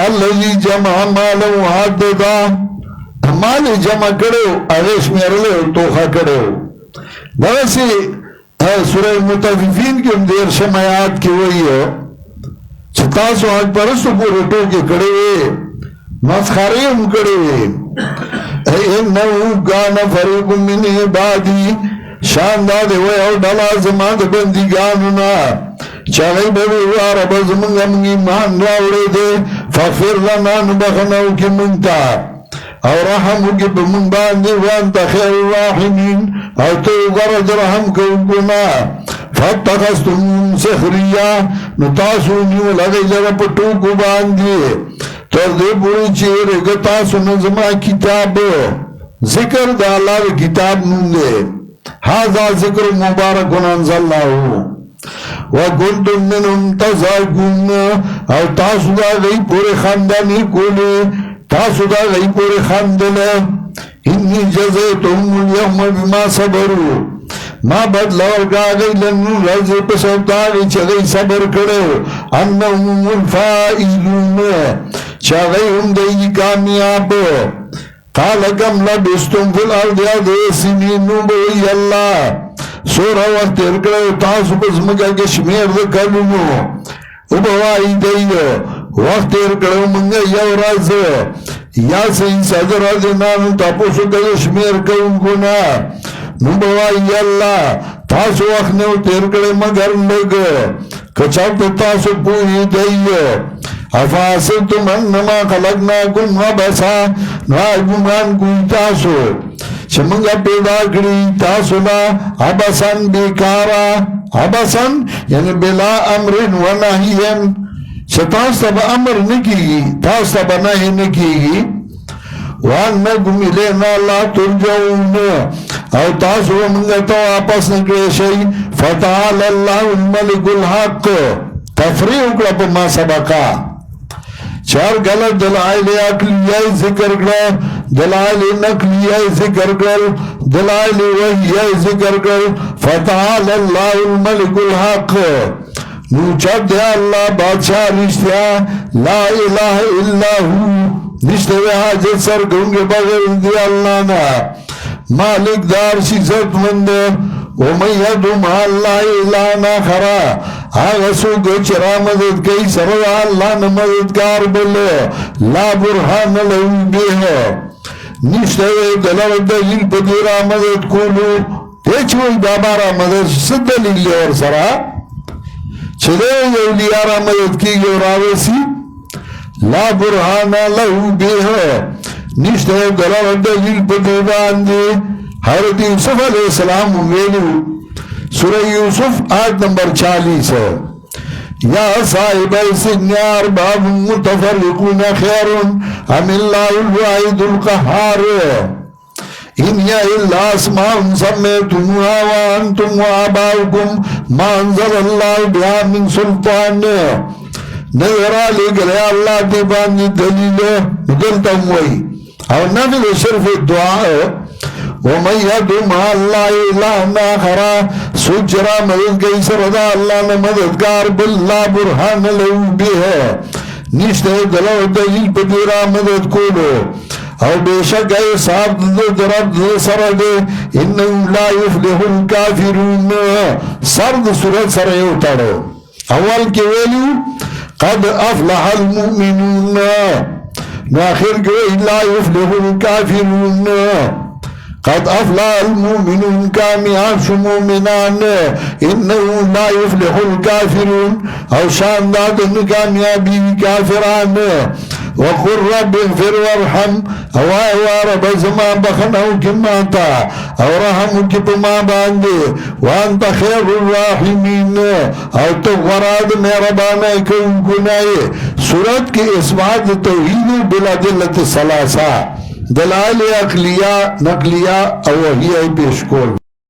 اللذی جمع مال وعددا مال جمع کرو اغیش میرلے توخہ کرو درسی سورہ متففین کی اندیر شمایات کی وہی ہو چھتاسو حق پرستو پورے ٹوکے کڑے ہوئے مسخرے ہم کڑے ہوئے انہو گانا فریق من عبادی شانداد ہوئے اور ڈالا زمان بندگانونا چاہی بلوار بزمنگا منگی مان راوڑے دے فغفر لنا نبخناو کی منتا او رحمو کی بمن باندی وانتا خیر الراحمین او تو غرد رحم کوگونا فتخستم سخریا نتاسو نیو لگئی لگا پٹو کو باندی تردے پوری چیر گتاسو نظمہ کتاب ذکر دا اللہ کتاب نندے حاضا ذکر مبارکن انزل اللہ وکنتم منم تزاکون او تاسو دا گئی پوری خاندانی کولے تاسو دا غی پوری خاندلے انی جزیتهم اليوم بما صبرو ما بدلور گا گئی لنو رضی پسوتاگی چگئی صبر کرو انہم الفائزون چگئی ہم دی کامیاب قال کم لبستم فی الارض عدد سنین بوئی اللہ سورہ وقت ارکڑو تاسو بزمگا کشمیر دکلنو ابوائی دیو وقت ارکڑو منگا یو راز یا سی صدر دینانو تاپوسو کشمیر کونکونا نبوائی اللہ تاسو اخنو ترکڑے مگر لگ کچاو تاسو پوری دیو افاسلتم انما خلقناکم وبسا نائبمان کوئی تاسو چمنگا پیدا کری تاسو لا عبسن بیکارا عبسن یعنی بلا امرن و نحین تاسو با امر نکی تاسو با نحی نکی وانکم الینا لا ترجعون او تاسو منگا تو آپس نکرے شئی فتعال اللہ الملک الحق تفریح اکڑا پا ما سبقا چار غلط دلائل اقلیائی ذکر کرو دلائل نقلیائی ذکر کرو دلائل وحی ذکر کر فتعال اللہ الملک الحق نوچت دے اللہ بادشاہ رشتیا لا الہ الا ہو نشتے حاجت سر گونگے بغیر دی اللہ نا مالک دار شیزت مند ومن یدو مع اللہ الہنا خرا آغا سوگو چرا مدد کئی سر اللہ نا مددگار بلے لا برحان لہو بیہ نشتے دلال دلیل پدیرا مدد کولو پیچوئی بابارا مدد صد دلیل اور سرا چلے اولیارا مدد کی گو راوسی لا برحانا لہو بیہ نشتے دلال دلیل پدیران دی حضرت یوسف علیہ السلام ویلو سورہ یوسف آیت نمبر 40 ہے یا صاحب السجن ارباب متفرقون خیر ام اللہ الواحد القہار ان یا الا اسماء سمیتموها وانتم وآباؤکم ما انزل اللہ بها من سلطان نظر آلی گلے اللہ دی باندی دلیل دلتا ہوئی اور نفل صرف دعا ومن یدو مع اللہ الہنا خرا سجرا مدد گئی سردا اللہ نے مددگار باللہ برحان لہو بھی ہے نشتے دلو دلیل پدیرا مدد کولو اور بے شک اے صاحب درد سرد انہم لا یفلح الکافرون سرد سورت سرے اتارو اول کے ویلو قد افلح المؤمنون ناخر کے لا یفلح الکافرون قد افلح المؤمنون کامیاب شو مومنان انہو لا یفلح الکافرون او شانداد کامیابی کافران وقل رب اغفر وارحم او آئے رب زمان بخنو کماتا او رحم کپما باندے وانت خیر الراحمین او تو غراد مہربانا کون کنائے سورت کی اثبات توحید بلا دلت ثلاثہ دلائل عقلیہ نقلیہ او وحیہ پیش کول